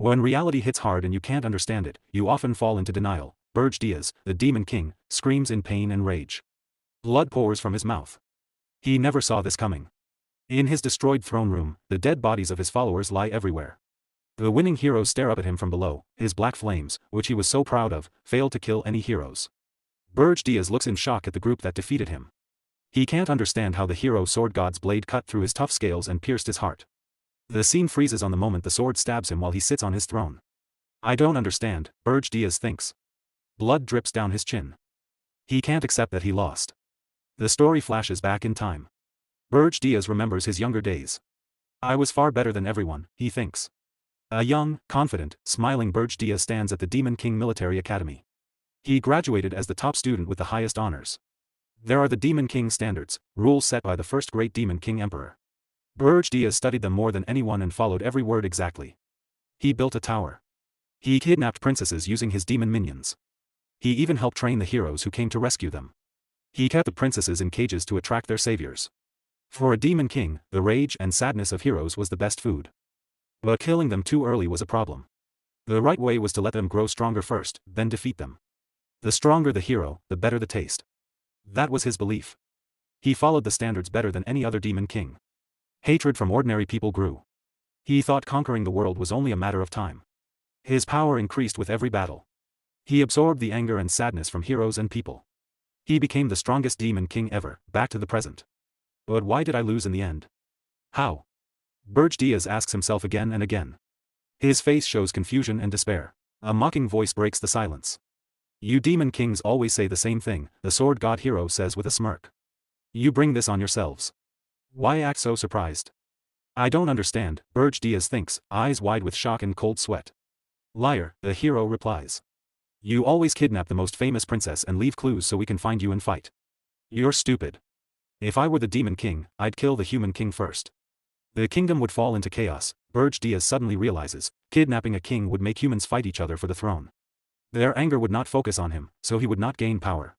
When reality hits hard and you can't understand it, you often fall into denial. Berge, the Demon King, screams in pain and rage. Blood pours from his mouth. He never saw this coming. In his destroyed throne room, the dead bodies of his followers lie everywhere. The winning heroes stare up at him from below. His black flames, which he was so proud of, failed to kill any heroes. Berge looks in shock at the group that defeated him. He can't understand how the hero sword god's blade cut through his tough scales and pierced his heart. The scene freezes on the moment the sword stabs him while he sits on his throne. I don't understand, Berge thinks. Blood drips down his chin. He can't accept that he lost. The story flashes back in time. Berge remembers his younger days. I was far better than everyone, he thinks. A young, confident, smiling Berge stands at the Demon King Military Academy. He graduated as the top student with the highest honors. There are the Demon King standards, rules set by the first great Demon King Emperor. Berge studied them more than anyone and followed every word exactly. He built a tower. He kidnapped princesses using his demon minions. He even helped train the heroes who came to rescue them. He kept the princesses in cages to attract their saviors. For a Demon King, the rage and sadness of heroes was the best food. But killing them too early was a problem. The right way was to let them grow stronger first, then defeat them. The stronger the hero, the better the taste. That was his belief. He followed the standards better than any other Demon King. Hatred from ordinary people grew. He thought conquering the world was only a matter of time. His power increased with every battle. He absorbed the anger and sadness from heroes and people. He became the strongest Demon King ever, back to the present. But why did I lose in the end? How? Berge asks himself again and again. His face shows confusion and despair. A mocking voice breaks the silence. You Demon Kings always say the same thing, the sword god hero says with a smirk. You bring this on yourselves. Why act so surprised? I don't understand, Berge thinks, eyes wide with shock and cold sweat. Liar, the hero replies. You always kidnap the most famous princess and leave clues so we can find you and fight. You're stupid. If I were the Demon King, I'd kill the human king first. The kingdom would fall into chaos. Berge suddenly realizes, kidnapping a king would make humans fight each other for the throne. Their anger would not focus on him, so he would not gain power.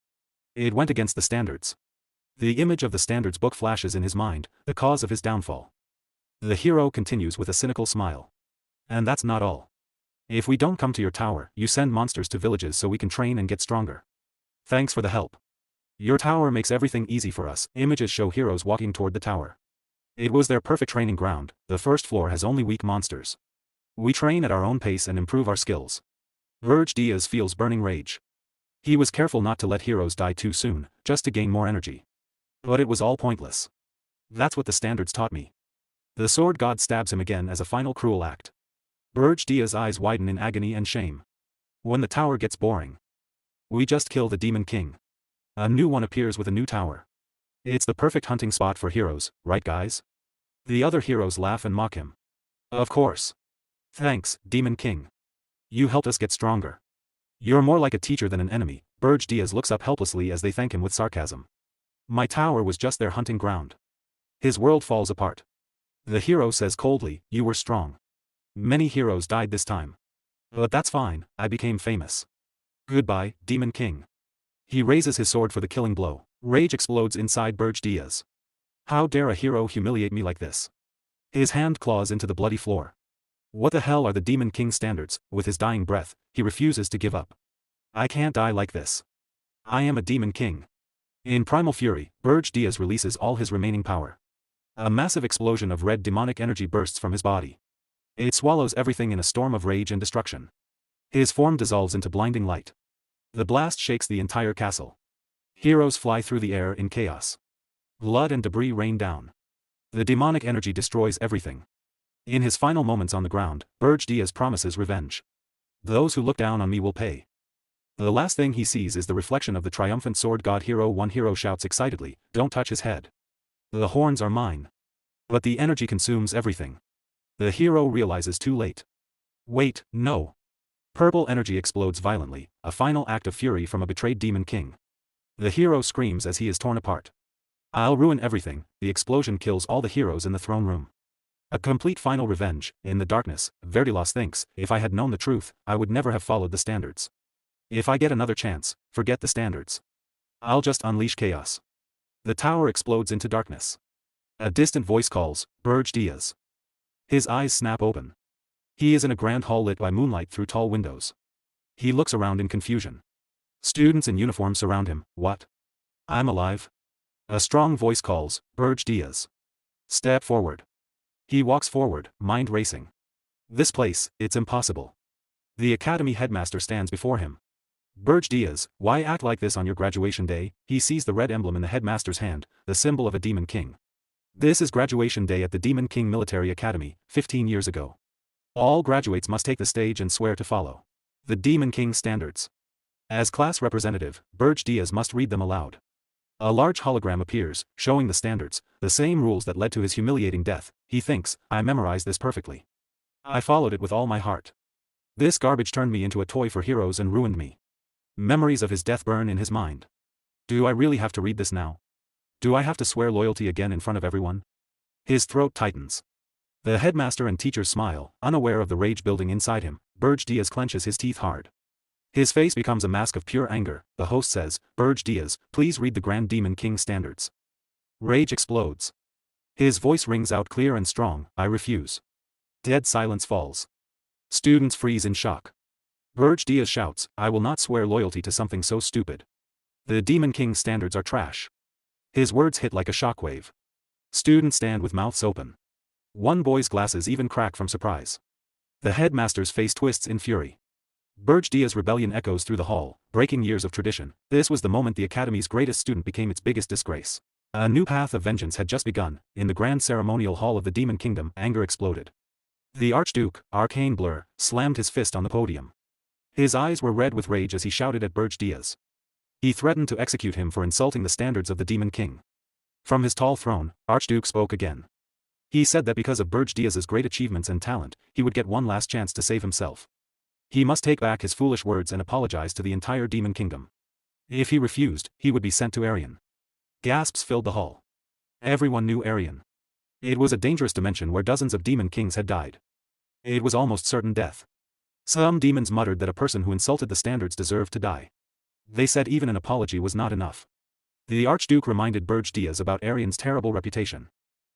It went against the standards. The image of the standards book flashes in his mind, the cause of his downfall. The hero continues with a cynical smile. And that's not all. If we don't come to your tower, you send monsters to villages so we can train and get stronger. Thanks for the help. Your tower makes everything easy for us. Images show heroes walking toward the tower. It was their perfect training ground. The first floor has only weak monsters. We train at our own pace and improve our skills. Berge feels burning rage. He was careful not to let heroes die too soon, just to gain more energy. But it was all pointless. That's what the standards taught me. The sword god stabs him again as a final cruel act. Berge eyes widen in agony and shame. When the tower gets boring. We just kill the Demon King. A new one appears with a new tower. It's the perfect hunting spot for heroes, right guys? The other heroes laugh and mock him. Of course. Thanks, Demon King. You helped us get stronger. You're more like a teacher than an enemy. Berge looks up helplessly as they thank him with sarcasm. My tower was just their hunting ground. His world falls apart. The hero says coldly, you were strong. Many heroes died this time. But that's fine, I became famous. Goodbye, Demon King. He raises his sword for the killing blow. Rage explodes inside Berge. How dare a hero humiliate me like this? His hand claws into the bloody floor. What the hell are the Demon King standards? With his dying breath, he refuses to give up. I can't die like this. I am a Demon King. In primal fury, Berge releases all his remaining power. A massive explosion of red demonic energy bursts from his body. It swallows everything in a storm of rage and destruction. His form dissolves into blinding light. The blast shakes the entire castle. Heroes fly through the air in chaos. Blood and debris rain down. The demonic energy destroys everything. In his final moments on the ground, Berge promises revenge. Those who look down on me will pay. The last thing he sees is the reflection of the triumphant sword god hero. One hero shouts excitedly, don't touch his head. The horns are mine. But the energy consumes everything. The hero realizes too late. Wait, no. Purple energy explodes violently, a final act of fury from a betrayed Demon King. The hero screams as he is torn apart. I'll ruin everything. The explosion kills all the heroes in the throne room. A complete final revenge. In the darkness, Verdilos thinks, if I had known the truth, I would never have followed the standards. If I get another chance, forget the standards. I'll just unleash chaos. The tower explodes into darkness. A distant voice calls, Berge. His eyes snap open. He is in a grand hall lit by moonlight through tall windows. He looks around in confusion. Students in uniform surround him. What? I'm alive? A strong voice calls, Berge Diaz. Step forward. He walks forward, mind racing. This place, it's impossible. The academy headmaster stands before him. Berge Diaz, why act like this on your graduation day? He sees the red emblem in the headmaster's hand, the symbol of a demon king. This is graduation day at the Demon King Military Academy, 15 years ago. All graduates must take the stage and swear to follow the Demon King standards. As class representative, Berge Diaz must read them aloud. A large hologram appears, showing the standards, the same rules that led to his humiliating death. He thinks, I memorized this perfectly. I followed it with all my heart. This garbage turned me into a toy for heroes and ruined me. Memories of his death burn in his mind. Do I really have to read this now? Do I have to swear loyalty again in front of everyone? His throat tightens. The headmaster and teachers smile, unaware of the rage building inside him. Berge Diaz clenches his teeth hard. His face becomes a mask of pure anger. The host says, Berge Diaz, please read the Grand Demon King standards. Rage explodes. His voice rings out clear and strong, I refuse. Dead silence falls. Students freeze in shock. Berge Diaz shouts, I will not swear loyalty to something so stupid. The Demon King standards are trash. His words hit like a shockwave. Students stand with mouths open. One boy's glasses even crack from surprise. The headmaster's face twists in fury. Berge Diaz's rebellion echoes through the hall, breaking years of tradition. This was the moment the academy's greatest student became its biggest disgrace. A new path of vengeance had just begun. In the grand ceremonial hall of the Demon Kingdom, anger exploded. The Archduke, Arcane Blur, slammed his fist on the podium. His eyes were red with rage as he shouted at Berge Diaz. He threatened to execute him for insulting the standards of the Demon King. From his tall throne, Archduke spoke again. He said that because of Berge Diaz's great achievements and talent, he would get one last chance to save himself. He must take back his foolish words and apologize to the entire Demon Kingdom. If he refused, he would be sent to Arian. Gasps filled the hall. Everyone knew Arian. It was a dangerous dimension where dozens of Demon Kings had died. It was almost certain death. Some demons muttered that a person who insulted the standards deserved to die. They said even an apology was not enough. The Archduke reminded Berge Diaz about Arian's terrible reputation.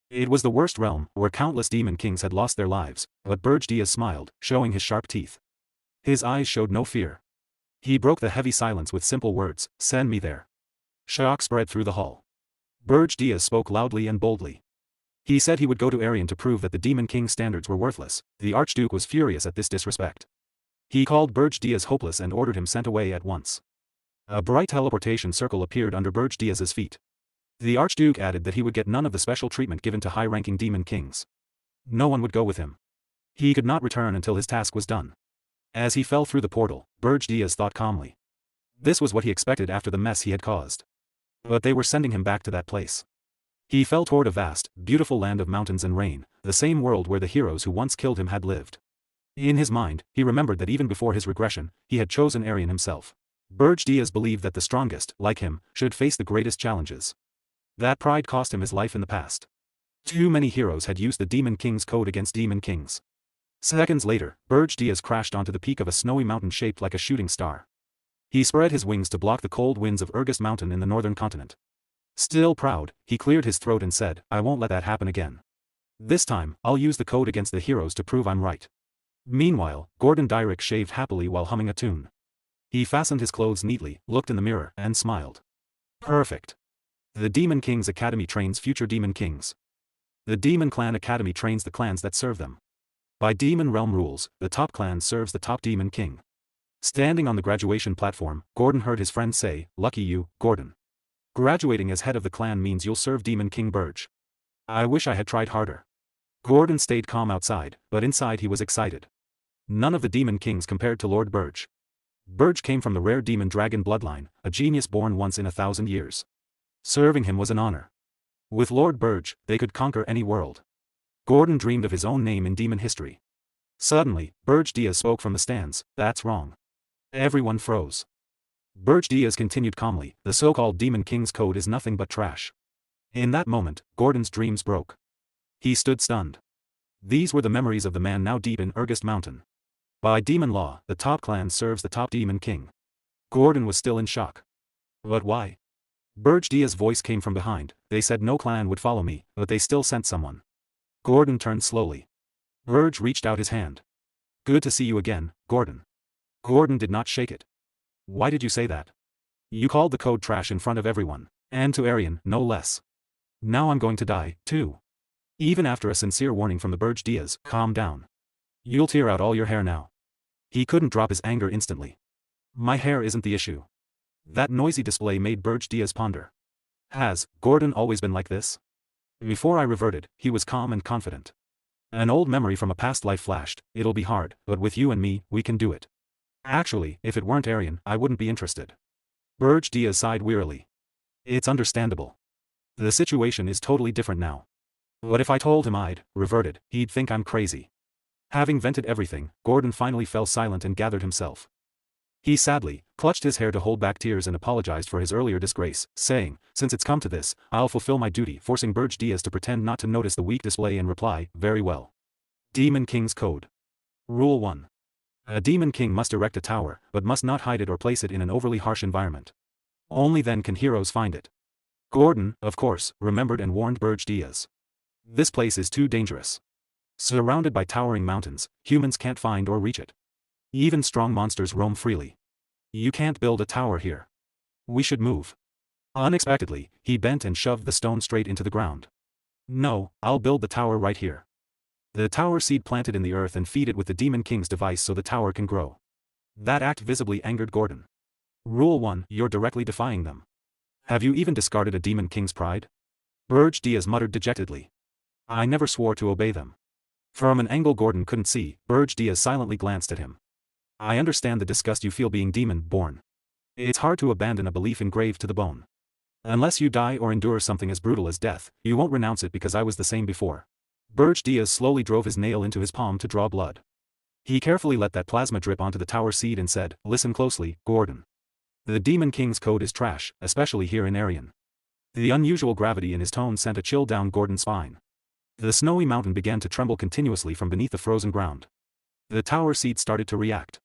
It was the worst realm, where countless demon kings had lost their lives, but Berge Diaz smiled, showing his sharp teeth. His eyes showed no fear. He broke the heavy silence with simple words, send me there. Shock spread through the hall. Berge Diaz spoke loudly and boldly. He said he would go to Arian to prove that the Demon King standards were worthless. The Archduke was furious at this disrespect. He called Berge Diaz hopeless and ordered him sent away at once. A bright teleportation circle appeared under Berge Diaz's feet. The Archduke added that he would get none of the special treatment given to high-ranking demon kings. No one would go with him. He could not return until his task was done. As he fell through the portal, Berge Diaz thought calmly. This was what he expected after the mess he had caused. But they were sending him back to that place. He fell toward a vast, beautiful land of mountains and rain, the same world where the heroes who once killed him had lived. In his mind, he remembered that even before his regression, he had chosen Arian himself. Berge Diaz believed that the strongest, like him, should face the greatest challenges. That pride cost him his life in the past. Too many heroes had used the Demon King's code against demon kings. Seconds later, Berge Diaz crashed onto the peak of a snowy mountain shaped like a shooting star. He spread his wings to block the cold winds of Regressed Mountain in the northern continent. Still proud, he cleared his throat and said, I won't let that happen again. This time, I'll use the code against the heroes to prove I'm right. Meanwhile, Gordon Dyrek shaved happily while humming a tune. He fastened his clothes neatly, looked in the mirror, and smiled. Perfect. The Demon King's Academy trains future Demon Kings. The Demon Clan Academy trains the clans that serve them. By Demon Realm rules, the top clan serves the top Demon King. Standing on the graduation platform, Gordon heard his friend say, Lucky you, Gordon. Graduating as head of the clan means you'll serve Demon King Berge. I wish I had tried harder. Gordon stayed calm outside, but inside he was excited. None of the Demon Kings compared to Lord Berge. Berge came from the rare demon dragon bloodline, a genius born once in 1,000 years. Serving him was an honor. With Lord Berge, they could conquer any world. Gordon dreamed of his own name in demon history. Suddenly, Berge Diaz spoke from the stands, that's wrong. Everyone froze. Berge Diaz continued calmly, the so-called Demon King's code is nothing but trash. In that moment, Gordon's dreams broke. He stood stunned. These were the memories of the man now deep in Regressed Mountain. By demon law, the top clan serves the top demon king. Gordon was still in shock. But why? Berge Diaz's voice came from behind, they said no clan would follow me, but they still sent someone. Gordon turned slowly. Berge reached out his hand. Good to see you again, Gordon. Gordon did not shake it. Why did you say that? You called the code trash in front of everyone, and to Arian, no less. Now I'm going to die, too. Even after a sincere warning from the Berge Diaz, calm down. You'll tear out all your hair now. He couldn't drop his anger instantly. My hair isn't the issue. That noisy display made Berge Diaz ponder. Has Gordon always been like this? Before I reverted, he was calm and confident. An old memory from a past life flashed. It'll be hard, but with you and me, we can do it. Actually, if it weren't Arian, I wouldn't be interested. Berge Diaz sighed wearily. It's understandable. The situation is totally different now. But if I told him I'd reverted, he'd think I'm crazy. Having vented everything, Gordon finally fell silent and gathered himself. He sadly clutched his hair to hold back tears and apologized for his earlier disgrace, saying, since it's come to this, I'll fulfill my duty, forcing Berge Diaz to pretend not to notice the weak display and reply, very well. Demon King's Code. Rule 1. A Demon King must erect a tower, but must not hide it or place it in an overly harsh environment. Only then can heroes find it. Gordon, of course, remembered and warned Berge Diaz. This place is too dangerous. Surrounded by towering mountains, humans can't find or reach it. Even strong monsters roam freely. You can't build a tower here. We should move. Unexpectedly, he bent and shoved the stone straight into the ground. No, I'll build the tower right here. The tower seed planted in the earth and feed it with the Demon King's device so the tower can grow. That act visibly angered Gordon. Rule 1, you're directly defying them. Have you even discarded a Demon King's pride? Berge Diaz muttered dejectedly. I never swore to obey them. From an angle Gordon couldn't see, Berge Diaz silently glanced at him. I understand the disgust you feel being demon-born. It's hard to abandon a belief engraved to the bone. Unless you die or endure something as brutal as death, you won't renounce it because I was the same before. Berge Diaz slowly drove his nail into his palm to draw blood. He carefully let that plasma drip onto the tower seed and said, listen closely, Gordon. The Demon King's code is trash, especially here in Arian. The unusual gravity in his tone sent a chill down Gordon's spine. The snowy mountain began to tremble continuously from beneath the frozen ground. The tower seed started to react.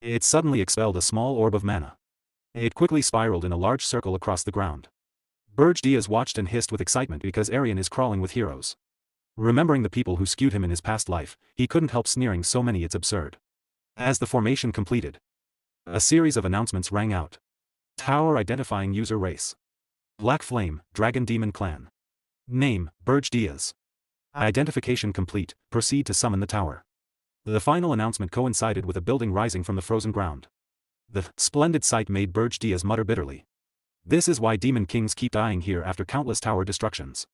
It suddenly expelled a small orb of mana. It quickly spiraled in a large circle across the ground. Berge Diaz watched and hissed with excitement because Arian is crawling with heroes. Remembering the people who skewed him in his past life, he couldn't help sneering, so many it's absurd. As the formation completed, a series of announcements rang out. Tower identifying user race. Black Flame, Dragon Demon Clan. Name, Berge Diaz. Identification complete, proceed to summon the tower. The final announcement coincided with a building rising from the frozen ground. The splendid sight made Berge Diaz mutter bitterly. This is why Demon Kings keep dying here after countless tower destructions.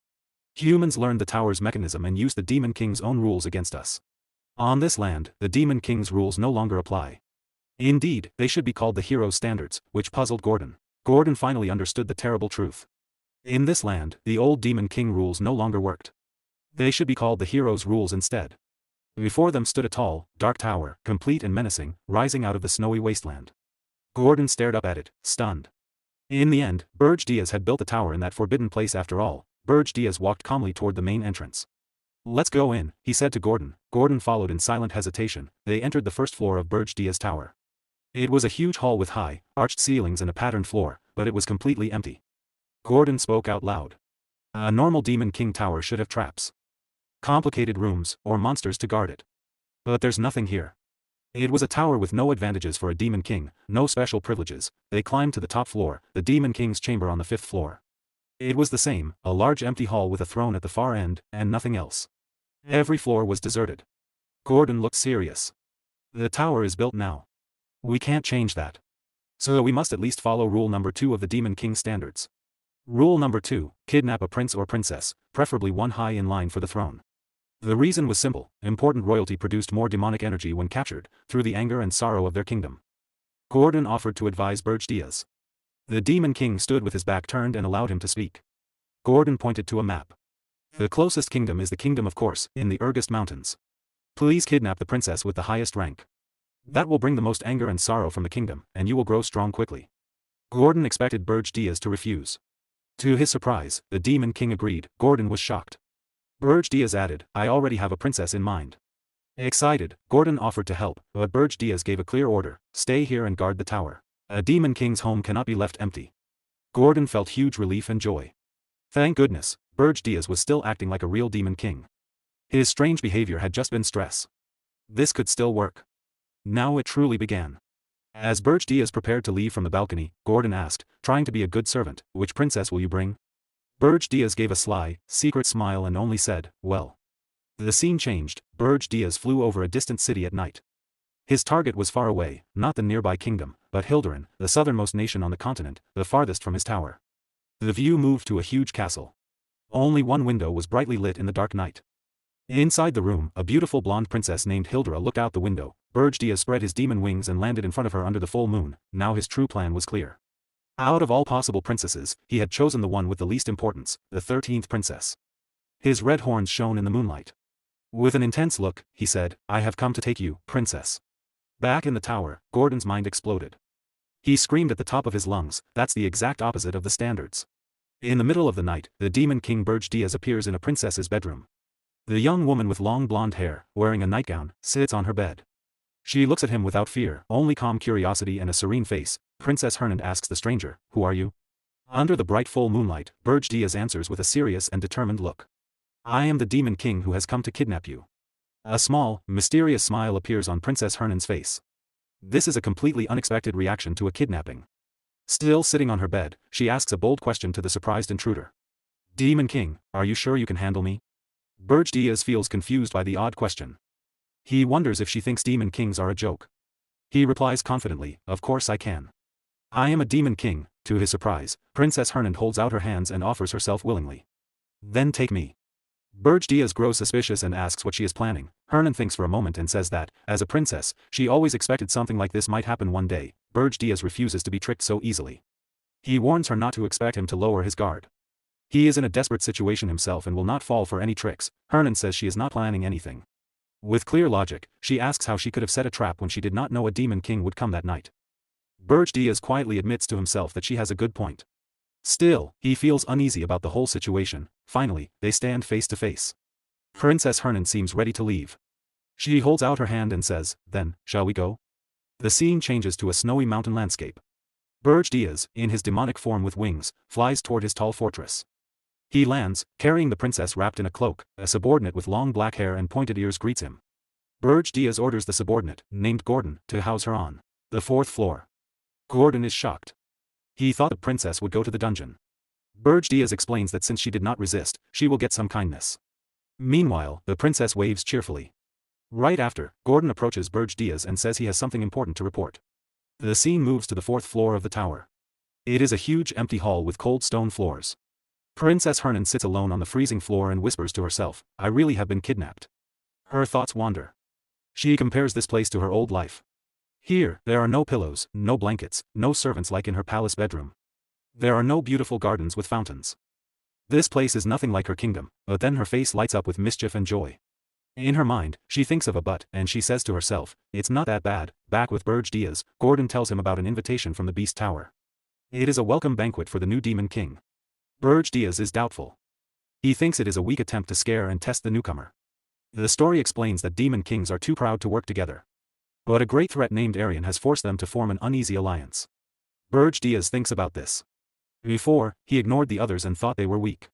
Humans learned the tower's mechanism and used the Demon King's own rules against us. On this land, the Demon King's rules no longer apply. Indeed, they should be called the Hero's Standards, which puzzled Gordon. Gordon finally understood the terrible truth. In this land, the old Demon King rules no longer worked. They should be called the Hero's rules instead. Before them stood a tall, dark tower, complete and menacing, rising out of the snowy wasteland. Gordon stared up at it, stunned. In the end, Berge Diaz had built the tower in that forbidden place after all. Berge Diaz walked calmly toward the main entrance. Let's go in, he said to Gordon. Gordon followed in silent hesitation. They entered the first floor of Berge Diaz tower. It was a huge hall with high, arched ceilings and a patterned floor, but it was completely empty. Gordon spoke out loud. A normal Demon King tower should have traps, complicated rooms, or monsters to guard it. But there's nothing here. It was a tower with no advantages for a Demon King, no special privileges. They climbed to the top floor, the Demon King's chamber on the 5th floor. It was the same, a large empty hall with a throne at the far end, and nothing else. Every floor was deserted. Gordon looked serious. The tower is built now. We can't change that. So we must at least follow rule number 2 of the Demon King standards. Rule number 2, kidnap a prince or princess, preferably one high in line for the throne. The reason was simple: important royalty produced more demonic energy when captured, through the anger and sorrow of their kingdom. Gordon offered to advise Berge Diaz. The Demon King stood with his back turned and allowed him to speak. Gordon pointed to a map. The closest kingdom is the kingdom, of course, in the Ergest Mountains. Please kidnap the princess with the highest rank. That will bring the most anger and sorrow from the kingdom, and you will grow strong quickly. Gordon expected Berge Diaz to refuse. To his surprise, the Demon King agreed. Gordon was shocked. Berge Diaz added, I already have a princess in mind. Excited, Gordon offered to help, but Berge Diaz gave a clear order: stay here and guard the tower. A Demon King's home cannot be left empty. Gordon felt huge relief and joy. Thank goodness, Berge Diaz was still acting like a real Demon King. His strange behavior had just been stress. This could still work. Now it truly began. As Berge Diaz prepared to leave from the balcony, Gordon asked, trying to be a good servant, which princess will you bring? Berge Diaz gave a sly, secret smile and only said, well. The scene changed. Berge Diaz flew over a distant city at night. His target was far away, not the nearby kingdom, but Hilderin, the southernmost nation on the continent, the farthest from his tower. The view moved to a huge castle. Only one window was brightly lit in the dark night. Inside the room, a beautiful blonde princess named Hildera looked out the window. Berge Diaz spread his demon wings and landed in front of her under the full moon. Now his true plan was clear. Out of all possible princesses, he had chosen the one with the least importance, the 13th princess. His red horns shone in the moonlight. With an intense look, he said, I have come to take you, princess. Back in the tower, Gordon's mind exploded. He screamed at the top of his lungs, that's the exact opposite of the standards. In the middle of the night, the Demon King Berge Diaz appears in a princess's bedroom. The young woman with long blonde hair, wearing a nightgown, sits on her bed. She looks at him without fear, only calm curiosity and a serene face. Princess Hernand asks the stranger, who are you? Under the bright full moonlight, Berge Diaz answers with a serious and determined look. I am the Demon King who has come to kidnap you. A small, mysterious smile appears on Princess Hernand's face. This is a completely unexpected reaction to a kidnapping. Still sitting on her bed, she asks a bold question to the surprised intruder. Demon King, are you sure you can handle me? Berge Diaz feels confused by the odd question. He wonders if she thinks demon kings are a joke. He replies confidently, of course I can. I am a demon king. To his surprise, Princess Hernand holds out her hands and offers herself willingly. Then take me. Berge Diaz grows suspicious and asks what she is planning. Hernand thinks for a moment and says that, as a princess, she always expected something like this might happen one day. Berge Diaz refuses to be tricked so easily. He warns her not to expect him to lower his guard. He is in a desperate situation himself and will not fall for any tricks. Hernand says she is not planning anything. With clear logic, she asks how she could have set a trap when she did not know a demon king would come that night. Berge Diaz quietly admits to himself that she has a good point. Still, he feels uneasy about the whole situation. Finally, they stand face to face. Princess Hernand seems ready to leave. She holds out her hand and says, then, shall we go? The scene changes to a snowy mountain landscape. Berge Diaz, in his demonic form with wings, flies toward his tall fortress. He lands, carrying the princess wrapped in a cloak. A subordinate with long black hair and pointed ears greets him. Berge Diaz orders the subordinate, named Gordon, to house her on the 4th floor. Gordon is shocked. He thought the princess would go to the dungeon. Berge Diaz explains that since she did not resist, she will get some kindness. Meanwhile, the princess waves cheerfully. Right after, Gordon approaches Berge Diaz and says he has something important to report. The scene moves to the 4th floor of the tower. It is a huge empty hall with cold stone floors. Princess Hernand sits alone on the freezing floor and whispers to herself, I really have been kidnapped. Her thoughts wander. She compares this place to her old life. Here, there are no pillows, no blankets, no servants like in her palace bedroom. There are no beautiful gardens with fountains. This place is nothing like her kingdom, but then her face lights up with mischief and joy. In her mind, she thinks of a but, and she says to herself, it's not that bad. Back with Berge Diaz, Gordon tells him about an invitation from the Beast Tower. It is a welcome banquet for the new Demon King. Berge Diaz is doubtful. He thinks it is a weak attempt to scare and test the newcomer. The story explains that demon kings are too proud to work together. But a great threat named Arian has forced them to form an uneasy alliance. Berge Diaz thinks about this. Before, he ignored the others and thought they were weak.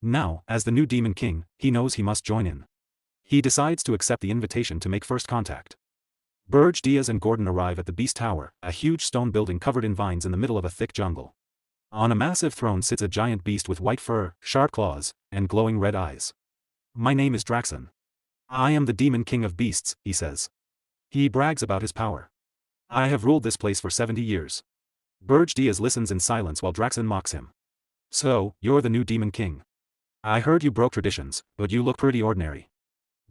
Now, as the new Demon King, he knows he must join in. He decides to accept the invitation to make first contact. Berge Diaz and Gordon arrive at the Beast Tower, a huge stone building covered in vines in the middle of a thick jungle. On a massive throne sits a giant beast with white fur, sharp claws, and glowing red eyes. My name is Draxon. I am the Demon King of Beasts, he says. He brags about his power. I have ruled this place for 70 years. Berge Diaz listens in silence while Draxon mocks him. So, you're the new Demon King. I heard you broke traditions, but you look pretty ordinary.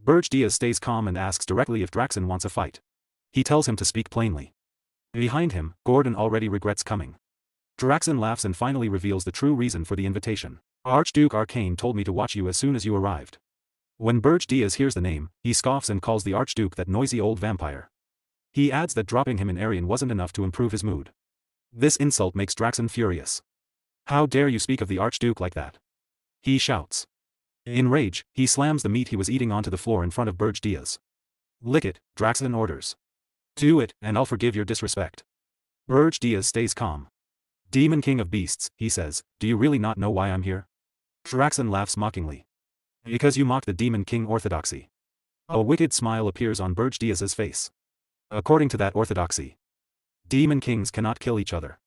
Berge Diaz stays calm and asks directly if Draxon wants a fight. He tells him to speak plainly. Behind him, Gordon already regrets coming. Draxon laughs and finally reveals the true reason for the invitation. Archduke Arcane told me to watch you as soon as you arrived. When Berge Diaz hears the name, he scoffs and calls the Archduke that noisy old vampire. He adds that dropping him in Arian wasn't enough to improve his mood. This insult makes Draxon furious. How dare you speak of the Archduke like that? He shouts. In rage, he slams the meat he was eating onto the floor in front of Berge Diaz. Lick it, Draxon orders. Do it, and I'll forgive your disrespect. Berge Diaz stays calm. Demon King of Beasts, he says, do you really not know why I'm here? Draxon laughs mockingly. Because you mocked the Demon King orthodoxy. A wicked smile appears on Berge Diaz's face. According to that orthodoxy, demon kings cannot kill each other.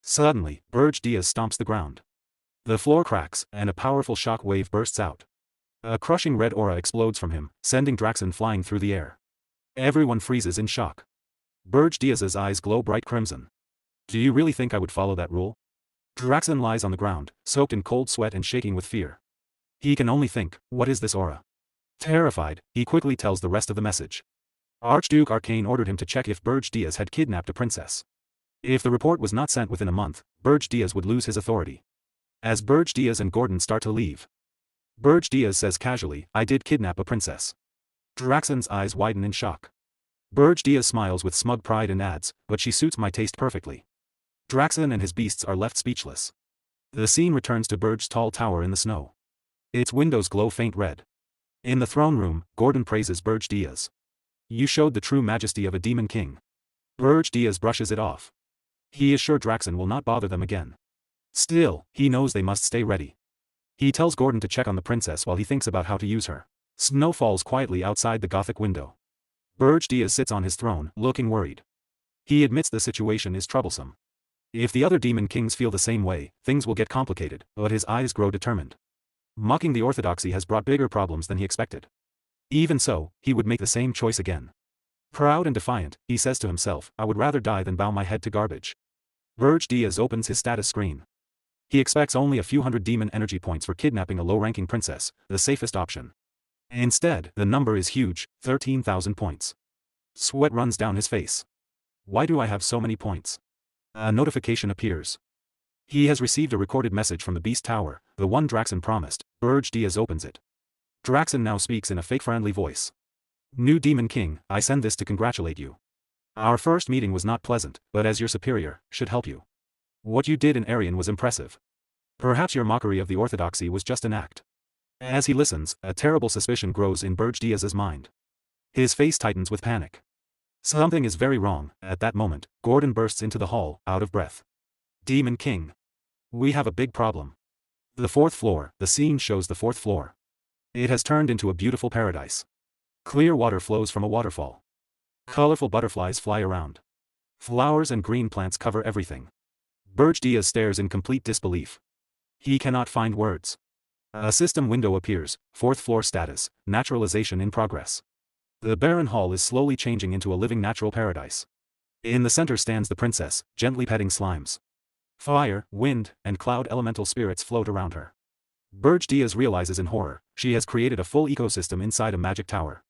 Suddenly, Berge stomps the ground. The floor cracks, and a powerful shock wave bursts out. A crushing red aura explodes from him, sending Draxen flying through the air. Everyone freezes in shock. Berge's eyes glow bright crimson. Do you really think I would follow that rule? Draxen lies on the ground, soaked in cold sweat and shaking with fear. He can only think, what is this aura? Terrified, he quickly tells the rest of the message. Archduke Arcane ordered him to check if Berge had kidnapped a princess. If the report was not sent within a month, Berge would lose his authority. As Berge and Gordon start to leave, Berge says casually, I did kidnap a princess. Draxen's eyes widen in shock. Berge smiles with smug pride and adds, but she suits my taste perfectly. Draxen and his beasts are left speechless. The scene returns to Berge's tall tower in the snow. Its windows glow faint red. In the throne room, Gordon praises Berge. You showed the true majesty of a demon king. Berge brushes it off. He is sure Draxen will not bother them again. Still, he knows they must stay ready. He tells Gordon to check on the princess while he thinks about how to use her. Snow falls quietly outside the Gothic window. Berge sits on his throne, looking worried. He admits the situation is troublesome. If the other demon kings feel the same way, things will get complicated, but his eyes grow determined. Mocking the orthodoxy has brought bigger problems than he expected. Even so, he would make the same choice again. Proud and defiant, he says to himself, I would rather die than bow my head to garbage. Berge opens his status screen. He expects only a few hundred demon energy points for kidnapping a low-ranking princess, the safest option. Instead, the number is huge, 13,000 points. Sweat runs down his face. Why do I have so many points? A notification appears. He has received a recorded message from the Beast Tower, the one Draxen promised. Berge opens it. Draxen now speaks in a fake-friendly voice. New Demon King, I send this to congratulate you. Our first meeting was not pleasant, but as your superior, should help you. What you did in Arian was impressive. Perhaps your mockery of the orthodoxy was just an act. As he listens, a terrible suspicion grows in Berge's mind. His face tightens with panic. Something is very wrong. At that moment, Gordon bursts into the hall, out of breath. Demon King. We have a big problem. The fourth floor, the scene shows the fourth floor. It has turned into a beautiful paradise. Clear water flows from a waterfall. Colorful butterflies fly around. Flowers and green plants cover everything. Berge stares in complete disbelief. He cannot find words. A system window appears, fourth floor status, naturalization in progress. The barren hall is slowly changing into a living natural paradise. In the center stands the princess, gently petting slimes. Fire, wind, and cloud elemental spirits float around her. Berge realizes in horror, she has created a full ecosystem inside a magic tower.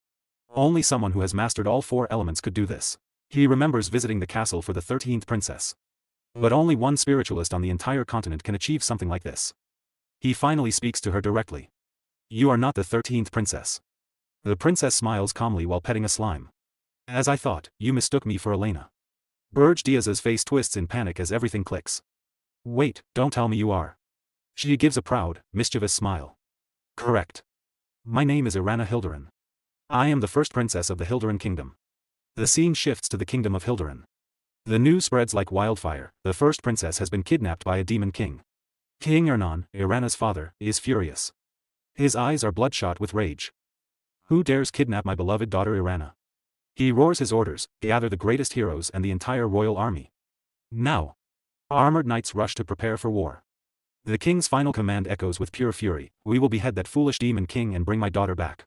Only someone who has mastered all four elements could do this. He remembers visiting the castle for the 13th princess. But only one spiritualist on the entire continent can achieve something like this. He finally speaks to her directly. You are not the 13th princess. The princess smiles calmly while petting a slime. As I thought, you mistook me for Elena. Berge's face twists in panic as everything clicks. Wait, don't tell me you are. She gives a proud, mischievous smile. Correct. My name is Irana Hilderin. I am the first princess of the Hilderin kingdom. The scene shifts to the kingdom of Hilderin. The news spreads like wildfire, the first princess has been kidnapped by a demon king. King Ernan, Irana's father, is furious. His eyes are bloodshot with rage. Who dares kidnap my beloved daughter Irana? He roars his orders, gather the greatest heroes and the entire royal army. Now. Armored knights rush to prepare for war. The king's final command echoes with pure fury, we will behead that foolish demon king and bring my daughter back.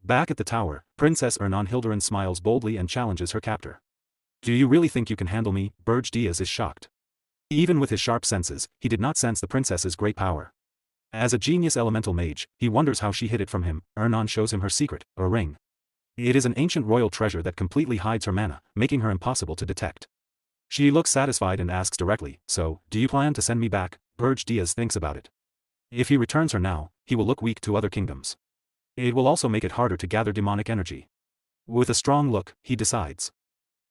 Back at the tower, Princess Ernan Hilderin smiles boldly and challenges her captor. Do you really think you can handle me? Berge is shocked. Even with his sharp senses, he did not sense the princess's great power. As a genius elemental mage, he wonders how she hid it from him. Ernan shows him her secret, a ring. It is an ancient royal treasure that completely hides her mana, making her impossible to detect. She looks satisfied and asks directly, so, do you plan to send me back? Berge thinks about it. If he returns her now, he will look weak to other kingdoms. It will also make it harder to gather demonic energy. With a strong look, he decides.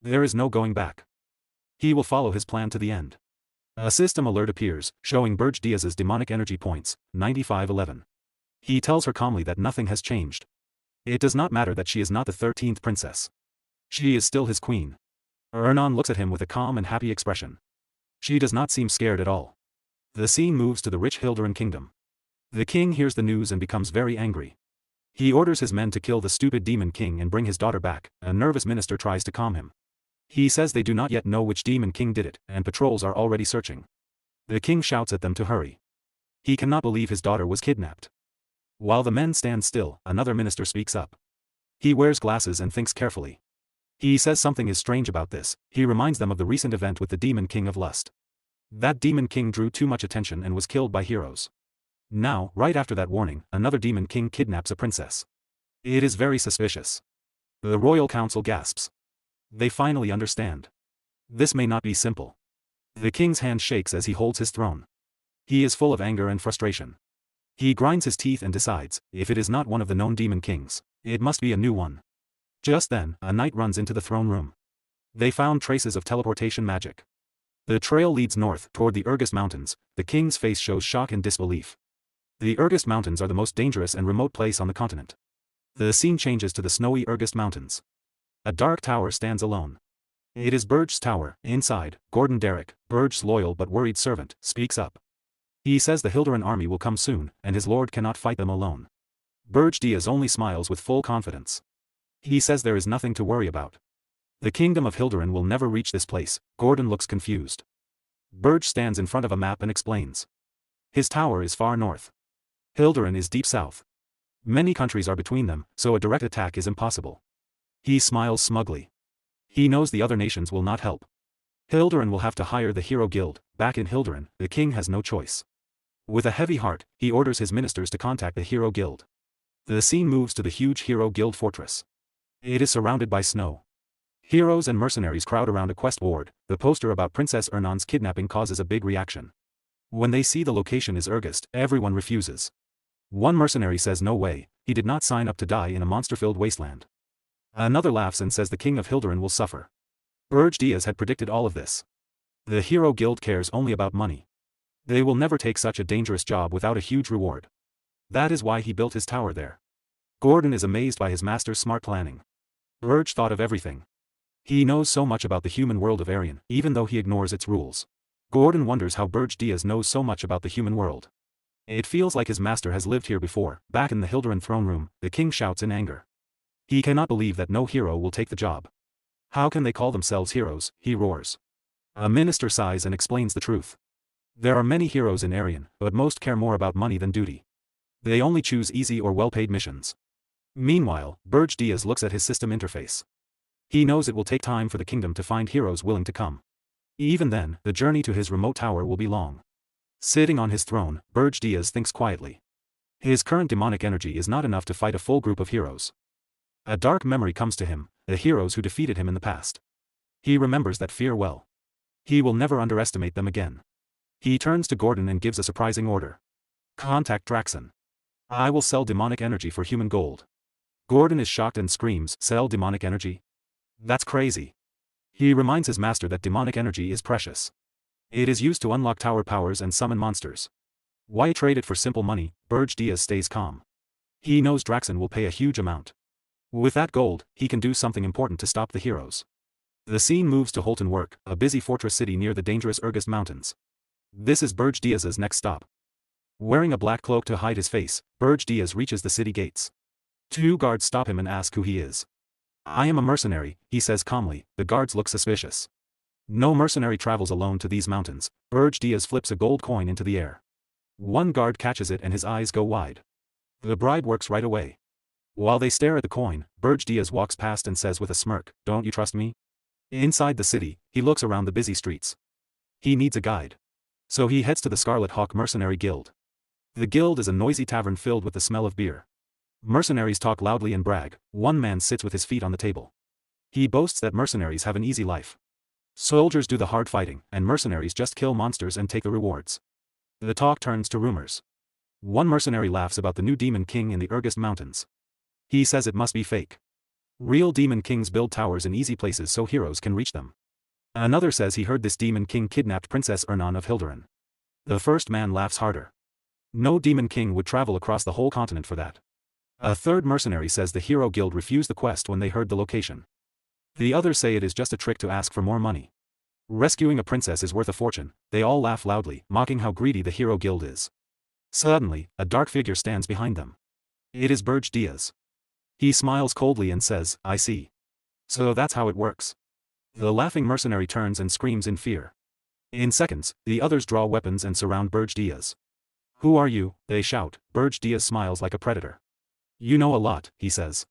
There is no going back. He will follow his plan to the end. A system alert appears, showing Berge's demonic energy points, 9511. He tells her calmly that nothing has changed. It does not matter that she is not the 13th princess. She is still his queen. Ernan looks at him with a calm and happy expression. She does not seem scared at all. The scene moves to the rich Hilderin kingdom. The king hears the news and becomes very angry. He orders his men to kill the stupid demon king and bring his daughter back. A nervous minister tries to calm him. He says they do not yet know which Demon King did it, and patrols are already searching. The king shouts at them to hurry. He cannot believe his daughter was kidnapped. While the men stand still, another minister speaks up. He wears glasses and thinks carefully. He says something is strange about this. He reminds them of the recent event with the Demon King of Lust. That Demon King drew too much attention and was killed by heroes. Now, right after that warning, another Demon King kidnaps a princess. It is very suspicious. The royal council gasps. They finally understand. This may not be simple. The king's hand shakes as he holds his throne. He is full of anger and frustration. He grinds his teeth and decides, if it is not one of the known Demon Kings, it must be a new one. Just then, a knight runs into the throne room. They found traces of teleportation magic. The trail leads north, toward the Urgest Mountains. The king's face shows shock and disbelief. The Urgest Mountains are the most dangerous and remote place on the continent. The scene changes to the snowy Urgest Mountains. A dark tower stands alone. It is Berge's tower. Inside, Gordon Derrick, Berge's loyal but worried servant, speaks up. He says the Hilderan army will come soon, and his lord cannot fight them alone. Berge Diaz only smiles with full confidence. He says there is nothing to worry about. The kingdom of Hilderan will never reach this place. Gordon looks confused. Berge stands in front of a map and explains. His tower is far north. Hilderan is deep south. Many countries are between them, so a direct attack is impossible. He smiles smugly. He knows the other nations will not help. Hilderan will have to hire the Hero Guild. Back in Hilderan, the king has no choice. With a heavy heart, he orders his ministers to contact the Hero Guild. The scene moves to the huge Hero Guild fortress. It is surrounded by snow. Heroes and mercenaries crowd around a quest board. The poster about Princess Ernon's kidnapping causes a big reaction. When they see the location is Urgest, everyone refuses. One mercenary says no way, he did not sign up to die in a monster-filled wasteland. Another laughs and says the king of Hilderan will suffer. Berge Diaz had predicted all of this. The Hero Guild cares only about money. They will never take such a dangerous job without a huge reward. That is why he built his tower there. Gordon is amazed by his master's smart planning. Berge thought of everything. He knows so much about the human world of Arian, even though he ignores its rules. Gordon wonders how Berge Diaz knows so much about the human world. It feels like his master has lived here before. Back in the Hilderan throne room, the king shouts in anger. He cannot believe that no hero will take the job. How can they call themselves heroes, he roars. A minister sighs and explains the truth. There are many heroes in Arian, but most care more about money than duty. They only choose easy or well-paid missions. Meanwhile, Berge Diaz looks at his system interface. He knows it will take time for the kingdom to find heroes willing to come. Even then, the journey to his remote tower will be long. Sitting on his throne, Berge Diaz thinks quietly. His current demonic energy is not enough to fight a full group of heroes. A dark memory comes to him, the heroes who defeated him in the past. He remembers that fear well. He will never underestimate them again. He turns to Gordon and gives a surprising order. Contact Draxon. I will sell demonic energy for human gold. Gordon is shocked and screams, sell demonic energy? That's crazy. He reminds his master that demonic energy is precious. It is used to unlock tower powers and summon monsters. Why trade it for simple money? Berge Diaz stays calm. He knows Draxon will pay a huge amount. With that gold, he can do something important to stop the heroes. The scene moves to Holton Work, a busy fortress city near the dangerous Urgest Mountains. This is Berge Diaz's next stop. Wearing a black cloak to hide his face, Berge Diaz reaches the city gates. Two guards stop him and ask who he is. I am a mercenary, he says calmly. The guards look suspicious. No mercenary travels alone to these mountains. Berge Diaz flips a gold coin into the air. One guard catches it and his eyes go wide. The bribe works right away. While they stare at the coin, Berge Diaz walks past and says with a smirk, don't you trust me? Inside the city, he looks around the busy streets. He needs a guide. So he heads to the Scarlet Hawk Mercenary Guild. The guild is a noisy tavern filled with the smell of beer. Mercenaries talk loudly and brag. One man sits with his feet on the table. He boasts that mercenaries have an easy life. Soldiers do the hard fighting, and mercenaries just kill monsters and take the rewards. The talk turns to rumors. One mercenary laughs about the new Demon King in the Urgest Mountains. He says it must be fake. Real Demon Kings build towers in easy places so heroes can reach them. Another says he heard this Demon King kidnapped Princess Ernon of Hilderan. The first man laughs harder. No Demon King would travel across the whole continent for that. A third mercenary says the Hero Guild refused the quest when they heard the location. The others say it is just a trick to ask for more money. Rescuing a princess is worth a fortune. They all laugh loudly, mocking how greedy the Hero Guild is. Suddenly, a dark figure stands behind them. It is Berge Diaz. He smiles coldly and says, I see. So that's how it works. The laughing mercenary turns and screams in fear. In seconds, the others draw weapons and surround Berge Diaz. "Who are you?" they shout. Berge Diaz smiles like a predator. "You know a lot," he says.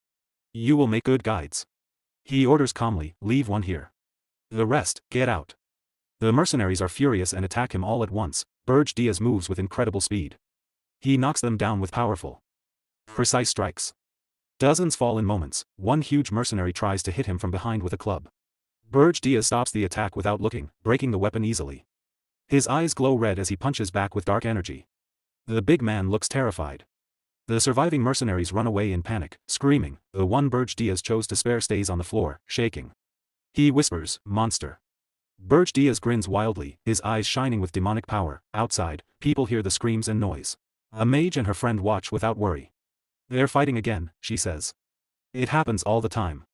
"You will make good guides." He orders calmly, "Leave one here. The rest, get out." The mercenaries are furious and attack him all at once. Berge Diaz moves with incredible speed. He knocks them down with powerful, precise strikes. Dozens fall in moments. One huge mercenary tries to hit him from behind with a club. Berge Diaz stops the attack without looking, breaking the weapon easily. His eyes glow red as he punches back with dark energy. The big man looks terrified. The surviving mercenaries run away in panic, screaming. The one Berge Diaz chose to spare stays on the floor, shaking. He whispers, "Monster." Berge Diaz grins wildly, his eyes shining with demonic power. Outside, people hear the screams and noise. A mage and her friend watch without worry. "They're fighting again," she says. "It happens all the time."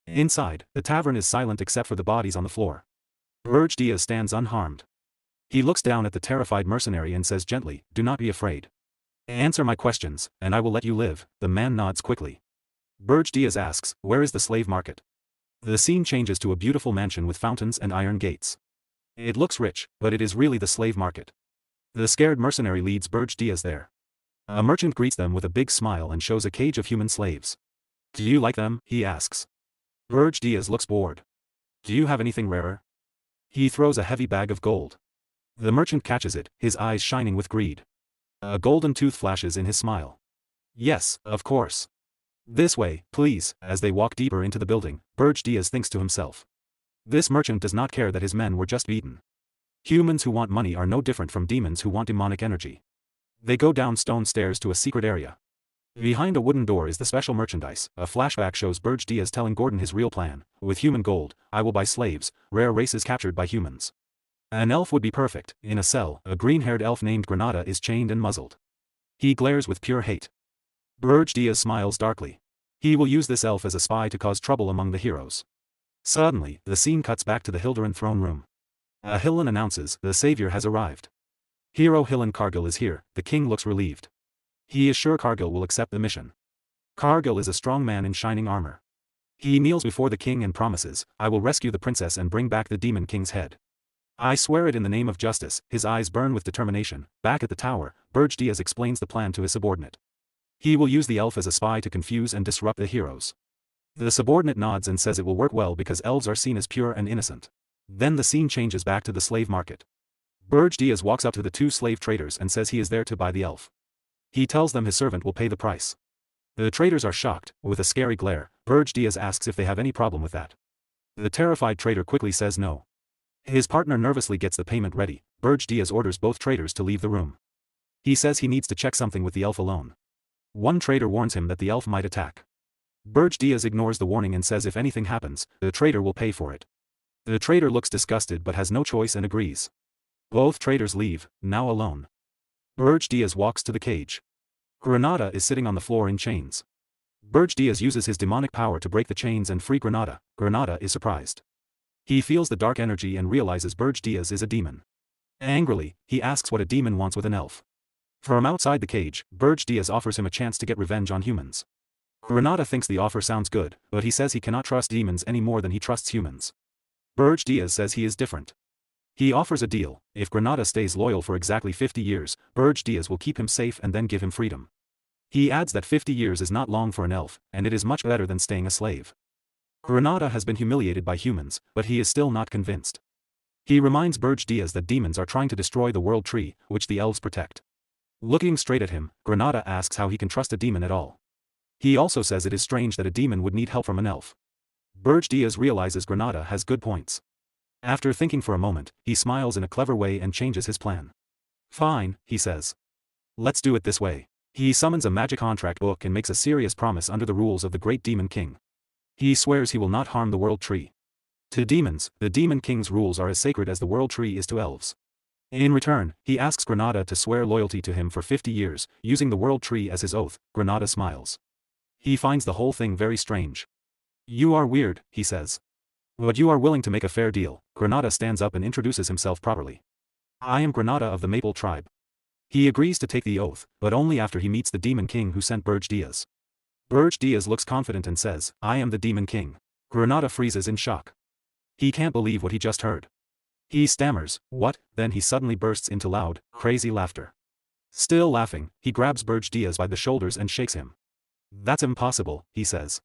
Inside, the tavern is silent except for the bodies on the floor. Berge Diaz stands unharmed. He looks down at the terrified mercenary and says gently, "Do not be afraid. Answer my questions, and I will let you live." The man nods quickly. Berge Diaz asks, "Where is the slave market?" The scene changes to a beautiful mansion with fountains and iron gates. It looks rich, but it is really the slave market. The scared mercenary leads Berge Diaz there. A merchant greets them with a big smile and shows a cage of human slaves. "Do you like them?" he asks. Berge Diaz looks bored. "Do you have anything rarer?" He throws a heavy bag of gold. The merchant catches it, his eyes shining with greed. A golden tooth flashes in his smile. "Yes, of course. This way, please." As they walk deeper into the building, Berge Diaz thinks to himself. This merchant does not care that his men were just beaten. Humans who want money are no different from demons who want demonic energy. They go down stone stairs to a secret area. Behind a wooden door is the special merchandise. A flashback shows Berge Diaz telling Gordon his real plan. "With human gold, I will buy slaves, rare races captured by humans." An elf would be perfect. In a cell, a green-haired elf named Granada is chained and muzzled. He glares with pure hate. Berge Diaz smiles darkly. He will use this elf as a spy to cause trouble among the heroes. Suddenly, the scene cuts back to the Hilderan throne room. A Hillen announces, "The savior has arrived." Hero Hillen Cargill is here. The king looks relieved. He is sure Cargill will accept the mission. Cargill is a strong man in shining armor. He kneels before the king and promises, "I will rescue the princess and bring back the Demon King's head. I swear it in the name of justice." His eyes burn with determination. Back at the tower, Berge Diaz explains the plan to his subordinate. He will use the elf as a spy to confuse and disrupt the heroes. The subordinate nods and says it will work well because elves are seen as pure and innocent. Then the scene changes back to the slave market. Berge Diaz walks up to the two slave traders and says he is there to buy the elf. He tells them his servant will pay the price. The traders are shocked. With a scary glare, Berge Diaz asks if they have any problem with that. The terrified trader quickly says no. His partner nervously gets the payment ready. Berge Diaz orders both traders to leave the room. He says he needs to check something with the elf alone. One trader warns him that the elf might attack. Berge Diaz ignores the warning and says if anything happens, the trader will pay for it. The trader looks disgusted but has no choice and agrees. Both traders leave, now alone. Berge Diaz walks to the cage. Granada is sitting on the floor in chains. Berge Diaz uses his demonic power to break the chains and free Granada. Granada is surprised. He feels the dark energy and realizes Berge Diaz is a demon. Angrily, he asks what a demon wants with an elf. From outside the cage, Berge Diaz offers him a chance to get revenge on humans. Granada thinks the offer sounds good, but he says he cannot trust demons any more than he trusts humans. Berge Diaz says he is different. He offers a deal. If Granada stays loyal for exactly 50 years, Berge Diaz will keep him safe and then give him freedom. He adds that 50 years is not long for an elf, and it is much better than staying a slave. Granada has been humiliated by humans, but he is still not convinced. He reminds Berge Diaz that demons are trying to destroy the world tree, which the elves protect. Looking straight at him, Granada asks how he can trust a demon at all. He also says it is strange that a demon would need help from an elf. Berge Diaz realizes Granada has good points. After thinking for a moment, he smiles in a clever way and changes his plan. "Fine," he says. "Let's do it this way." He summons a magic contract book and makes a serious promise under the rules of the great Demon King. He swears he will not harm the world tree. To demons, the Demon King's rules are as sacred as the world tree is to elves. In return, he asks Granada to swear loyalty to him for 50 years, using the world tree as his oath. Granada smiles. He finds the whole thing very strange. "You are weird," he says. "But you are willing to make a fair deal." Granada stands up and introduces himself properly. "I am Granada of the Maple Tribe." He agrees to take the oath, but only after he meets the Demon King who sent Berge Diaz. Berge Diaz looks confident and says, "I am the Demon King." Granada freezes in shock. He can't believe what he just heard. He stammers, "What?" Then he suddenly bursts into loud, crazy laughter. Still laughing, he grabs Berge Diaz by the shoulders and shakes him. "That's impossible," he says.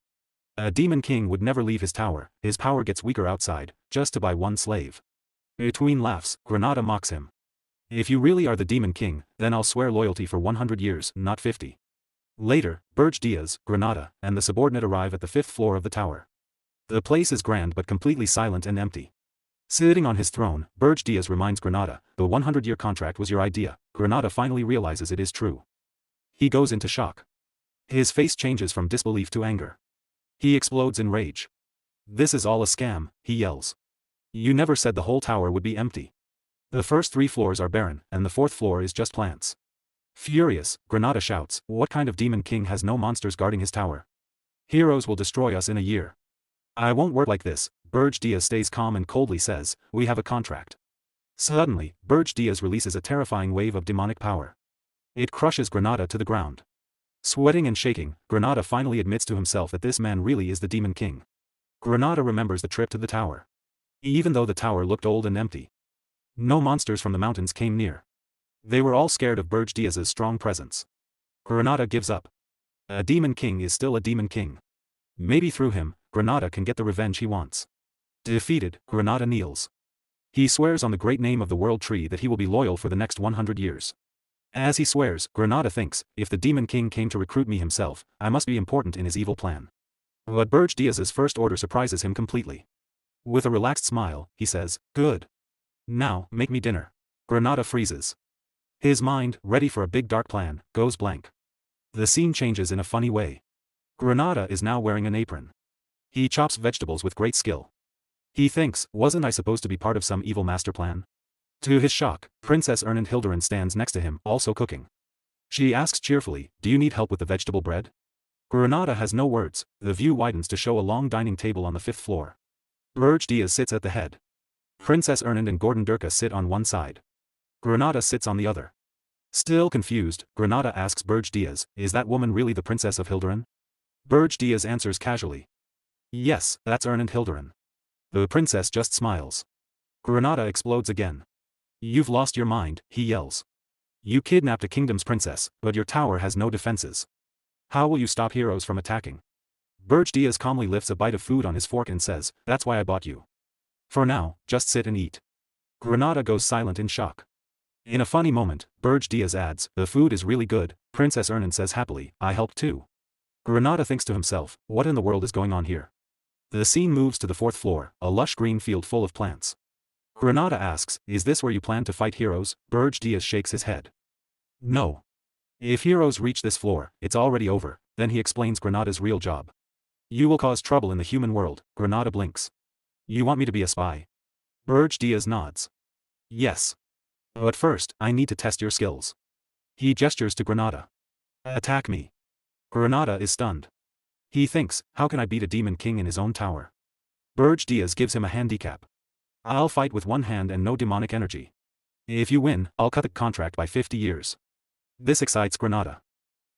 "A demon king would never leave his tower, his power gets weaker outside, just to buy one slave." Between laughs, Granada mocks him. "If you really are the demon king, then I'll swear loyalty for 100 years, not 50. Later, Berge Diaz, Granada, and the subordinate arrive at the 5th floor of the tower. The place is grand but completely silent and empty. Sitting on his throne, Berge Diaz reminds Granada, "The 100-year contract was your idea." Granada finally realizes it is true. He goes into shock. His face changes from disbelief to anger. He explodes in rage. "This is all a scam," he yells. "You never said the whole tower would be empty. The first 3 floors are barren, and the 4th floor is just plants." Furious, Granada shouts, "What kind of demon king has no monsters guarding his tower? Heroes will destroy us in a year." "I won't work like this." Berge Diaz stays calm and coldly says, "We have a contract." Suddenly, Berge Diaz releases a terrifying wave of demonic power. It crushes Granada to the ground. Sweating and shaking, Granada finally admits to himself that this man really is the Demon King. Granada remembers the trip to the tower. Even though the tower looked old and empty, no monsters from the mountains came near. They were all scared of Berge Diaz's strong presence. Granada gives up. A Demon King is still a Demon King. Maybe through him, Granada can get the revenge he wants. Defeated, Granada kneels. He swears on the great name of the World Tree that he will be loyal for the next 100 years. As he swears, Granada thinks, if the Demon King came to recruit me himself, I must be important in his evil plan. But Berge Diaz's first order surprises him completely. With a relaxed smile, he says, "Good. Now, make me dinner." Granada freezes. His mind, ready for a big dark plan, goes blank. The scene changes in a funny way. Granada is now wearing an apron. He chops vegetables with great skill. He thinks, wasn't I supposed to be part of some evil master plan? To his shock, Princess Hilderin stands next to him, also cooking. She asks cheerfully, "Do you need help with the vegetable bread?" Granada has no words. The view widens to show a long dining table on the 5th floor. Berge Diaz sits at the head. Princess Ernand and Gordon Durka sit on one side. Granada sits on the other. Still confused, Granada asks Berge Diaz, "Is that woman really the Princess of Hilderin?" Berge Diaz answers casually, "Yes, that's Ernand Hilderin." The princess just smiles. Granada explodes again. "You've lost your mind," he yells. "You kidnapped a kingdom's princess, but your tower has no defenses. How will you stop heroes from attacking?" Berge Diaz calmly lifts a bite of food on his fork and says, "That's why I bought you. For now, just sit and eat." Granada goes silent in shock. In a funny moment, Berge Diaz adds, "The food is really good." Princess Ernand says happily, "I helped too." Granada thinks to himself, what in the world is going on here? The scene moves to the 4th floor, a lush green field full of plants. Granada asks, "Is this where you plan to fight heroes?" Berge Diaz shakes his head. "No. If heroes reach this floor, it's already over." Then he explains Granada's real job. "You will cause trouble in the human world." Granada blinks. "You want me to be a spy?" Berge Diaz nods. "Yes. But first, I need to test your skills." He gestures to Granada. "Attack me." Granada is stunned. He thinks, how can I beat a demon king in his own tower? Berge Diaz gives him a handicap. "I'll fight with one hand and no demonic energy. If you win, I'll cut the contract by 50 years. This excites Granada.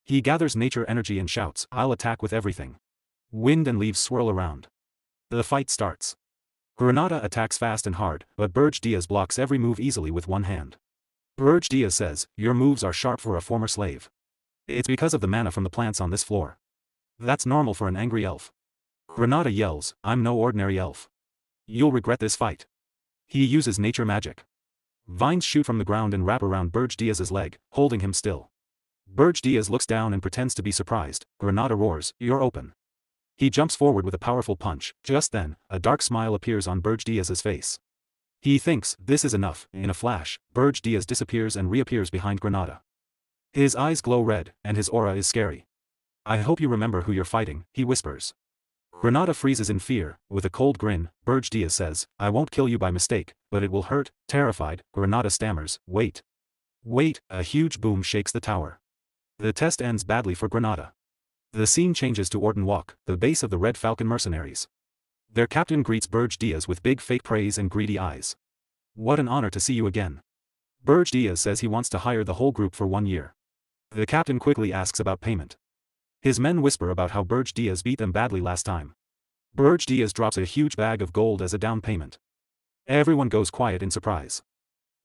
He gathers nature energy and shouts, "I'll attack with everything." Wind and leaves swirl around. The fight starts. Granada attacks fast and hard, but Berge Diaz blocks every move easily with one hand. Berge Diaz says, "Your moves are sharp for a former slave. It's because of the mana from the plants on this floor. That's normal for an angry elf." Granada yells, "I'm no ordinary elf. You'll regret this fight." He uses nature magic. Vines shoot from the ground and wrap around Berge Diaz's leg, holding him still. Berge Diaz looks down and pretends to be surprised. Granada roars, "You're open." He jumps forward with a powerful punch. Just then, a dark smile appears on Berge Diaz's face. He thinks, this is enough. In a flash, Berge Diaz disappears and reappears behind Granada. His eyes glow red, and his aura is scary. "I hope you remember who you're fighting," he whispers. Granada freezes in fear. With a cold grin, Berge Diaz says, "I won't kill you by mistake, but it will hurt." Terrified, Granada stammers, "Wait. Wait." A huge boom shakes the tower. The test ends badly for Granada. The scene changes to Orton Walk, the base of the Red Falcon mercenaries. Their captain greets Berge Diaz with big fake praise and greedy eyes. "What an honor to see you again." Berge Diaz says he wants to hire the whole group for 1 year. The captain quickly asks about payment. His men whisper about how Berge Diaz beat them badly last time. Berge Diaz drops a huge bag of gold as a down payment. Everyone goes quiet in surprise.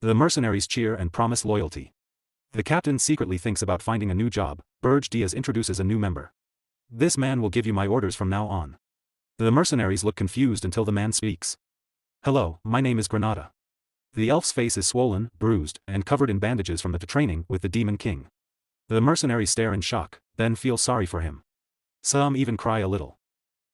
The mercenaries cheer and promise loyalty. The captain secretly thinks about finding a new job. Berge Diaz introduces a new member. This man will give you my orders from now on. The mercenaries look confused until the man speaks. Hello, my name is Granada. The elf's face is swollen, bruised, and covered in bandages from the training with the Demon King. The mercenaries stare in shock, then feel sorry for him. Some even cry a little.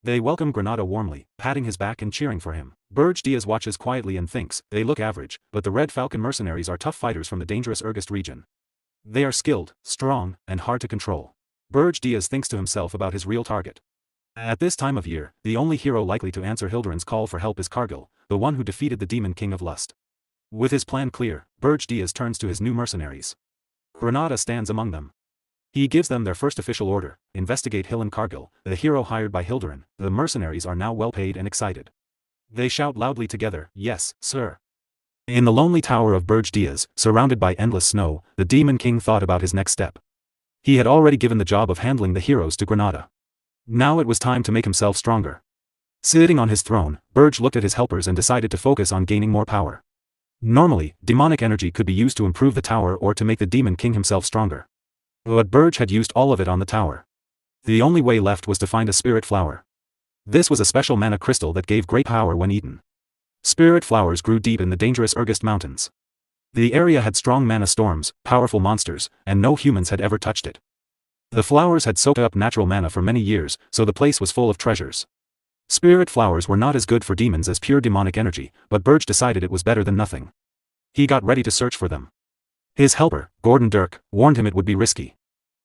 They welcome Granada warmly, patting his back and cheering for him. Berge Diaz watches quietly and thinks, they look average, but the Red Falcon mercenaries are tough fighters from the dangerous regressed region. They are skilled, strong, and hard to control. Berge Diaz thinks to himself about his real target. At this time of year, the only hero likely to answer Hildurin's call for help is Cargill, the one who defeated the Demon King of Lust. With his plan clear, Berge Diaz turns to his new mercenaries. Granada stands among them. He gives them their first official order, investigate Hill and Cargill, the hero hired by Hildurin. The mercenaries are now well paid and excited. They shout loudly together, yes, sir. In the lonely tower of Berge Diaz, surrounded by endless snow, the Demon King thought about his next step. He had already given the job of handling the heroes to Granada. Now it was time to make himself stronger. Sitting on his throne, Berge looked at his helpers and decided to focus on gaining more power. Normally, demonic energy could be used to improve the tower or to make the Demon King himself stronger. But Berge had used all of it on the tower. The only way left was to find a spirit flower. This was a special mana crystal that gave great power when eaten. Spirit flowers grew deep in the dangerous regressed mountains. The area had strong mana storms, powerful monsters, and no humans had ever touched it. The flowers had soaked up natural mana for many years, so the place was full of treasures. Spirit flowers were not as good for demons as pure demonic energy, but Berge decided it was better than nothing. He got ready to search for them. His helper, Gordon Dirk, warned him it would be risky.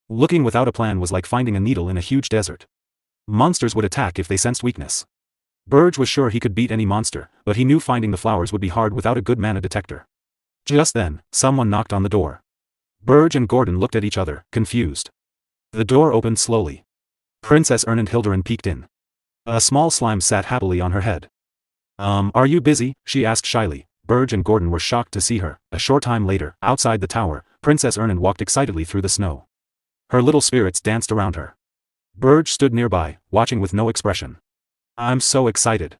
Looking without a plan was like finding a needle in a huge desert. Monsters would attack if they sensed weakness. Berge was sure he could beat any monster, but he knew finding the flowers would be hard without a good mana detector. Just then, someone knocked on the door. Berge and Gordon looked at each other, confused. The door opened slowly. Princess Ernand Hildurin peeked in. A small slime sat happily on her head. Are you busy? She asked shyly. Berge and Gordon were shocked to see her. A short time later, outside the tower, Princess Ernand walked excitedly through the snow. Her little spirits danced around her. Berge stood nearby, watching with no expression. I'm so excited.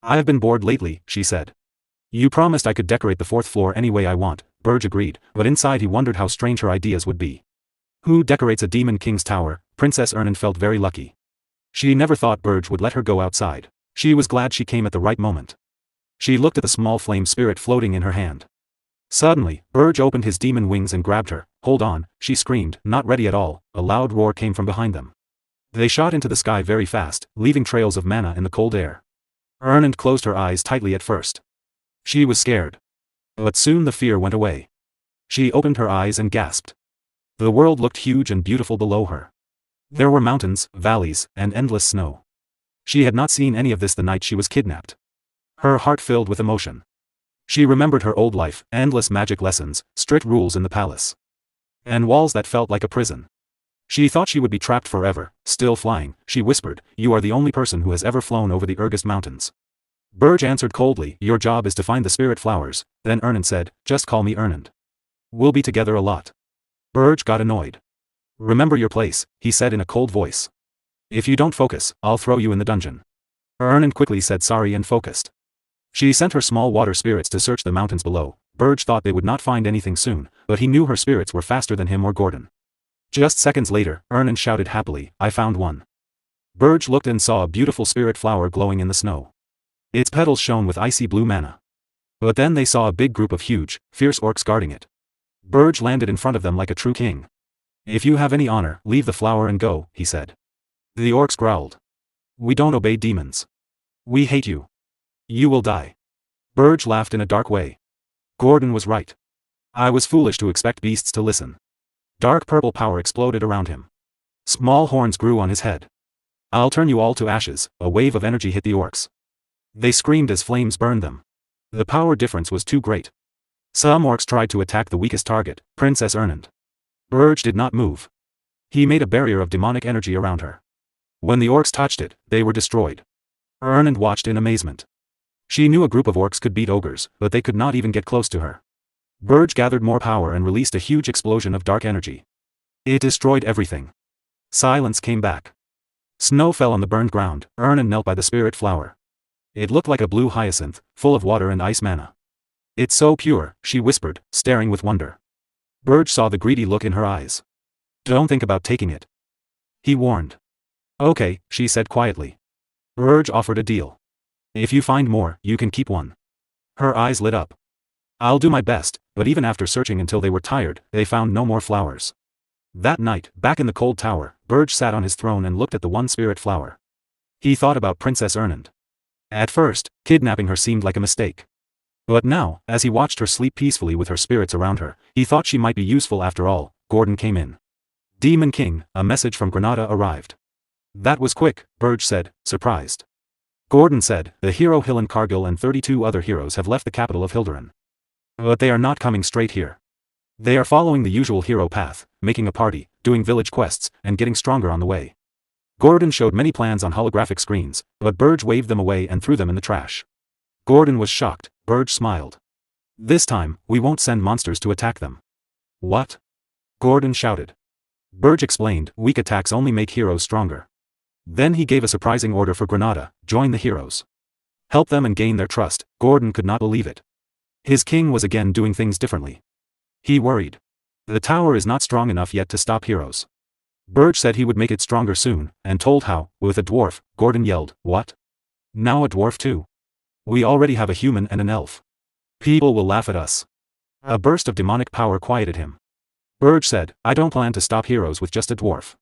I've been bored lately, she said. You promised I could decorate the 4th floor any way I want, Berge agreed, but inside he wondered how strange her ideas would be. Who decorates a Demon King's tower? Princess Ernand felt very lucky. She never thought Berge would let her go outside. She was glad she came at the right moment. She looked at the small flame spirit floating in her hand. Suddenly, Berge opened his demon wings and grabbed her. Hold on, she screamed, not ready at all. A loud roar came from behind them. They shot into the sky very fast, leaving trails of mana in the cold air. Ernand closed her eyes tightly at first. She was scared. But soon the fear went away. She opened her eyes and gasped. The world looked huge and beautiful below her. There were mountains, valleys, and endless snow. She had not seen any of this the night she was kidnapped. Her heart filled with emotion. She remembered her old life, endless magic lessons, strict rules in the palace. And walls that felt like a prison. She thought she would be trapped forever, still flying. She whispered, "You are the only person who has ever flown over the regressed mountains." Berge answered coldly, "Your job is to find the spirit flowers." Then Ernand said, "Just call me Ernand. We'll be together a lot." Berge got annoyed. "Remember your place," he said in a cold voice. "If you don't focus, I'll throw you in the dungeon." Ernand quickly said sorry and focused. She sent her small water spirits to search the mountains below. Berge thought they would not find anything soon, but he knew her spirits were faster than him or Gordon. Just seconds later, Ernand shouted happily, "I found one." Berge looked and saw a beautiful spirit flower glowing in the snow. Its petals shone with icy blue mana. But then they saw a big group of huge, fierce orcs guarding it. Berge landed in front of them like a true king. "If you have any honor, leave the flower and go," he said. The orcs growled. "We don't obey demons. We hate you. You will die." Berge laughed in a dark way. Gordon was right. I was foolish to expect beasts to listen. Dark purple power exploded around him. Small horns grew on his head. "I'll turn you all to ashes." A wave of energy hit the orcs. They screamed as flames burned them. The power difference was too great. Some orcs tried to attack the weakest target, Princess Ernand. Berge did not move. He made a barrier of demonic energy around her. When the orcs touched it, they were destroyed. Ernand watched in amazement. She knew a group of orcs could beat ogres, but they could not even get close to her. Berge gathered more power and released a huge explosion of dark energy. It destroyed everything. Silence came back. Snow fell on the burned ground, Ernan knelt by the spirit flower. It looked like a blue hyacinth, full of water and ice mana. It's so pure, she whispered, staring with wonder. Berge saw the greedy look in her eyes. Don't think about taking it, he warned. Okay, she said quietly. Berge offered a deal. If you find more, you can keep one. Her eyes lit up. I'll do my best, but even after searching until they were tired, they found no more flowers. That night, back in the cold tower, Berge sat on his throne and looked at the one spirit flower. He thought about Princess Ernan. At first, kidnapping her seemed like a mistake. But now, as he watched her sleep peacefully with her spirits around her, he thought she might be useful after all. Gordon came in. Demon King, a message from Granada arrived. That was quick, Berge said, surprised. Gordon said, the hero Hillen Cargill and 32 other heroes have left the capital of Hilderan. But they are not coming straight here. They are following the usual hero path, making a party, doing village quests, and getting stronger on the way. Gordon showed many plans on holographic screens, but Berge waved them away and threw them in the trash. Gordon was shocked. Berge smiled. This time, we won't send monsters to attack them. What? Gordon shouted. Berge explained, weak attacks only make heroes stronger. Then he gave a surprising order for Granada, join the heroes. Help them and gain their trust. Gordon could not believe it. His king was again doing things differently. He worried. The tower is not strong enough yet to stop heroes. Berge said he would make it stronger soon, and told how, with a dwarf. Gordon yelled, what? Now a dwarf too? We already have a human and an elf. People will laugh at us. A burst of demonic power quieted him. Berge said, I don't plan to stop heroes with just a dwarf.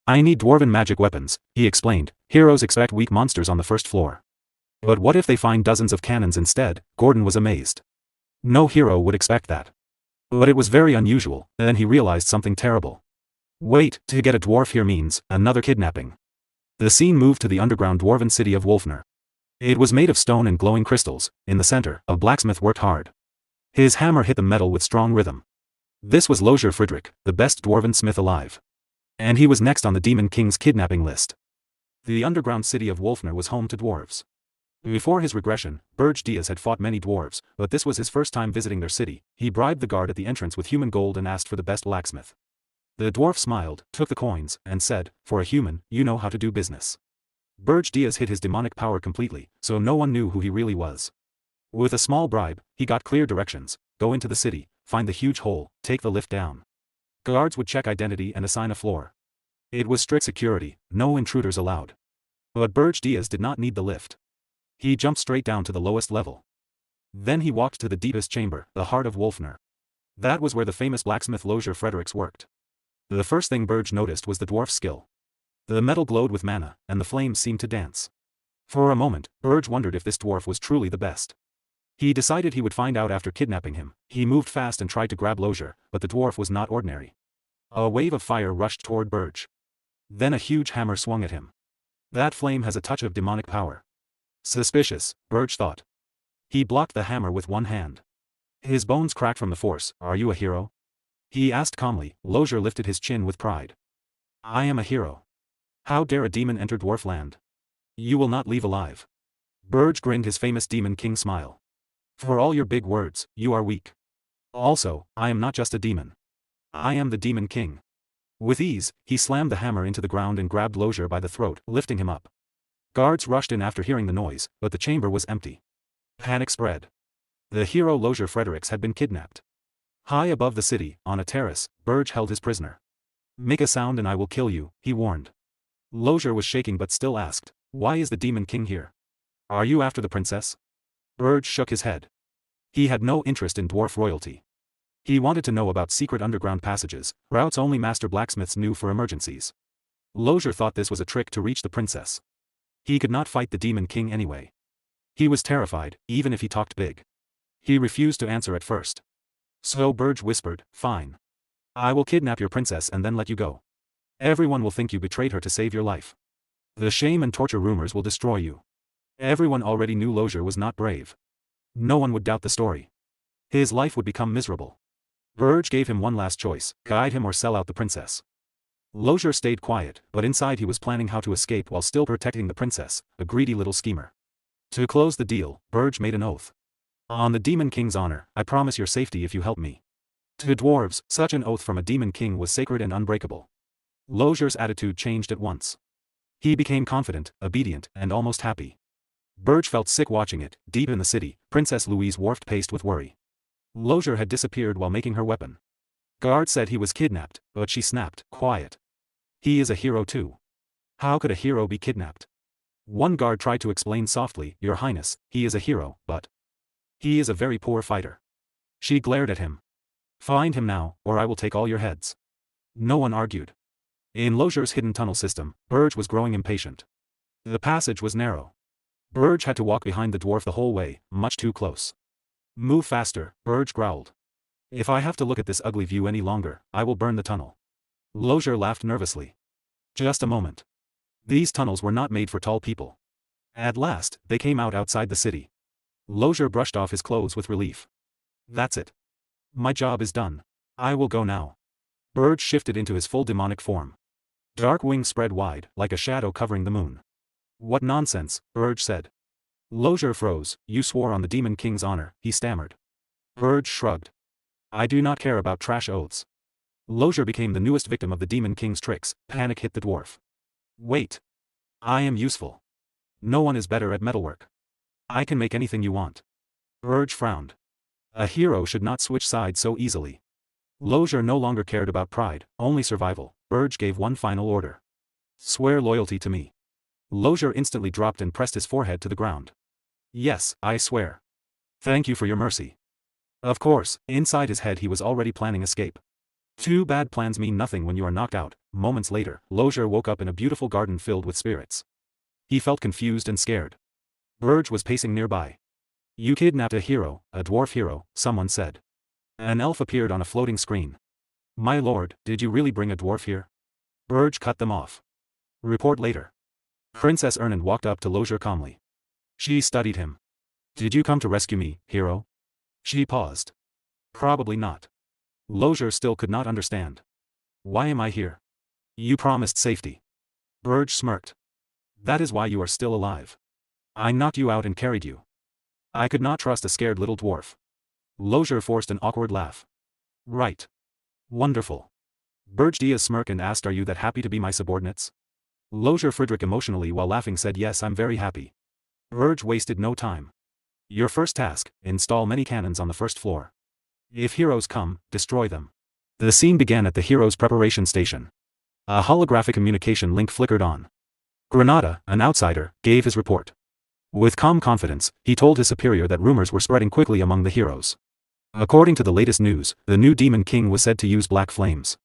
I need dwarven magic weapons, he explained. Heroes expect weak monsters on the first floor. But what if they find dozens of cannons instead? Gordon was amazed. No hero would expect that. But it was very unusual, and then he realized something terrible. Wait, to get a dwarf here means another kidnapping. The scene moved to the underground dwarven city of Wolfner. It was made of stone and glowing crystals. In the center, a blacksmith worked hard. His hammer hit the metal with strong rhythm. This was Lozier Friedrich, the best dwarven smith alive. And he was next on the Demon King's kidnapping list. The underground city of Wolfner was home to dwarves. Before his regression, Berge Diaz had fought many dwarves, but this was his first time visiting their city. He bribed the guard at the entrance with human gold and asked for the best blacksmith. The dwarf smiled, took the coins, and said, for a human, you know how to do business. Berge Diaz hid his demonic power completely, so no one knew who he really was. With a small bribe, he got clear directions: go into the city, find the huge hole, take the lift down. Guards would check identity and assign a floor. It was strict security, no intruders allowed. But Berge Diaz did not need the lift. He jumped straight down to the lowest level. Then he walked to the deepest chamber, the heart of Wolfner. That was where the famous blacksmith Lozier Fredericks worked. The first thing Berge noticed was the dwarf's skill. The metal glowed with mana, and the flames seemed to dance. For a moment, Berge wondered if this dwarf was truly the best. He decided he would find out after kidnapping him. He moved fast and tried to grab Lozier, but the dwarf was not ordinary. A wave of fire rushed toward Berge. Then a huge hammer swung at him. That flame has a touch of demonic power. Suspicious, Berge thought. He blocked the hammer with one hand. His bones cracked from the force. Are you a hero? He asked calmly. Lozier lifted his chin with pride. I am a hero. How dare a demon enter dwarf land? You will not leave alive. Berge grinned his famous Demon King smile. For all your big words, you are weak. Also, I am not just a demon. I am the Demon King. With ease, he slammed the hammer into the ground and grabbed Lozier by the throat, lifting him up. Guards rushed in after hearing the noise, but the chamber was empty. Panic spread. The hero Lozier Fredericks had been kidnapped. High above the city, on a terrace, Berge held his prisoner. Make a sound and I will kill you, he warned. Lozier was shaking but still asked, why is the Demon King here? Are you after the princess? Berge shook his head. He had no interest in dwarf royalty. He wanted to know about secret underground passages, routes only master blacksmiths knew for emergencies. Lozier thought this was a trick to reach the princess. He could not fight the Demon King anyway. He was terrified, even if he talked big. He refused to answer at first. So Berge whispered, fine. I will kidnap your princess and then let you go. Everyone will think you betrayed her to save your life. The shame and torture rumors will destroy you. Everyone already knew Lozier was not brave. No one would doubt the story. His life would become miserable. Berge gave him one last choice: guide him or sell out the princess. Lozier stayed quiet, but inside he was planning how to escape while still protecting the princess, a greedy little schemer. To close the deal, Berge made an oath. On the Demon King's honor, I promise your safety if you help me. To dwarves, such an oath from a Demon King was sacred and unbreakable. Lozier's attitude changed at once. He became confident, obedient, and almost happy. Berge felt sick watching it. Deep in the city, Princess Louise wharfed paced with worry. Lozier had disappeared while making her weapon. Guard said he was kidnapped, but she snapped, quiet. He is a hero too. How could a hero be kidnapped? One guard tried to explain softly, Your Highness, he is a hero, but he is a very poor fighter. She glared at him. Find him now, or I will take all your heads. No one argued. In Lozier's hidden tunnel system, Berge was growing impatient. The passage was narrow. Berge had to walk behind the dwarf the whole way, much too close. Move faster, Berge growled. If I have to look at this ugly view any longer, I will burn the tunnel. Lozier laughed nervously. Just a moment. These tunnels were not made for tall people. At last, they came out outside the city. Lozier brushed off his clothes with relief. That's it. My job is done. I will go now. Berge shifted into his full demonic form. Dark wings spread wide, like a shadow covering the moon. What nonsense, Berge said. Lozier froze. You swore on the Demon King's honor, he stammered. Berge shrugged. I do not care about trash oaths. Lozier became the newest victim of the Demon King's tricks. Panic hit the dwarf. Wait. I am useful. No one is better at metalwork. I can make anything you want. Berge frowned. A hero should not switch sides so easily. Lozier no longer cared about pride, only survival. Berge gave one final order. Swear loyalty to me. Lozier instantly dropped and pressed his forehead to the ground. Yes, I swear. Thank you for your mercy. Of course, inside his head he was already planning escape. Too bad plans mean nothing when you are knocked out. Moments later, Lozier woke up in a beautiful garden filled with spirits. He felt confused and scared. Berge was pacing nearby. You kidnapped a hero, a dwarf hero, someone said. An elf appeared on a floating screen. My lord, did you really bring a dwarf here? Berge cut them off. Report later. Princess Ernan walked up to Lozier calmly. She studied him. Did you come to rescue me, hero? She paused. Probably not. Lozier still could not understand. Why am I here? You promised safety. Berge smirked. That is why you are still alive. I knocked you out and carried you. I could not trust a scared little dwarf. Lozier forced an awkward laugh. Right. Wonderful. Berge Diaz smirked and asked, Are you that happy to be my subordinates? Lozier Friedrich emotionally while laughing said, Yes, I'm very happy. Berge wasted no time. Your first task, install many cannons on the first floor. If heroes come, destroy them. The scene began at the heroes' preparation station. A holographic communication link flickered on. Granada, an outsider, gave his report. With calm confidence, he told his superior that rumors were spreading quickly among the heroes. According to the latest news, the new Demon King was said to use black flames.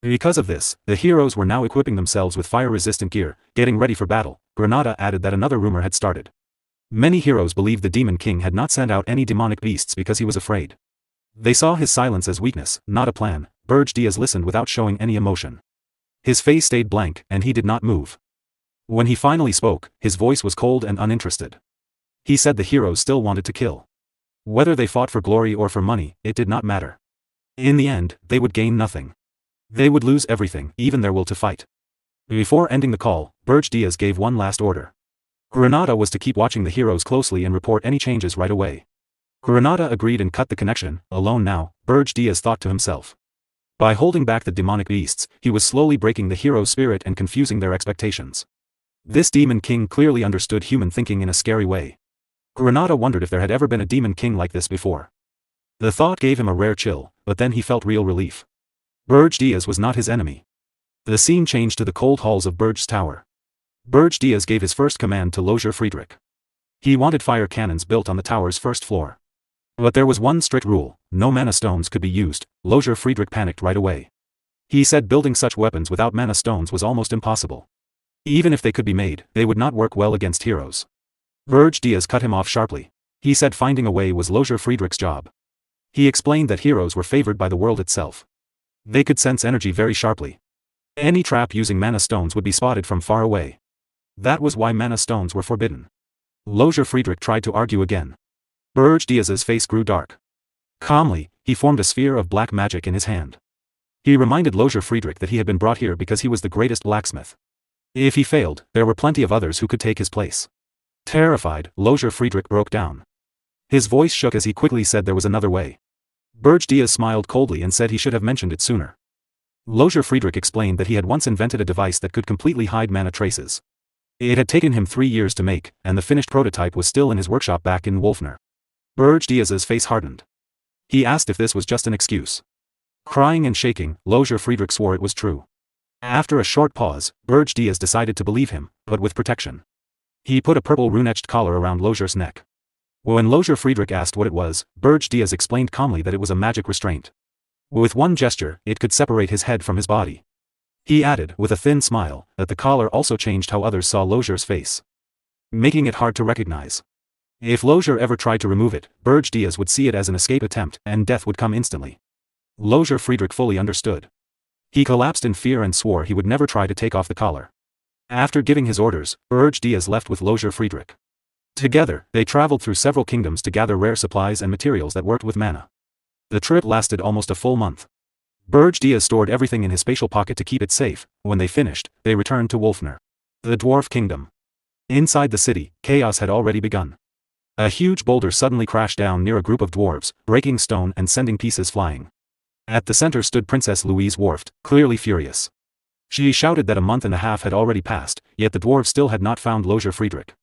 Because of this, the heroes were now equipping themselves with fire-resistant gear, getting ready for battle. Granada added that another rumor had started. Many heroes believed the Demon King had not sent out any demonic beasts because he was afraid. They saw his silence as weakness, not a plan. Berge Diaz listened without showing any emotion. His face stayed blank, and he did not move. When he finally spoke, his voice was cold and uninterested. He said the heroes still wanted to kill. Whether they fought for glory or for money, it did not matter. In the end, they would gain nothing. They would lose everything, even their will to fight. Before ending the call, Berge Diaz gave one last order. Granada was to keep watching the heroes closely and report any changes right away. Granada agreed and cut the connection. Alone now, Berge Diaz thought to himself. By holding back the demonic beasts, he was slowly breaking the hero's spirit and confusing their expectations. This Demon King clearly understood human thinking in a scary way. Granada wondered if there had ever been a Demon King like this before. The thought gave him a rare chill, but then he felt real relief. Berge Diaz was not his enemy. The scene changed to the cold halls of Berge's tower. Berge Diaz gave his first command to Lozier Friedrich. He wanted fire cannons built on the tower's first floor. But there was one strict rule: no mana stones could be used. Lozier Friedrich panicked right away. He said building such weapons without mana stones was almost impossible. Even if they could be made, they would not work well against heroes. Berge Diaz cut him off sharply. He said finding a way was Lozier Friedrich's job. He explained that heroes were favored by the world itself. They could sense energy very sharply. Any trap using mana stones would be spotted from far away. That was why mana stones were forbidden. Lozier Friedrich tried to argue again. Berge Diaz's face grew dark. Calmly, he formed a sphere of black magic in his hand. He reminded Lozier Friedrich that he had been brought here because he was the greatest blacksmith. If he failed, there were plenty of others who could take his place. Terrified, Lozier Friedrich broke down. His voice shook as he quickly said there was another way. Berge Diaz smiled coldly and said he should have mentioned it sooner. Lozier Friedrich explained that he had once invented a device that could completely hide mana traces. It had taken him 3 years to make, and the finished prototype was still in his workshop back in Wolfner. Berge Diaz's face hardened. He asked if this was just an excuse. Crying and shaking, Lothar Friedrich swore it was true. After a short pause, Berge Diaz decided to believe him, but with protection. He put a purple rune-etched collar around Lothar's neck. When Lothar Friedrich asked what it was, Berge Diaz explained calmly that it was a magic restraint. With one gesture, it could separate his head from his body. He added, with a thin smile, that the collar also changed how others saw Lothar's face, making it hard to recognize. If Lothar ever tried to remove it, Berge Diaz would see it as an escape attempt, and death would come instantly. Lothar Friedrich fully understood. He collapsed in fear and swore he would never try to take off the collar. After giving his orders, Berge Diaz left with Lothar Friedrich. Together, they traveled through several kingdoms to gather rare supplies and materials that worked with mana. The trip lasted almost a full month. Berge Diaz stored everything in his spatial pocket to keep it safe. When they finished, they returned to Wolfner, the dwarf kingdom. Inside the city, chaos had already begun. A huge boulder suddenly crashed down near a group of dwarves, breaking stone and sending pieces flying. At the center stood Princess Louise Worft, clearly furious. She shouted that a month and a half had already passed, yet the dwarves still had not found Lothar Friedrich.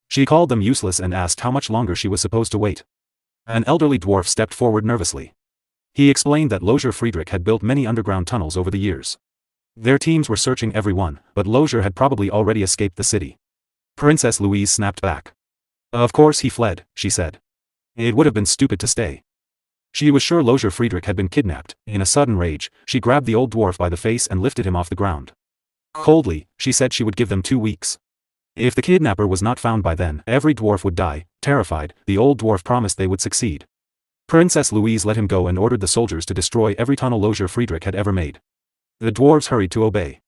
She called them useless and asked how much longer she was supposed to wait. An elderly dwarf stepped forward nervously. He explained that Lothar Friedrich had built many underground tunnels over the years. Their teams were searching every one, but Lothar had probably already escaped the city. Princess Louise snapped back. Of course he fled, she said. It would have been stupid to stay. She was sure Lothar Friedrich had been kidnapped. In a sudden rage, she grabbed the old dwarf by the face and lifted him off the ground. Coldly, she said she would give them 2 weeks. If the kidnapper was not found by then, every dwarf would die. Terrified, the old dwarf promised they would succeed. Princess Louise let him go and ordered the soldiers to destroy every tunnel Lothar Friedrich had ever made. The dwarves hurried to obey.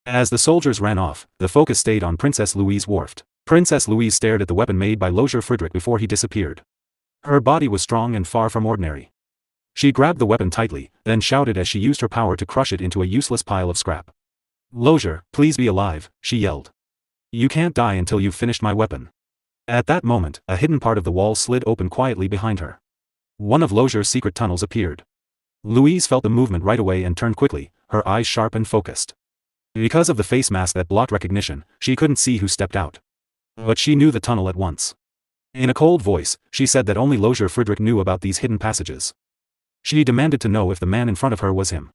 As the soldiers ran off, the focus stayed on Princess Louise Worft. Princess Louise stared at the weapon made by Lothar Friedrich before he disappeared. Her body was strong and far from ordinary. She grabbed the weapon tightly, then shouted as she used her power to crush it into a useless pile of scrap. Lothar, please be alive, she yelled. You can't die until you've finished my weapon. At that moment, a hidden part of the wall slid open quietly behind her. One of Lothar's secret tunnels appeared. Louise felt the movement right away and turned quickly, her eyes sharp and focused. Because of the face mask that blocked recognition, she couldn't see who stepped out. But she knew the tunnel at once. In a cold voice, she said that only Lothar Friedrich knew about these hidden passages. She demanded to know if the man in front of her was him.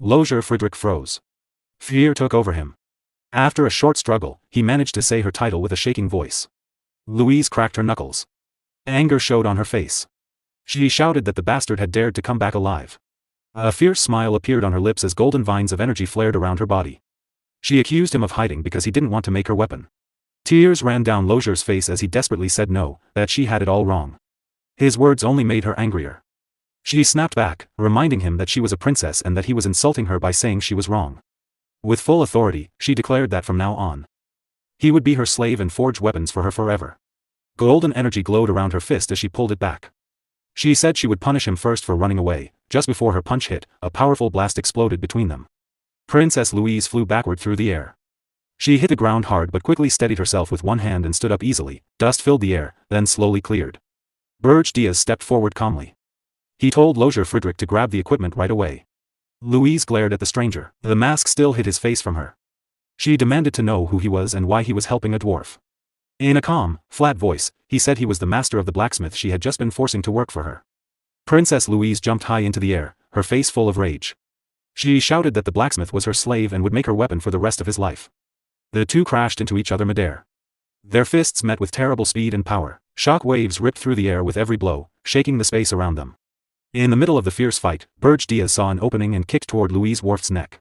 Lothar Friedrich froze. Fear took over him. After a short struggle, he managed to say her title with a shaking voice. Louise cracked her knuckles. Anger showed on her face. She shouted that the bastard had dared to come back alive. A fierce smile appeared on her lips as golden vines of energy flared around her body. She accused him of hiding because he didn't want to make her weapon. Tears ran down Lothar's face as he desperately said no, that she had it all wrong. His words only made her angrier. She snapped back, reminding him that she was a princess and that he was insulting her by saying she was wrong. With full authority, she declared that from now on, he would be her slave and forge weapons for her forever. Golden energy glowed around her fist as she pulled it back. She said she would punish him first for running away. Just before her punch hit, a powerful blast exploded between them. Princess Louise flew backward through the air. She hit the ground hard but quickly steadied herself with one hand and stood up easily. Dust filled the air, then slowly cleared. Berge Diaz stepped forward calmly. He told Lothar Friedrich to grab the equipment right away. Louise glared at the stranger. The mask still hid his face from her. She demanded to know who he was and why he was helping a dwarf. In a calm, flat voice, he said he was the master of the blacksmith she had just been forcing to work for her. Princess Louise jumped high into the air, her face full of rage. She shouted that the blacksmith was her slave and would make her weapon for the rest of his life. The two crashed into each other midair. Their fists met with terrible speed and power. Shock waves ripped through the air with every blow, shaking the space around them. In the middle of the fierce fight, Berge Diaz saw an opening and kicked toward Louise Worft's neck.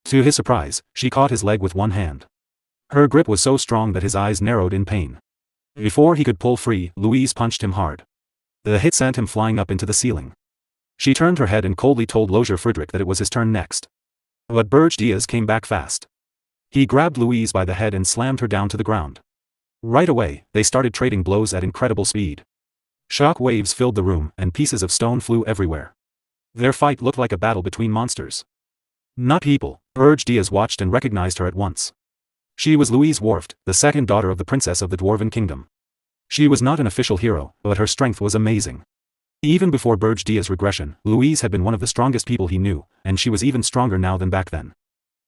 To his surprise, she caught his leg with one hand. Her grip was so strong that his eyes narrowed in pain. Before he could pull free, Louise punched him hard. The hit sent him flying up into the ceiling. She turned her head and coldly told Lothar Friedrich that it was his turn next. But Berge Diaz came back fast. He grabbed Louise by the head and slammed her down to the ground. Right away, they started trading blows at incredible speed. Shock waves filled the room, and pieces of stone flew everywhere. Their fight looked like a battle between monsters. Not people. Berge Diaz watched and recognized her at once. She was Louise Worft, the second daughter of the princess of the Dwarven Kingdom. She was not an official hero, but her strength was amazing. Even before Berge Diaz's regression, Louise had been one of the strongest people he knew, and she was even stronger now than back then.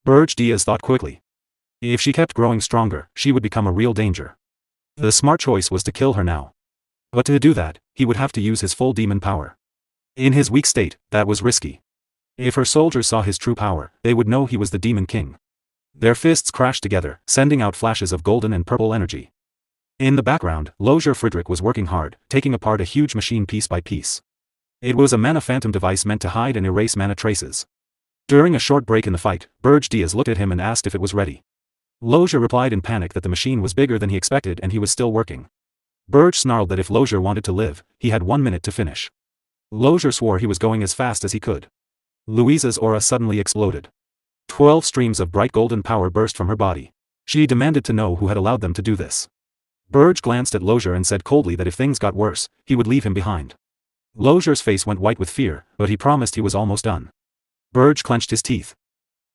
Berge Diaz thought quickly. If she kept growing stronger, she would become a real danger. The smart choice was to kill her now. But to do that, he would have to use his full demon power. In his weak state, that was risky. If her soldiers saw his true power, they would know he was the Demon King. Their fists crashed together, sending out flashes of golden and purple energy. In the background, Lozier Friedrich was working hard, taking apart a huge machine piece by piece. It was a mana phantom device meant to hide and erase mana traces. During a short break in the fight, Berge looked at him and asked if it was ready. Lozier replied in panic that the machine was bigger than he expected and he was still working. Berge snarled that if Lozier wanted to live, he had 1 minute to finish. Lozier swore he was going as fast as he could. Louisa's aura suddenly exploded. 12 streams of bright golden power burst from her body. She demanded to know who had allowed them to do this. Berge glanced at Lozier and said coldly that if things got worse, he would leave him behind. Lozier's face went white with fear, but he promised he was almost done. Berge clenched his teeth.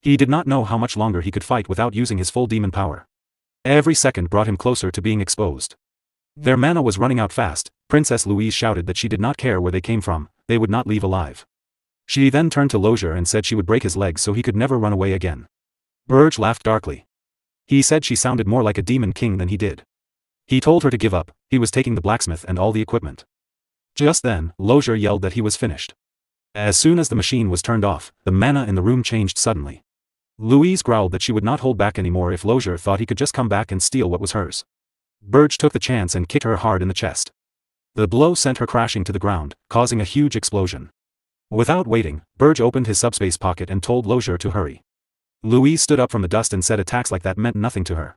He did not know how much longer he could fight without using his full demon power. Every second brought him closer to being exposed. Their mana was running out fast. Princess Louise shouted that she did not care where they came from, they would not leave alive. She then turned to Lozier and said she would break his legs so he could never run away again. Berge laughed darkly. He said she sounded more like a demon king than he did. He told her to give up, he was taking the blacksmith and all the equipment. Just then, Lozier yelled that he was finished. As soon as the machine was turned off, the mana in the room changed suddenly. Louise growled that she would not hold back anymore if Lozier thought he could just come back and steal what was hers. Berge took the chance and kicked her hard in the chest. The blow sent her crashing to the ground, causing a huge explosion. Without waiting, Berge opened his subspace pocket and told Lozier to hurry. Louise stood up from the dust and said attacks like that meant nothing to her.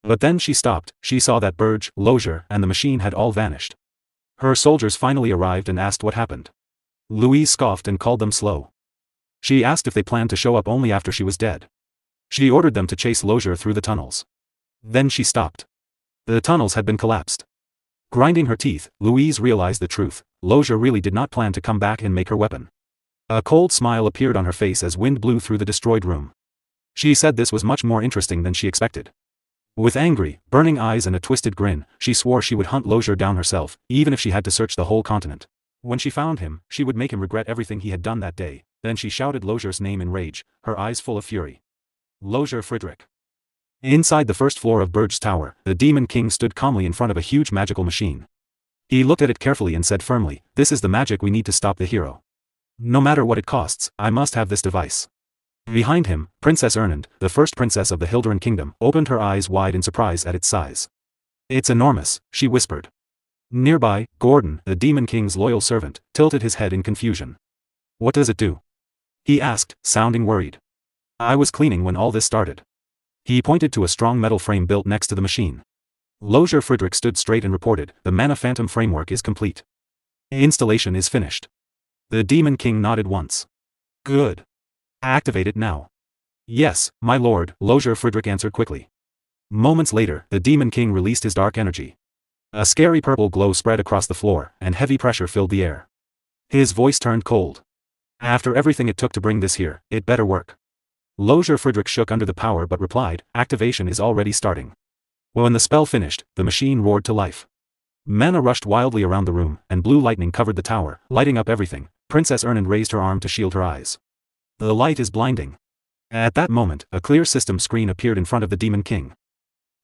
But then she stopped, she saw that Berge, Lozier, and the machine had all vanished. Her soldiers finally arrived and asked what happened. Louise scoffed and called them slow. She asked if they planned to show up only after she was dead. She ordered them to chase Lozier through the tunnels. Then she stopped. The tunnels had been collapsed. Grinding her teeth, Louise realized the truth. Lozier really did not plan to come back and make her weapon. A cold smile appeared on her face as wind blew through the destroyed room. She said this was much more interesting than she expected. With angry, burning eyes and a twisted grin, she swore she would hunt Lozier down herself, even if she had to search the whole continent. When she found him, she would make him regret everything he had done that day. Then she shouted Lozier's name in rage, her eyes full of fury. Lozier Friedrich. Inside the first floor of Berge's tower, the Demon King stood calmly in front of a huge magical machine. He looked at it carefully and said firmly, "This is the magic we need to stop the hero. No matter what it costs, I must have this device." Behind him, Princess Ernand, the first princess of the Hilderan Kingdom, opened her eyes wide in surprise at its size. "It's enormous," she whispered. Nearby, Gordon, the Demon King's loyal servant, tilted his head in confusion. "What does it do?" he asked, sounding worried. "I was cleaning when all this started." He pointed to a strong metal frame built next to the machine. Lozier Friedrich stood straight and reported, "The Mana Phantom framework is complete. Installation is finished." The Demon King nodded once. "Good. Activate it now." "Yes, my lord," Lozier Friedrich answered quickly. Moments later, the Demon King released his dark energy. A scary purple glow spread across the floor, and heavy pressure filled the air. His voice turned cold. "After everything it took to bring this here, it better work." Lozier Friedrich shook under the power but replied, "Activation is already starting." When the spell finished, the machine roared to life. Mana rushed wildly around the room, and blue lightning covered the tower, lighting up everything. Princess Ernand raised her arm to shield her eyes. "The light is blinding." At that moment, a clear system screen appeared in front of the Demon King.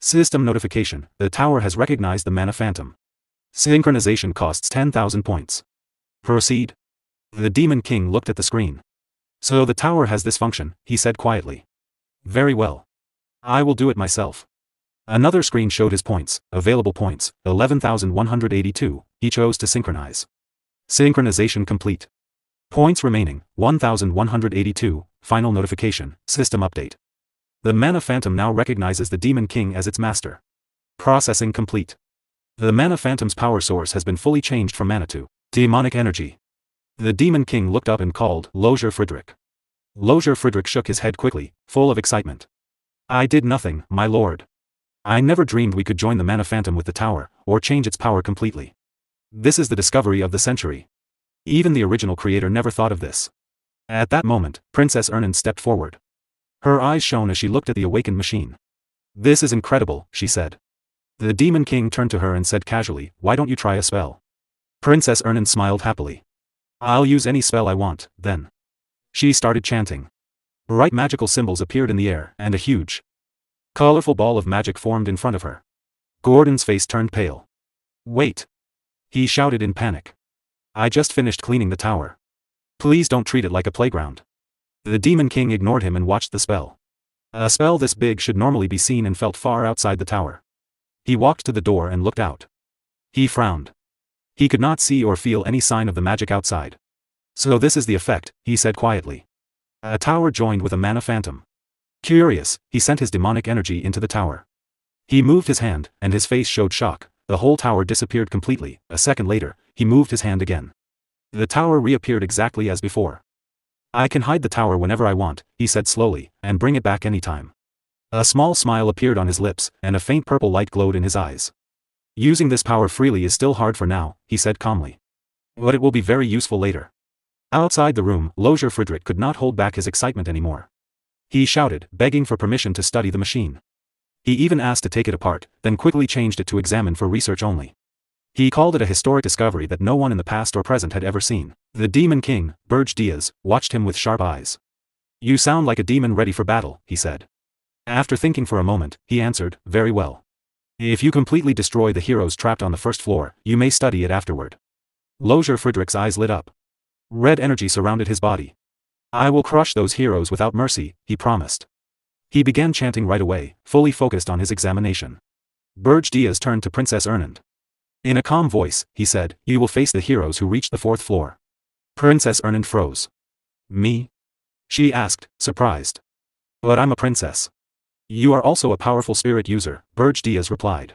System notification, the tower has recognized the Mana Phantom. Synchronization costs 10,000 points. Proceed. The Demon King looked at the screen. "So the tower has this function," he said quietly. "Very well. I will do it myself." Another screen showed his points, available points, 11,182, he chose to synchronize. Synchronization complete. Points remaining, 1,182, final notification, system update. The Mana Phantom now recognizes the Demon King as its master. Processing complete. The Mana Phantom's power source has been fully changed from mana to demonic energy. The Demon King looked up and called, "Lozier Friedrich." Lozier Friedrich shook his head quickly, full of excitement. "I did nothing, my lord. I never dreamed we could join the Mana Phantom with the tower, or change its power completely. This is the discovery of the century. Even the original creator never thought of this." At that moment, Princess Ernand stepped forward. Her eyes shone as she looked at the awakened machine. "This is incredible," she said. The Demon King turned to her and said casually, "Why don't you try a spell?" Princess Ernand smiled happily. "I'll use any spell I want, then." She started chanting. Bright magical symbols appeared in the air, and a huge Colorful ball of magic formed in front of her. Gordon's face turned pale. Wait! He shouted in panic. I just finished cleaning the tower. Please don't treat it like a playground. The Demon King ignored him and watched the spell. A spell this big should normally be seen and felt far outside the tower. He walked to the door and looked out. He frowned. He could not see or feel any sign of the magic outside. So this is the effect, he said quietly. A tower joined with a mana phantom. Curious, he sent his demonic energy into the tower. He moved his hand, and his face showed shock. The whole tower disappeared completely. A second later, he moved his hand again. The tower reappeared exactly as before. I can hide the tower whenever I want, he said slowly, and bring it back anytime. A small smile appeared on his lips, and a faint purple light glowed in his eyes. Using this power freely is still hard for now, he said calmly. But it will be very useful later. Outside the room, Lozier Friedrich could not hold back his excitement anymore. He shouted, begging for permission to study the machine. He even asked to take it apart, then quickly changed it to examine for research only. He called it a historic discovery that no one in the past or present had ever seen. The Demon King, Berge Diaz, watched him with sharp eyes. You sound like a demon ready for battle, he said. After thinking for a moment, he answered, very well. If you completely destroy the heroes trapped on the first floor, you may study it afterward. Lozier Friedrich's eyes lit up. Red energy surrounded his body. I will crush those heroes without mercy, he promised. He began chanting right away, fully focused on his examination. Berge Diaz turned to Princess Ernand. In a calm voice, he said, you will face the heroes who reached the fourth floor. Princess Ernand froze. Me? She asked, surprised. But I'm a princess. You are also a powerful spirit user, Berge Diaz replied.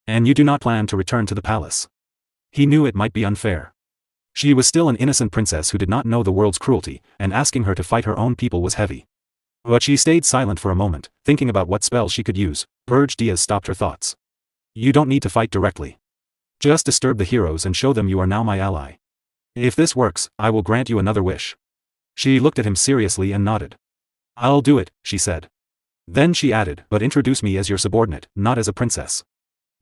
And you do not plan to return to the palace. He knew it might be unfair. She was still an innocent princess who did not know the world's cruelty, and asking her to fight her own people was heavy. But she stayed silent for a moment, thinking about what spell she could use. Berge Diaz stopped her thoughts. You don't need to fight directly. Just disturb the heroes and show them you are now my ally. If this works, I will grant you another wish. She looked at him seriously and nodded. I'll do it, she said. Then she added, but introduce me as your subordinate, not as a princess.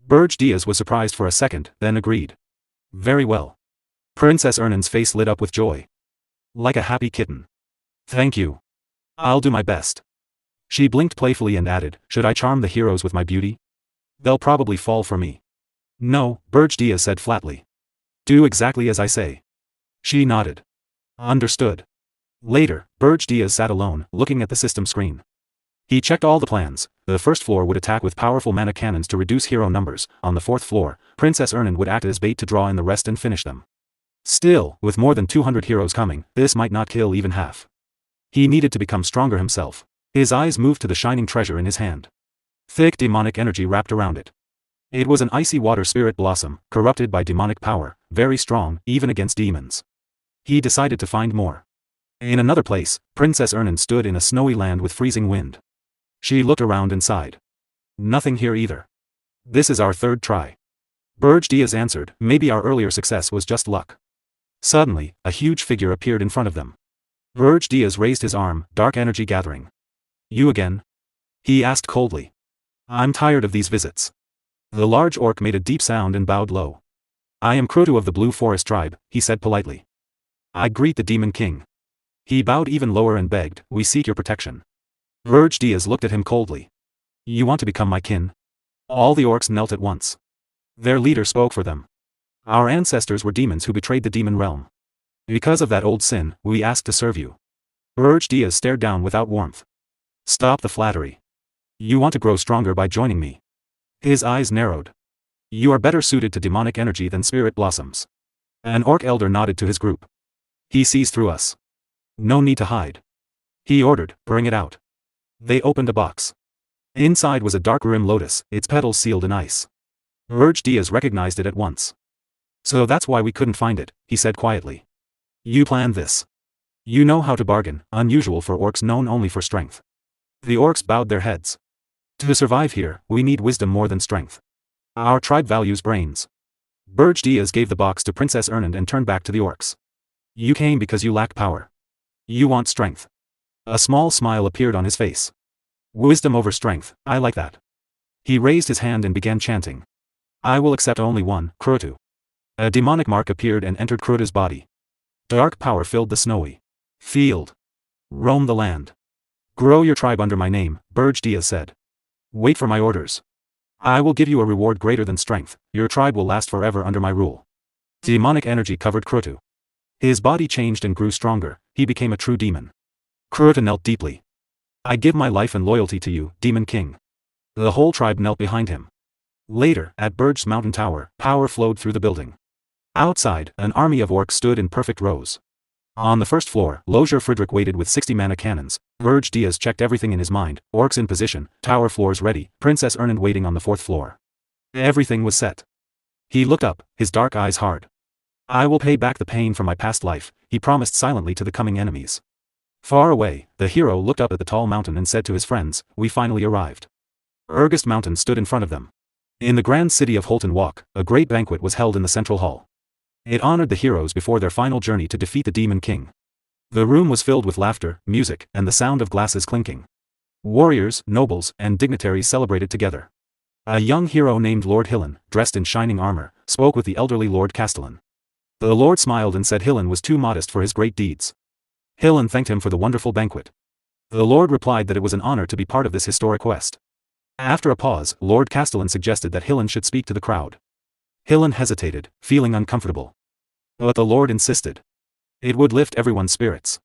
Berge Diaz was surprised for a second, then agreed. Very well. Princess Ernand's face lit up with joy. Like a happy kitten. Thank you. I'll do my best. She blinked playfully and added, should I charm the heroes with my beauty? They'll probably fall for me. No, Berge Diaz said flatly. Do exactly as I say. She nodded. Understood. Later, Berge Diaz sat alone, looking at the system screen. He checked all the plans. The first floor would attack with powerful mana cannons to reduce hero numbers. On the fourth floor, Princess Ernand would act as bait to draw in the rest and finish them. Still, with more than 200 heroes coming, this might not kill even half. He needed to become stronger himself. His eyes moved to the shining treasure in his hand. Thick demonic energy wrapped around it. It was an icy water spirit blossom, corrupted by demonic power, very strong, even against demons. He decided to find more. In another place, Princess Ernand stood in a snowy land with freezing wind. She looked around and sighed. Nothing here either. This is our third try. Berge Diaz answered, maybe our earlier success was just luck. Suddenly, a huge figure appeared in front of them. Berge Diaz raised his arm, dark energy gathering. You again? He asked coldly. I'm tired of these visits. The large orc made a deep sound and bowed low. I am Krotu of the Blue Forest tribe, he said politely. I greet the Demon King. He bowed even lower and begged, we seek your protection. Berge Diaz looked at him coldly. You want to become my kin? All the orcs knelt at once. Their leader spoke for them. Our ancestors were demons who betrayed the demon realm. Because of that old sin, we ask to serve you. Berge Diaz stared down without warmth. Stop the flattery. You want to grow stronger by joining me. His eyes narrowed. You are better suited to demonic energy than spirit blossoms. An orc elder nodded to his group. He sees through us. No need to hide. He ordered, bring it out. They opened a box. Inside was a dark rim lotus, its petals sealed in ice. Berge Diaz recognized it at once. So that's why we couldn't find it, he said quietly. You planned this. You know how to bargain, unusual for orcs known only for strength. The orcs bowed their heads. To survive here, we need wisdom more than strength. Our tribe values brains. Berge Diaz gave the box to Princess Ernand and turned back to the orcs. You came because you lack power. You want strength. A small smile appeared on his face. Wisdom over strength, I like that. He raised his hand and began chanting. I will accept only one, Krotu. A demonic mark appeared and entered Krotu's body. Dark power filled the snowy field. Roam the land. Grow your tribe under my name, Berge Diaz said. Wait for my orders. I will give you a reward greater than strength, your tribe will last forever under my rule. Demonic energy covered Krotu. His body changed and grew stronger, he became a true demon. Krotu knelt deeply. I give my life and loyalty to you, Demon King. The whole tribe knelt behind him. Later, at Berge's mountain tower, power flowed through the building. Outside, an army of orcs stood in perfect rows. On the first floor, Lozier Friedrich waited with 60 mana cannons. Berge Diaz checked everything in his mind, orcs in position, tower floors ready, Princess Ernand waiting on the fourth floor. Everything was set. He looked up, his dark eyes hard. I will pay back the pain from my past life, he promised silently to the coming enemies. Far away, the hero looked up at the tall mountain and said to his friends, we finally arrived. Regressed Mountain stood in front of them. In the grand city of Holton Walk, a great banquet was held in the central hall. It honored the heroes before their final journey to defeat the Demon King. The room was filled with laughter, music, and the sound of glasses clinking. Warriors, nobles, and dignitaries celebrated together. A young hero named Lord Hillen, dressed in shining armor, spoke with the elderly Lord Castellan. The Lord smiled and said Hillen was too modest for his great deeds. Hillen thanked him for the wonderful banquet. The Lord replied that it was an honor to be part of this historic quest. After a pause, Lord Castellan suggested that Hillen should speak to the crowd. Hillen hesitated, feeling uncomfortable. But the Lord insisted. It would lift everyone's spirits.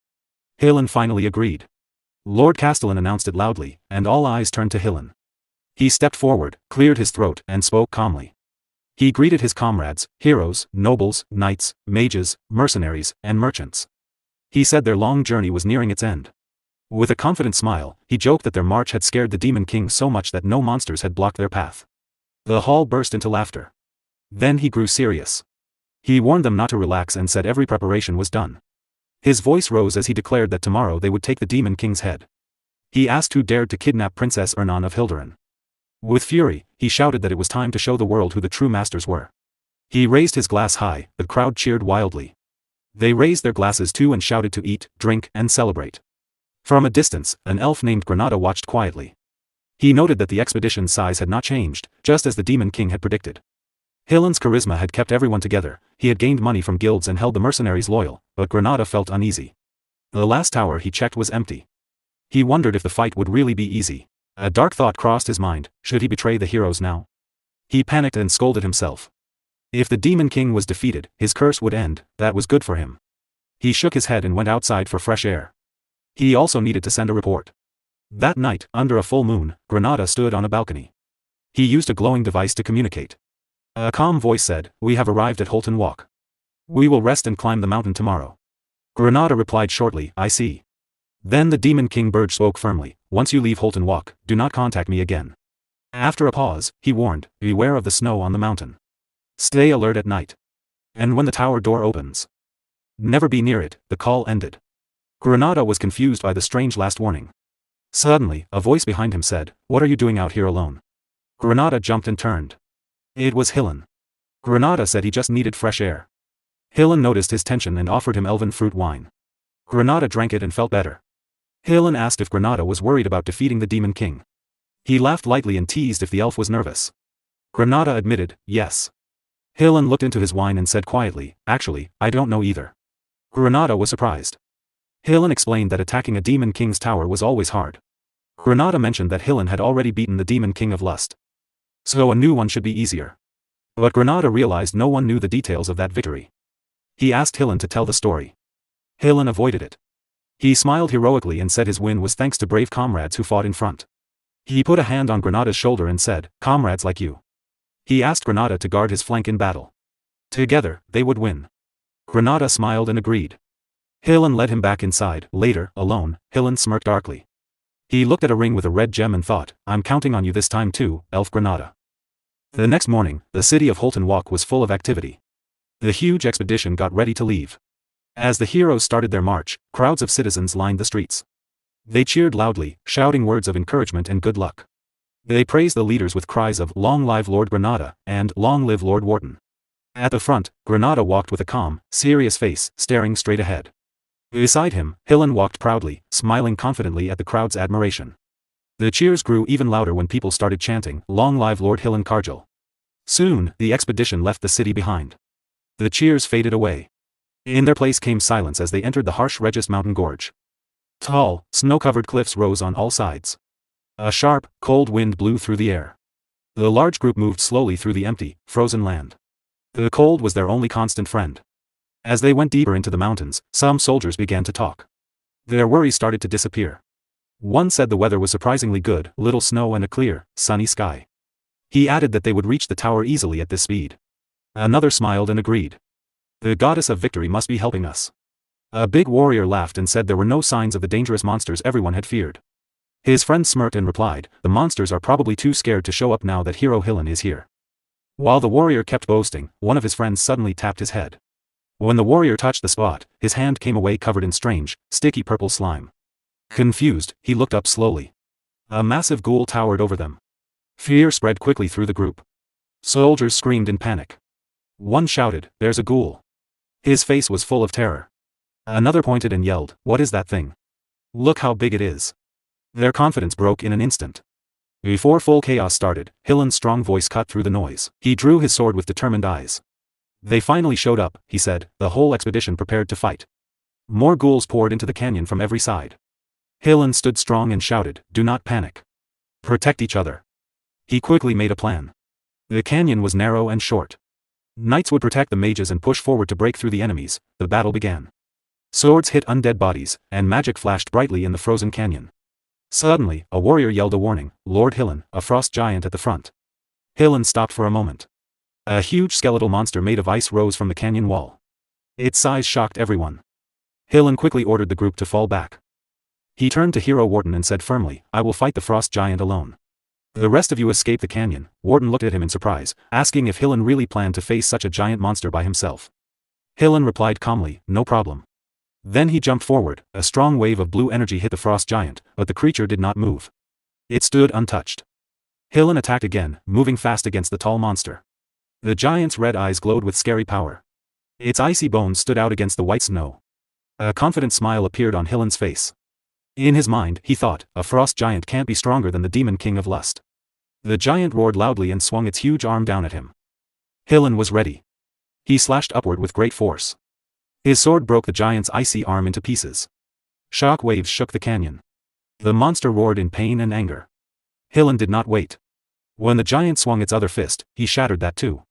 Hillen finally agreed. Lord Castellan announced it loudly, and all eyes turned to Hillen. He stepped forward, cleared his throat, and spoke calmly. He greeted his comrades, heroes, nobles, knights, mages, mercenaries, and merchants. He said their long journey was nearing its end. With a confident smile, he joked that their march had scared the Demon King so much that no monsters had blocked their path. The hall burst into laughter. Then he grew serious. He warned them not to relax and said every preparation was done. His voice rose as he declared that tomorrow they would take the Demon King's head. He asked who dared to kidnap Princess Ernand of Hilderan. With fury, he shouted that it was time to show the world who the true masters were. He raised his glass high, the crowd cheered wildly. They raised their glasses too and shouted to eat, drink, and celebrate. From a distance, an elf named Granada watched quietly. He noted that the expedition's size had not changed, just as the Demon King had predicted. Hillen's charisma had kept everyone together, he had gained money from guilds and held the mercenaries loyal, but Granada felt uneasy. The last tower he checked was empty. He wondered if the fight would really be easy. A dark thought crossed his mind, should he betray the heroes now? He panicked and scolded himself. If the Demon King was defeated, his curse would end, that was good for him. He shook his head and went outside for fresh air. He also needed to send a report. That night, under a full moon, Granada stood on a balcony. He used a glowing device to communicate. A calm voice said, we have arrived at Holton Walk. We will rest and climb the mountain tomorrow. Granada replied shortly, I see. Then the Demon King Berge spoke firmly, once you leave Holton Walk, do not contact me again. After a pause, he warned, beware of the snow on the mountain. Stay alert at night. And when the tower door opens, never be near it. The call ended. Granada was confused by the strange last warning. Suddenly, a voice behind him said, what are you doing out here alone? Granada jumped and turned. It was Hillen. Granada said he just needed fresh air. Hillen noticed his tension and offered him elven fruit wine. Granada drank it and felt better. Hillen asked if Granada was worried about defeating the Demon King. He laughed lightly and teased if the elf was nervous. Granada admitted, yes. Hillen looked into his wine and said quietly, actually, I don't know either. Granada was surprised. Hillen explained that attacking a Demon King's tower was always hard. Granada mentioned that Hillen had already beaten the Demon King of Lust. So a new one should be easier. But Granada realized no one knew the details of that victory. He asked Hillen to tell the story. Hillen avoided it. He smiled heroically and said his win was thanks to brave comrades who fought in front. He put a hand on Granada's shoulder and said, comrades like you. He asked Granada to guard his flank in battle. Together, they would win. Granada smiled and agreed. Hillen led him back inside. Later, alone, Hillen smirked darkly. He looked at a ring with a red gem and thought, I'm counting on you this time too, Elf Granada. The next morning, the city of Holton Walk was full of activity. The huge expedition got ready to leave. As the heroes started their march, crowds of citizens lined the streets. They cheered loudly, shouting words of encouragement and good luck. They praised the leaders with cries of, Long live Lord Granada, and Long live Lord Wharton. At the front, Granada walked with a calm, serious face, staring straight ahead. Beside him, Hillen walked proudly, smiling confidently at the crowd's admiration. The cheers grew even louder when people started chanting, Long live Lord Hillen Cargill. Soon, the expedition left the city behind. The cheers faded away. In their place came silence as they entered the harsh Regressed mountain gorge. Tall, snow-covered cliffs rose on all sides. A sharp, cold wind blew through the air. The large group moved slowly through the empty, frozen land. The cold was their only constant friend. As they went deeper into the mountains, some soldiers began to talk. Their worries started to disappear. One said the weather was surprisingly good, little snow and a clear, sunny sky. He added that they would reach the tower easily at this speed. Another smiled and agreed. The goddess of victory must be helping us. A big warrior laughed and said there were no signs of the dangerous monsters everyone had feared. His friend smirked and replied, the monsters are probably too scared to show up now that Hero Hillen is here. While the warrior kept boasting, one of his friends suddenly tapped his head. When the warrior touched the spot, his hand came away covered in strange, sticky purple slime. Confused, he looked up slowly. A massive ghoul towered over them. Fear spread quickly through the group. Soldiers screamed in panic. One shouted, there's a ghoul. His face was full of terror. Another pointed and yelled, what is that thing? Look how big it is. Their confidence broke in an instant. Before full chaos started, Hillen's strong voice cut through the noise. He drew his sword with determined eyes. They finally showed up, he said, the whole expedition prepared to fight. More ghouls poured into the canyon from every side. Hillen stood strong and shouted, do not panic. Protect each other. He quickly made a plan. The canyon was narrow and short. Knights would protect the mages and push forward to break through the enemies. The battle began. Swords hit undead bodies, and magic flashed brightly in the frozen canyon. Suddenly, a warrior yelled a warning, Lord Hillen, a frost giant at the front. Hillen stopped for a moment. A huge skeletal monster made of ice rose from the canyon wall. Its size shocked everyone. Hillen quickly ordered the group to fall back. He turned to Hero Wharton and said firmly, I will fight the frost giant alone. The rest of you escape the canyon. Wharton looked at him in surprise, asking if Hillen really planned to face such a giant monster by himself. Hillen replied calmly, no problem. Then he jumped forward, a strong wave of blue energy hit the frost giant, but the creature did not move. It stood untouched. Hillen attacked again, moving fast against the tall monster. The giant's red eyes glowed with scary power. Its icy bones stood out against the white snow. A confident smile appeared on Hillen's face. In his mind, he thought, a frost giant can't be stronger than the Demon King of Lust. The giant roared loudly and swung its huge arm down at him. Hillen was ready. He slashed upward with great force. His sword broke the giant's icy arm into pieces. Shock waves shook the canyon. The monster roared in pain and anger. Hillen did not wait. When the giant swung its other fist, he shattered that too.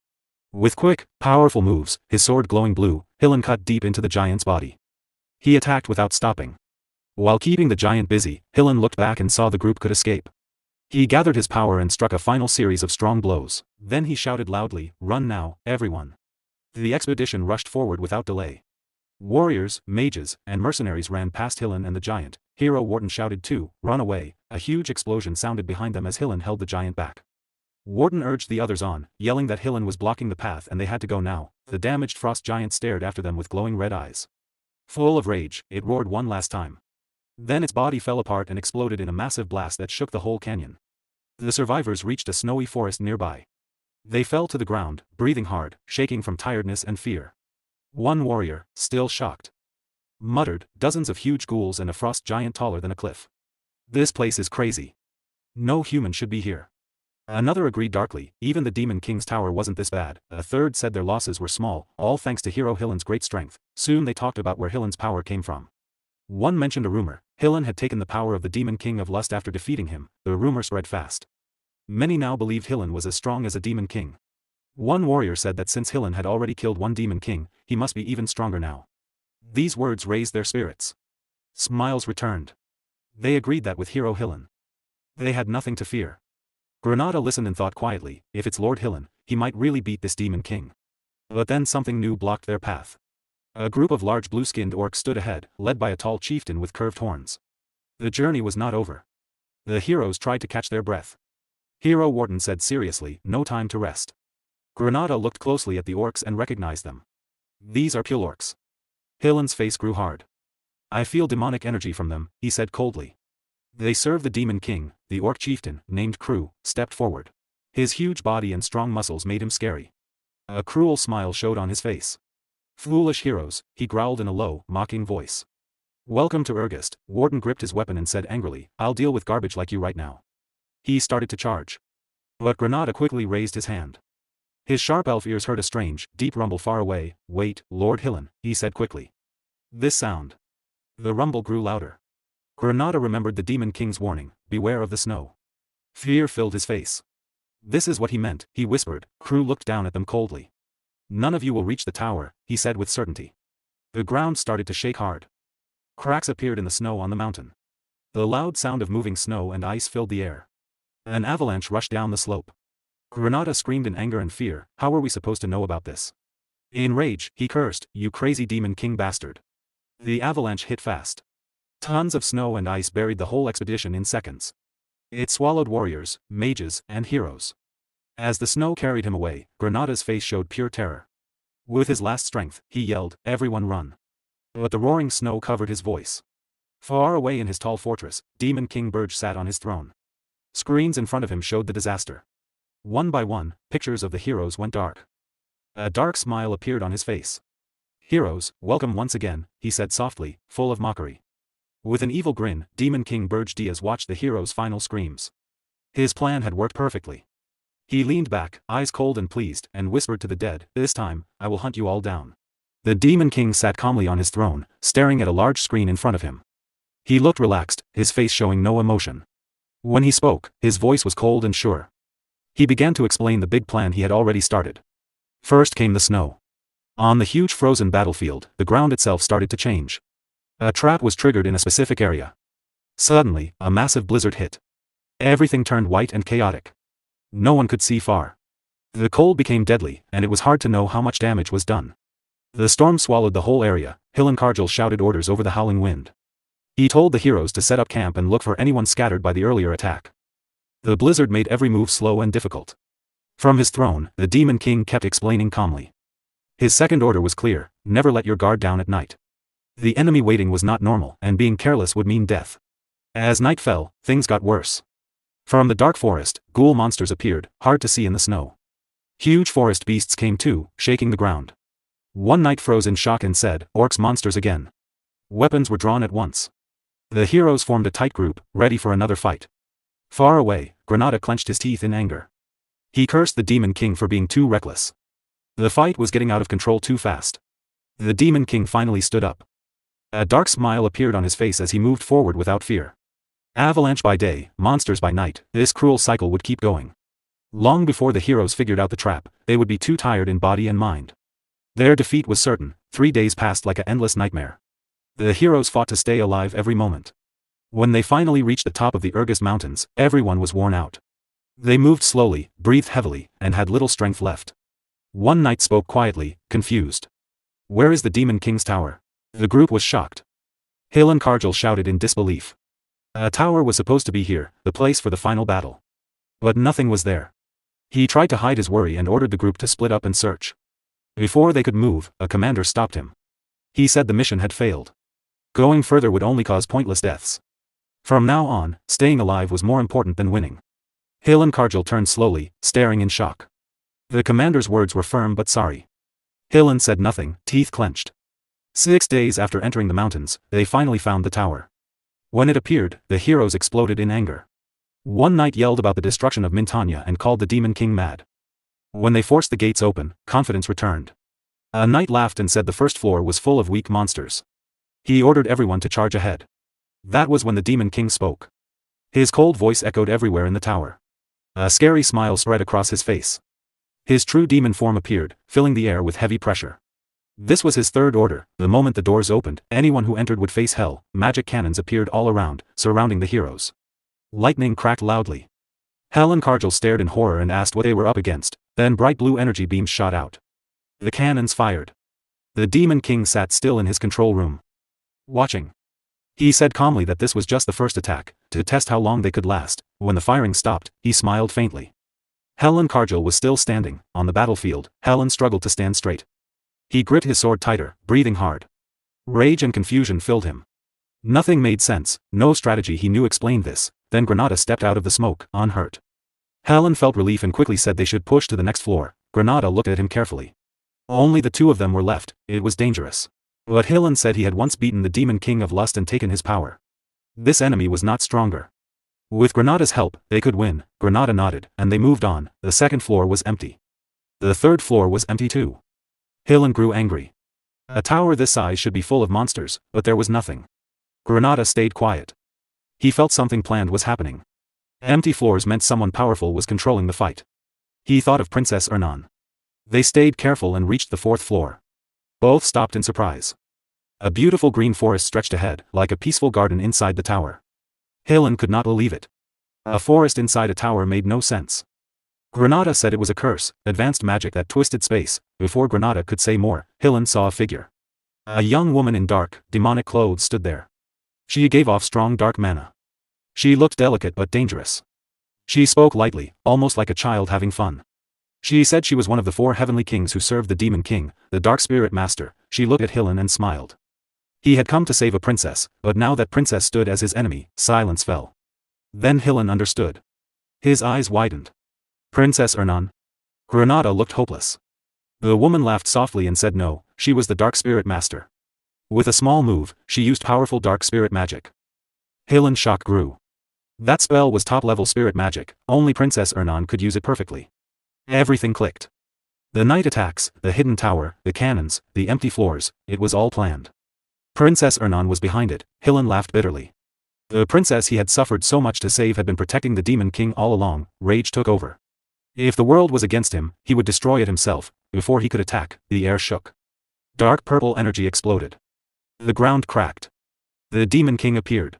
With quick, powerful moves, his sword glowing blue, Hillen cut deep into the giant's body. He attacked without stopping. While keeping the giant busy, Hillen looked back and saw the group could escape. He gathered his power and struck a final series of strong blows. Then he shouted loudly, run now, everyone. The expedition rushed forward without delay. Warriors, mages, and mercenaries ran past Hillen and the giant. Hero Wharton shouted too, run away. A huge explosion sounded behind them as Hillen held the giant back. Wharton urged the others on, yelling that Hillen was blocking the path and they had to go now. The damaged frost giant stared after them with glowing red eyes. Full of rage, it roared one last time. Then its body fell apart and exploded in a massive blast that shook the whole canyon. The survivors reached a snowy forest nearby. They fell to the ground, breathing hard, shaking from tiredness and fear. One warrior, still shocked, muttered, dozens of huge ghouls and a frost giant taller than a cliff. This place is crazy. No human should be here. Another agreed darkly, even the Demon King's tower wasn't this bad. A third said their losses were small, all thanks to Hero Hillen's great strength. Soon they talked about where Hillen's power came from. One mentioned a rumor. Hillen had taken the power of the Demon King of Lust after defeating him. The rumor spread fast. Many now believed Hillen was as strong as a Demon King. One warrior said that since Hillen had already killed one Demon King, he must be even stronger now. These words raised their spirits. Smiles returned. They agreed that with Hero Hillen, they had nothing to fear. Granada listened and thought quietly, if it's Lord Hillen, he might really beat this Demon King. But then something new blocked their path. A group of large blue-skinned orcs stood ahead, led by a tall chieftain with curved horns. The journey was not over. The heroes tried to catch their breath. Hero Wharton said seriously, no time to rest. Granada looked closely at the orcs and recognized them. These are pure orcs. Hillen's face grew hard. I feel demonic energy from them, he said coldly. They serve the Demon King. The orc chieftain, named Crew, stepped forward. His huge body and strong muscles made him scary. A cruel smile showed on his face. Foolish heroes, he growled in a low, mocking voice. Welcome to Ergest. Wharton gripped his weapon and said angrily, I'll deal with garbage like you right now. He started to charge. But Granada quickly raised his hand. His sharp elf ears heard a strange, deep rumble far away. Wait, Lord Hillen, he said quickly. This sound. The rumble grew louder. Granada remembered the Demon King's warning, beware of the snow. Fear filled his face. This is what he meant, he whispered. Crew looked down at them coldly. None of you will reach the tower, he said with certainty. The ground started to shake hard. Cracks appeared in the snow on the mountain. The loud sound of moving snow and ice filled the air. An avalanche rushed down the slope. Granada screamed in anger and fear. How were we supposed to know about this? In rage, he cursed, "You crazy Demon King bastard." The avalanche hit fast. Tons of snow and ice buried the whole expedition in seconds. It swallowed warriors, mages, and heroes. As the snow carried him away, Granada's face showed pure terror. With his last strength, he yelled, "Everyone run." But the roaring snow covered his voice. Far away in his tall fortress, Demon King Berge sat on his throne. Screens in front of him showed the disaster. One by one, pictures of the heroes went dark. A dark smile appeared on his face. "Heroes, welcome once again," he said softly, full of mockery. With an evil grin, Demon King Berge watched the heroes' final screams. His plan had worked perfectly. He leaned back, eyes cold and pleased, and whispered to the dead, "This time, I will hunt you all down." The Demon King sat calmly on his throne, staring at a large screen in front of him. He looked relaxed, his face showing no emotion. When he spoke, his voice was cold and sure. He began to explain the big plan he had already started. First came the snow. On the huge frozen battlefield, the ground itself started to change. A trap was triggered in a specific area. Suddenly, a massive blizzard hit. Everything turned white and chaotic. No one could see far. The cold became deadly, and it was hard to know how much damage was done. The storm swallowed the whole area. Hillenkargel shouted orders over the howling wind. He told the heroes to set up camp and look for anyone scattered by the earlier attack. The blizzard made every move slow and difficult. From his throne, the Demon King kept explaining calmly. His second order was clear: never let your guard down at night. The enemy waiting was not normal, and being careless would mean death. As night fell, things got worse. From the dark forest, ghoul monsters appeared, hard to see in the snow. Huge forest beasts came too, shaking the ground. One knight froze in shock and said, "Orcs monsters again." Weapons were drawn at once. The heroes formed a tight group, ready for another fight. Far away, Granada clenched his teeth in anger. He cursed the Demon King for being too reckless. The fight was getting out of control too fast. The Demon King finally stood up. A dark smile appeared on his face as he moved forward without fear. Avalanche by day, monsters by night, this cruel cycle would keep going. Long before the heroes figured out the trap, they would be too tired in body and mind. Their defeat was certain. 3 days passed like an endless nightmare. The heroes fought to stay alive every moment. When they finally reached the top of the regressed mountains, everyone was worn out. They moved slowly, breathed heavily, and had little strength left. One knight spoke quietly, confused. "Where is the Demon King's tower?" The group was shocked. Hillenkargel shouted in disbelief. A tower was supposed to be here, the place for the final battle. But nothing was there. He tried to hide his worry and ordered the group to split up and search. Before they could move, a commander stopped him. He said the mission had failed. Going further would only cause pointless deaths. From now on, staying alive was more important than winning. Hillenkargel turned slowly, staring in shock. The commander's words were firm but sorry. Hillen said nothing, teeth clenched. 6 days after entering the mountains, they finally found the tower. When it appeared, the heroes exploded in anger. One knight yelled about the destruction of Mintanya and called the Demon King mad. When they forced the gates open, confidence returned. A knight laughed and said the first floor was full of weak monsters. He ordered everyone to charge ahead. That was when the Demon King spoke. His cold voice echoed everywhere in the tower. A scary smile spread across his face. His true demon form appeared, filling the air with heavy pressure. This was his third order. The moment the doors opened, anyone who entered would face hell. Magic cannons appeared all around, surrounding the heroes. Lightning cracked loudly. Hillenkargel stared in horror and asked what they were up against. Then bright blue energy beams shot out. The cannons fired. The Demon King sat still in his control room, watching. He said calmly that this was just the first attack, to test how long they could last. When the firing stopped, he smiled faintly. Hillenkargel was still standing. On the battlefield, Helen struggled to stand straight. He gripped his sword tighter, breathing hard. Rage and confusion filled him. Nothing made sense, no strategy he knew explained this. Then Granada stepped out of the smoke, unhurt. Helen felt relief and quickly said they should push to the next floor. Granada looked at him carefully. Only the two of them were left. It was dangerous. But Helen said he had once beaten the Demon King of Lust and taken his power. This enemy was not stronger. With Granada's help, they could win. Granada nodded, and they moved on. The second floor was empty. The third floor was empty too. Helen grew angry. A tower this size should be full of monsters, but there was nothing. Granada stayed quiet. He felt something planned was happening. Empty floors meant someone powerful was controlling the fight. He thought of Princess Ernan. They stayed careful and reached the 4th floor. Both stopped in surprise. A beautiful green forest stretched ahead, like a peaceful garden inside the tower. Helen could not believe it. A forest inside a tower made no sense. Granada said it was a curse, advanced magic that twisted space. Before Granada could say more, Helen saw a figure. A young woman in dark, demonic clothes stood there. She gave off strong dark mana. She looked delicate but dangerous. She spoke lightly, almost like a child having fun. She said she was one of the 4 heavenly kings who served the Demon King, the Dark Spirit Master. She looked at Helen and smiled. He had come to save a princess, but now that princess stood as his enemy, silence fell. Then Helen understood. His eyes widened. Princess Ernan? Granada looked hopeless. The woman laughed softly and said no, she was the Dark Spirit Master. With a small move, she used powerful dark spirit magic. Helen's shock grew. That spell was top-level spirit magic, only Princess Ernan could use it perfectly. Everything clicked. The night attacks, the hidden tower, the cannons, the empty floors, it was all planned. Princess Ernan was behind it. Helen laughed bitterly. The princess he had suffered so much to save had been protecting the Demon King all along. Rage took over. If the world was against him, he would destroy it himself. Before he could attack, the air shook. Dark purple energy exploded. The ground cracked. The Demon King appeared.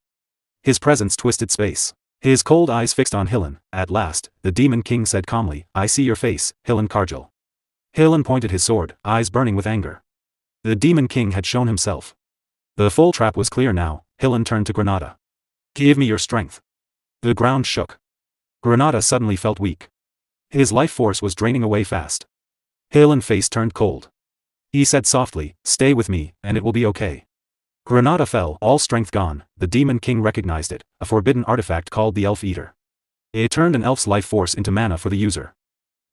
His presence twisted space. His cold eyes fixed on Helen. At last, the Demon King said calmly, "I see your face, Helen Kargil." Helen pointed his sword, eyes burning with anger. The Demon King had shown himself. The full trap was clear now. Helen turned to Granada. "Give me your strength." The ground shook. Granada suddenly felt weak. His life force was draining away fast. Helen's face turned cold. He said softly, "Stay with me, and it will be okay." Granada fell, all strength gone. The Demon King recognized it, a forbidden artifact called the Elf Eater. It turned an elf's life force into mana for the user.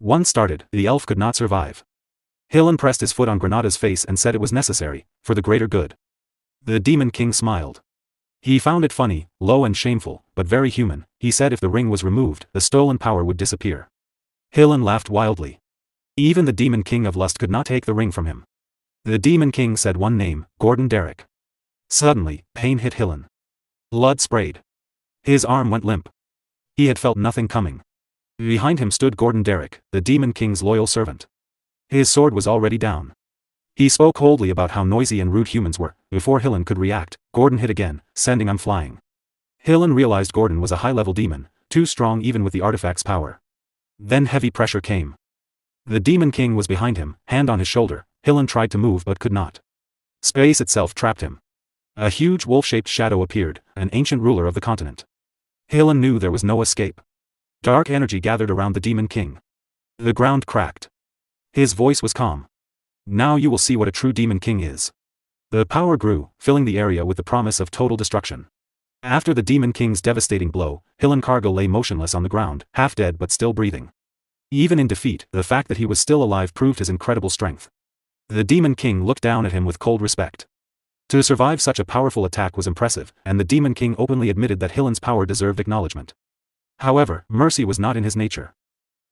Once started, the elf could not survive. Helen pressed his foot on Granada's face and said it was necessary, for the greater good. The Demon King smiled. He found it funny, low and shameful, but very human. He said if the ring was removed, the stolen power would disappear. Helen laughed wildly. Even the Demon King of Lust could not take the ring from him. The Demon King said one name, Gordon Derrick. Suddenly, pain hit Helen. Blood sprayed. His arm went limp. He had felt nothing coming. Behind him stood Gordon Derrick, the Demon King's loyal servant. His sword was already down. He spoke coldly about how noisy and rude humans were. Before Helen could react, Gordon hit again, sending him flying. Helen realized Gordon was a high-level demon, too strong even with the artifact's power. Then heavy pressure came. The Demon King was behind him, hand on his shoulder. Helen tried to move but could not. Space itself trapped him. A huge wolf-shaped shadow appeared, an ancient ruler of the continent. Helen knew there was no escape. Dark energy gathered around the Demon King. The ground cracked. His voice was calm. "Now you will see what a true Demon King is." The power grew, filling the area with the promise of total destruction. After the Demon King's devastating blow, Helen Kargil lay motionless on the ground, half dead but still breathing. Even in defeat, the fact that he was still alive proved his incredible strength. The Demon King looked down at him with cold respect. To survive such a powerful attack was impressive, and the Demon King openly admitted that Helen's power deserved acknowledgement. However, mercy was not in his nature.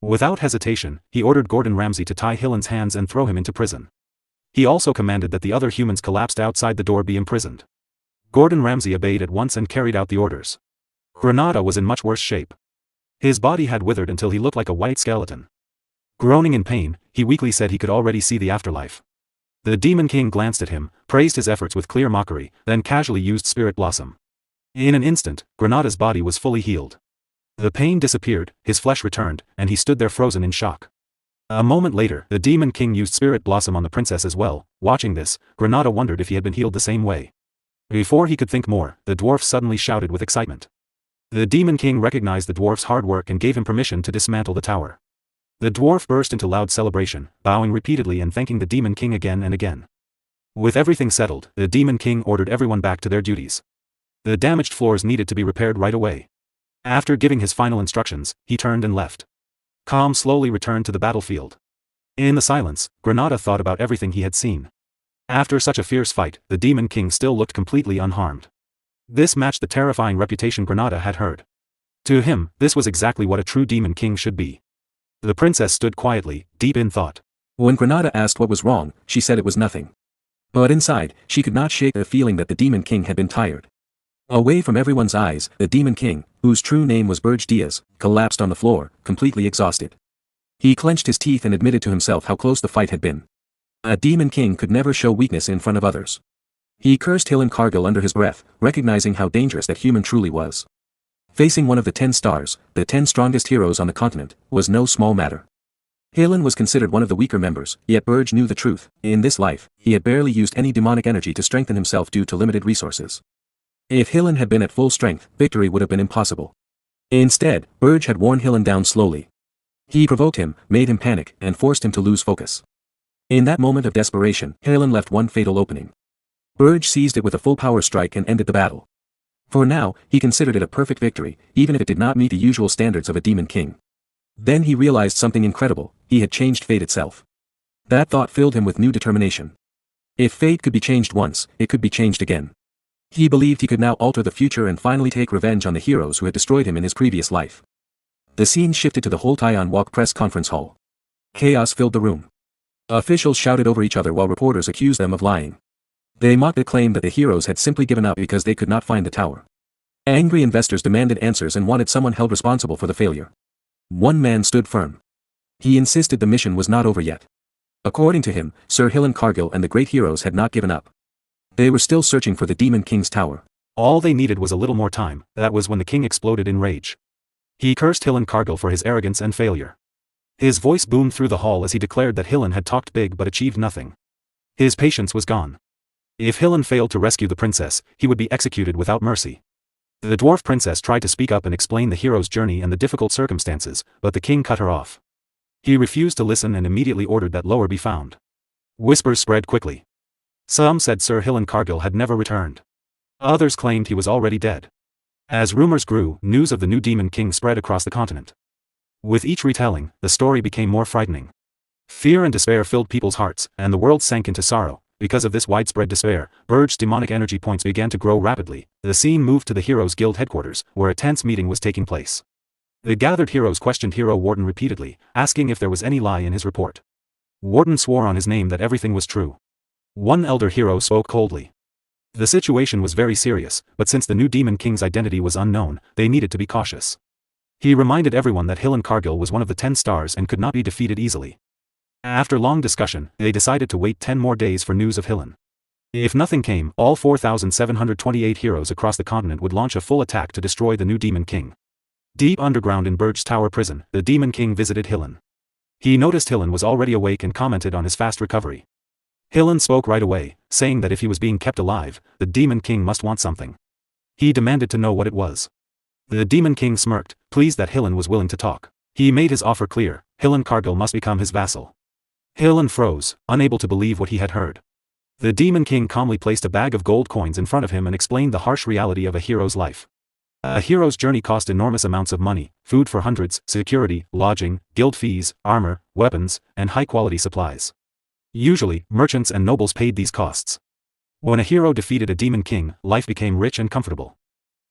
Without hesitation, he ordered Gordon Ramsay to tie Helen's hands and throw him into prison. He also commanded that the other humans collapsed outside the door be imprisoned. Gordon Ramsay obeyed at once and carried out the orders. Granada was in much worse shape. His body had withered until he looked like a white skeleton. Groaning in pain, he weakly said he could already see the afterlife. The Demon King glanced at him, praised his efforts with clear mockery, then casually used Spirit Blossom. In an instant, Granada's body was fully healed. The pain disappeared, his flesh returned, and he stood there frozen in shock. A moment later, the Demon King used Spirit Blossom on the princess as well. Watching this, Granada wondered if he had been healed the same way. Before he could think more, the dwarf suddenly shouted with excitement. The Demon King recognized the dwarf's hard work and gave him permission to dismantle the tower. The dwarf burst into loud celebration, bowing repeatedly and thanking the Demon King again and again. With everything settled, the Demon King ordered everyone back to their duties. The damaged floors needed to be repaired right away. After giving his final instructions, he turned and left. Calm slowly returned to the battlefield. In the silence, Granada thought about everything he had seen. After such a fierce fight, the Demon King still looked completely unharmed. This matched the terrifying reputation Granada had heard. To him, this was exactly what a true Demon King should be. The princess stood quietly, deep in thought. When Granada asked what was wrong, she said it was nothing. But inside, she could not shake the feeling that the Demon King had been tired. Away from everyone's eyes, the Demon King, whose true name was Berge, collapsed on the floor, completely exhausted. He clenched his teeth and admitted to himself how close the fight had been. A Demon King could never show weakness in front of others. He cursed Hill and Cargill under his breath, recognizing how dangerous that human truly was. Facing one of the 10 stars, the 10 strongest heroes on the continent, was no small matter. Helen was considered one of the weaker members, yet Berge knew the truth. In this life, he had barely used any demonic energy to strengthen himself due to limited resources. If Helen had been at full strength, victory would have been impossible. Instead, Berge had worn Helen down slowly. He provoked him, made him panic, and forced him to lose focus. In that moment of desperation, Helen left one fatal opening. Berge seized it with a full power strike and ended the battle. For now, he considered it a perfect victory, even if it did not meet the usual standards of a Demon King. Then he realized something incredible: he had changed fate itself. That thought filled him with new determination. If fate could be changed once, it could be changed again. He believed he could now alter the future and finally take revenge on the heroes who had destroyed him in his previous life. The scene shifted to the whole Taiwan Walk press conference hall. Chaos filled the room. Officials shouted over each other while reporters accused them of lying. They mocked the claim that the heroes had simply given up because they could not find the tower. Angry investors demanded answers and wanted someone held responsible for the failure. One man stood firm. He insisted the mission was not over yet. According to him, Sir Hill and Cargill and the great heroes had not given up. They were still searching for the Demon King's tower. All they needed was a little more time. That was when the king exploded in rage. He cursed Hill and Cargill for his arrogance and failure. His voice boomed through the hall as he declared that Hillen had talked big but achieved nothing. His patience was gone. If Hillen failed to rescue the princess, he would be executed without mercy. The dwarf princess tried to speak up and explain the hero's journey and the difficult circumstances, but the king cut her off. He refused to listen and immediately ordered that Lower be found. Whispers spread quickly. Some said Sir Hill Cargill had never returned. Others claimed he was already dead. As rumors grew, news of the new Demon King spread across the continent. With each retelling, the story became more frightening. Fear and despair filled people's hearts, and the world sank into sorrow. Because of this widespread despair, Berge's demonic energy points began to grow rapidly. The scene moved to the Heroes Guild headquarters, where a tense meeting was taking place. The gathered heroes questioned Hero Warden repeatedly, asking if there was any lie in his report. Warden swore on his name that everything was true. One elder hero spoke coldly. The situation was very serious, but since the new Demon King's identity was unknown, they needed to be cautious. He reminded everyone that Hillen Cargill was one of the 10 stars and could not be defeated easily. After long discussion, they decided to wait 10 more days for news of Hillen. If nothing came, all 4,728 heroes across the continent would launch a full attack to destroy the new Demon King. Deep underground in Berge's Tower prison, the Demon King visited Hillen. He noticed Hillen was already awake and commented on his fast recovery. Hillen spoke right away, saying that if he was being kept alive, the Demon King must want something. He demanded to know what it was. The Demon King smirked, pleased that Hillen was willing to talk. He made his offer clear: Hillen Cargill must become his vassal. Hillen froze, unable to believe what he had heard. The Demon King calmly placed a bag of gold coins in front of him and explained the harsh reality of a hero's life. A hero's journey cost enormous amounts of money: food for hundreds, security, lodging, guild fees, armor, weapons, and high-quality supplies. Usually, merchants and nobles paid these costs. When a hero defeated a Demon King, life became rich and comfortable.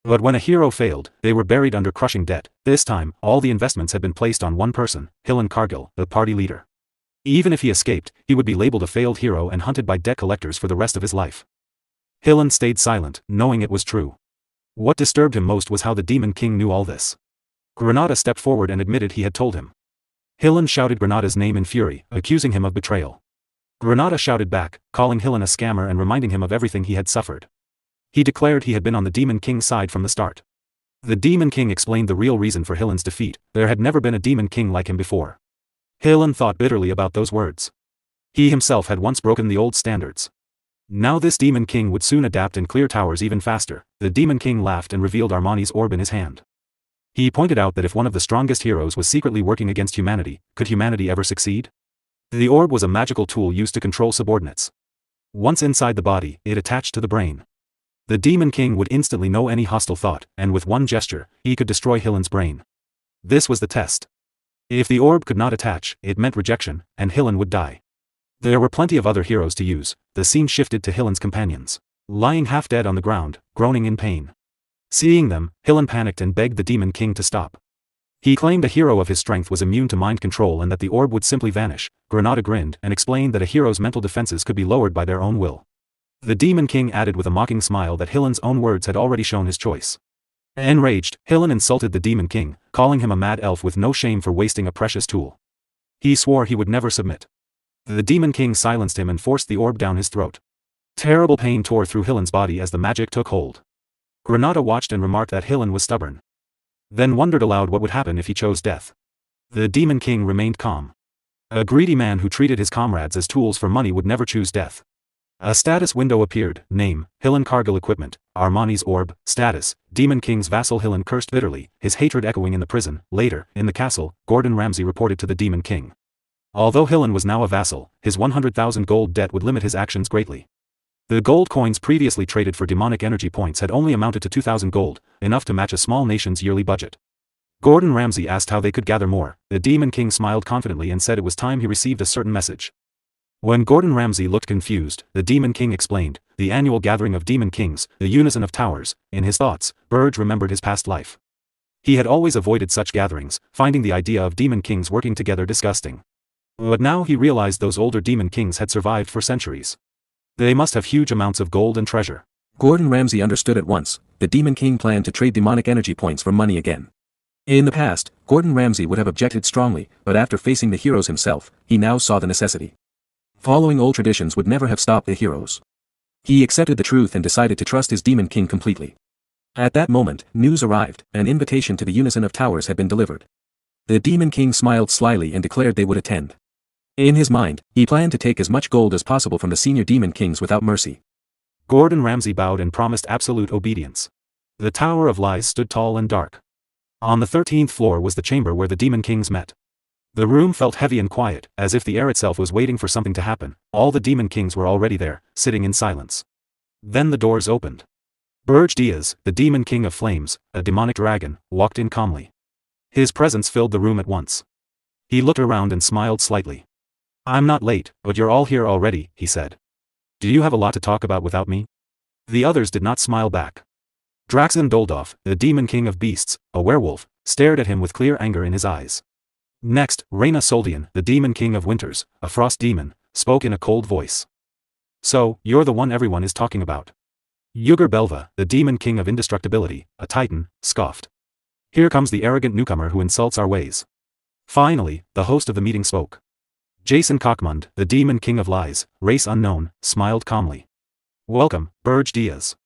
But when a hero failed, they were buried under crushing debt. This time, all the investments had been placed on one person, Hillen Cargill, the party leader. Even if he escaped, he would be labeled a failed hero and hunted by debt collectors for the rest of his life. Hillen stayed silent, knowing it was true. What disturbed him most was how the Demon King knew all this. Granada stepped forward and admitted he had told him. Hillen shouted Granada's name in fury, accusing him of betrayal. Granada shouted back, calling Hillen a scammer and reminding him of everything he had suffered. He declared he had been on the Demon King's side from the start. The Demon King explained the real reason for Hillen's defeat: there had never been a Demon King like him before. Hillen thought bitterly about those words. He himself had once broken the old standards. Now this Demon King would soon adapt and clear towers even faster. The Demon King laughed and revealed Armani's orb in his hand. He pointed out that if one of the strongest heroes was secretly working against humanity, could humanity ever succeed? The orb was a magical tool used to control subordinates. Once inside the body, it attached to the brain. The Demon King would instantly know any hostile thought, and with one gesture, he could destroy Hillen's brain. This was the test. If the orb could not attach, it meant rejection, and Hillen would die. There were plenty of other heroes to use. The scene shifted to Hillen's companions. Lying half dead on the ground, groaning in pain. Seeing them, Hillen panicked and begged the Demon King to stop. He claimed a hero of his strength was immune to mind control and that the orb would simply vanish. Granada grinned and explained that a hero's mental defenses could be lowered by their own will. The Demon King added with a mocking smile that Hillen's own words had already shown his choice. Enraged, Hillen insulted the Demon King, calling him a mad elf with no shame for wasting a precious tool. He swore he would never submit. The Demon King silenced him and forced the orb down his throat. Terrible pain tore through Hillen's body as the magic took hold. Granada watched and remarked that Hillen was stubborn. Then wondered aloud what would happen if he chose death. The Demon King remained calm. A greedy man who treated his comrades as tools for money would never choose death. A status window appeared. Name, Hillen Cargill. Equipment, Armani's orb. Status, Demon King's vassal. Hillen cursed bitterly, his hatred echoing in the prison. Later, in the castle, Gordon Ramsay reported to the Demon King. Although Hillen was now a vassal, his 100,000 gold debt would limit his actions greatly. The gold coins previously traded for demonic energy points had only amounted to 2,000 gold, enough to match a small nation's yearly budget. Gordon Ramsay asked how they could gather more. The Demon King smiled confidently and said it was time he received a certain message. When Gordon Ramsay looked confused, the Demon King explained, the annual gathering of Demon Kings, the unison of towers. In his thoughts, Berge remembered his past life. He had always avoided such gatherings, finding the idea of Demon Kings working together disgusting. But now he realized those older Demon Kings had survived for centuries. They must have huge amounts of gold and treasure. Gordon Ramsay understood at once. The Demon King planned to trade demonic energy points for money again. In the past, Gordon Ramsay would have objected strongly, but after facing the heroes himself, he now saw the necessity. Following old traditions would never have stopped the heroes. He accepted the truth and decided to trust his Demon King completely. At that moment, news arrived. An invitation to the Unison of Towers had been delivered. The Demon King smiled slyly and declared they would attend. In his mind, he planned to take as much gold as possible from the senior Demon Kings without mercy. Gordon Ramsay bowed and promised absolute obedience. The Tower of Lies stood tall and dark. On the 13th floor was the chamber where the Demon Kings met. The room felt heavy and quiet, as if the air itself was waiting for something to happen. All the Demon Kings were already there, sitting in silence. Then the doors opened. Berge Diaz, the Demon King of Flames, a demonic dragon, walked in calmly. His presence filled the room at once. He looked around and smiled slightly. I'm not late, but you're all here already, he said. Do you have a lot to talk about without me? The others did not smile back. Draxen Doldorf, the Demon King of Beasts, a werewolf, stared at him with clear anger in his eyes. Next, Reyna Soldian, the Demon King of Winters, a frost demon, spoke in a cold voice. So, you're the one everyone is talking about. Yugur Belva, the Demon King of Indestructibility, a titan, scoffed. Here comes the arrogant newcomer who insults our ways. Finally, the host of the meeting spoke. Jason Cockmund, the Demon King of Lies, race unknown, smiled calmly. Welcome, Berge Diaz.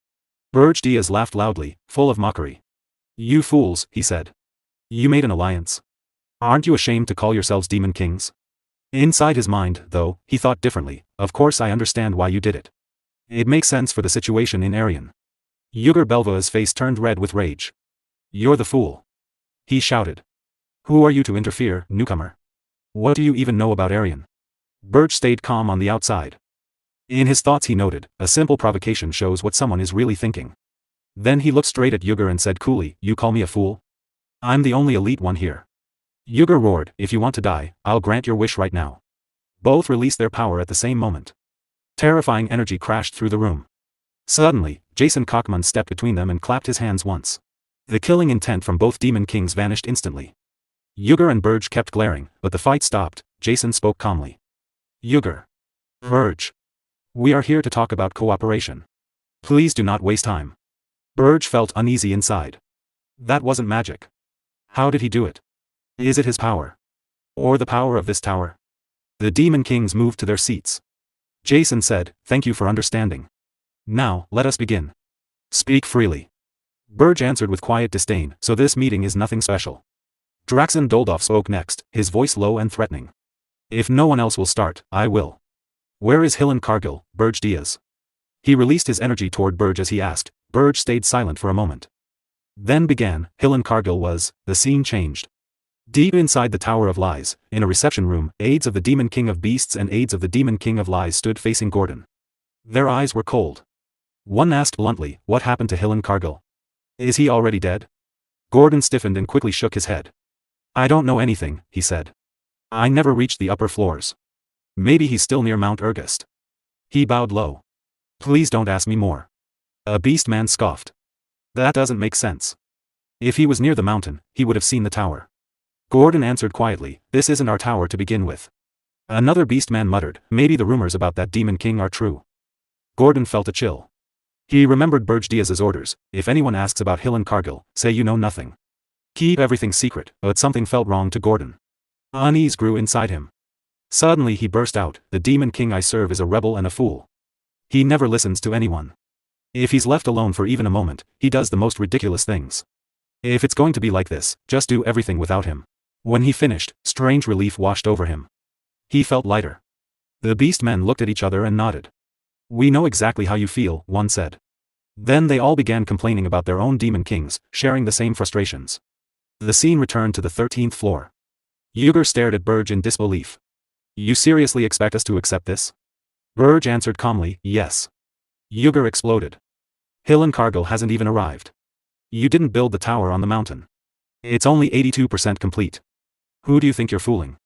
Berge Diaz laughed loudly, full of mockery. You fools, he said. You made an alliance. Aren't you ashamed to call yourselves Demon Kings? Inside his mind, though, he thought differently. Of course I understand why you did it. It makes sense for the situation in Arian. Yugur Belva's face turned red with rage. You're the fool. He shouted. Who are you to interfere, newcomer? What do you even know about Arian? Berge stayed calm on the outside. In his thoughts he noted, a simple provocation shows what someone is really thinking. Then he looked straight at Yugur and said coolly, you call me a fool? I'm the only elite one here. Yugur roared, if you want to die, I'll grant your wish right now. Both released their power at the same moment. Terrifying energy crashed through the room. Suddenly, Jason Cockmund stepped between them and clapped his hands once. The killing intent from both Demon Kings vanished instantly. Yugur and Berge kept glaring, but the fight stopped. Jason spoke calmly. Yugur. Berge. We are here to talk about cooperation. Please do not waste time. Berge felt uneasy inside. That wasn't magic. How did he do it? Is it his power? Or the power of this tower? The Demon Kings moved to their seats. Jason said, thank you for understanding. Now, let us begin. Speak freely. Berge answered with quiet disdain, so this meeting is nothing special. Draxen Doldorf spoke next, his voice low and threatening. If no one else will start, I will. Where is Hillen Cargill, Berge Diaz? He released his energy toward Berge as he asked. Berge stayed silent for a moment. Then began, Hillen Cargill was, the scene changed. Deep inside the Tower of Lies, in a reception room, aides of the Demon King of Beasts and aides of the Demon King of Lies stood facing Gordon. Their eyes were cold. One asked bluntly, what happened to Hillen Cargill? Is he already dead? Gordon stiffened and quickly shook his head. I don't know anything, he said. I never reached the upper floors. Maybe he's still near Mount Ergust. He bowed low. Please don't ask me more. A beast man scoffed. That doesn't make sense. If he was near the mountain, he would have seen the tower. Gordon answered quietly, this isn't our tower to begin with. Another beast man muttered, maybe the rumors about that Demon King are true. Gordon felt a chill. He remembered Berge Diaz's orders: if anyone asks about Hill and Cargill, say you know nothing. Keep everything secret, but something felt wrong to Gordon. Unease grew inside him. Suddenly he burst out, the Demon King I serve is a rebel and a fool. He never listens to anyone. If he's left alone for even a moment, he does the most ridiculous things. If it's going to be like this, just do everything without him. When he finished, strange relief washed over him. He felt lighter. The beast men looked at each other and nodded. We know exactly how you feel, one said. Then they all began complaining about their own demon kings, sharing the same frustrations. The scene returned to the 13th floor. Yuger stared at Berge in disbelief. You seriously expect us to accept this? Berge answered calmly, yes. Yuger exploded. Hill and Cargill hasn't even arrived. You didn't build the tower on the mountain. It's only 82% complete. Who do you think you're fooling?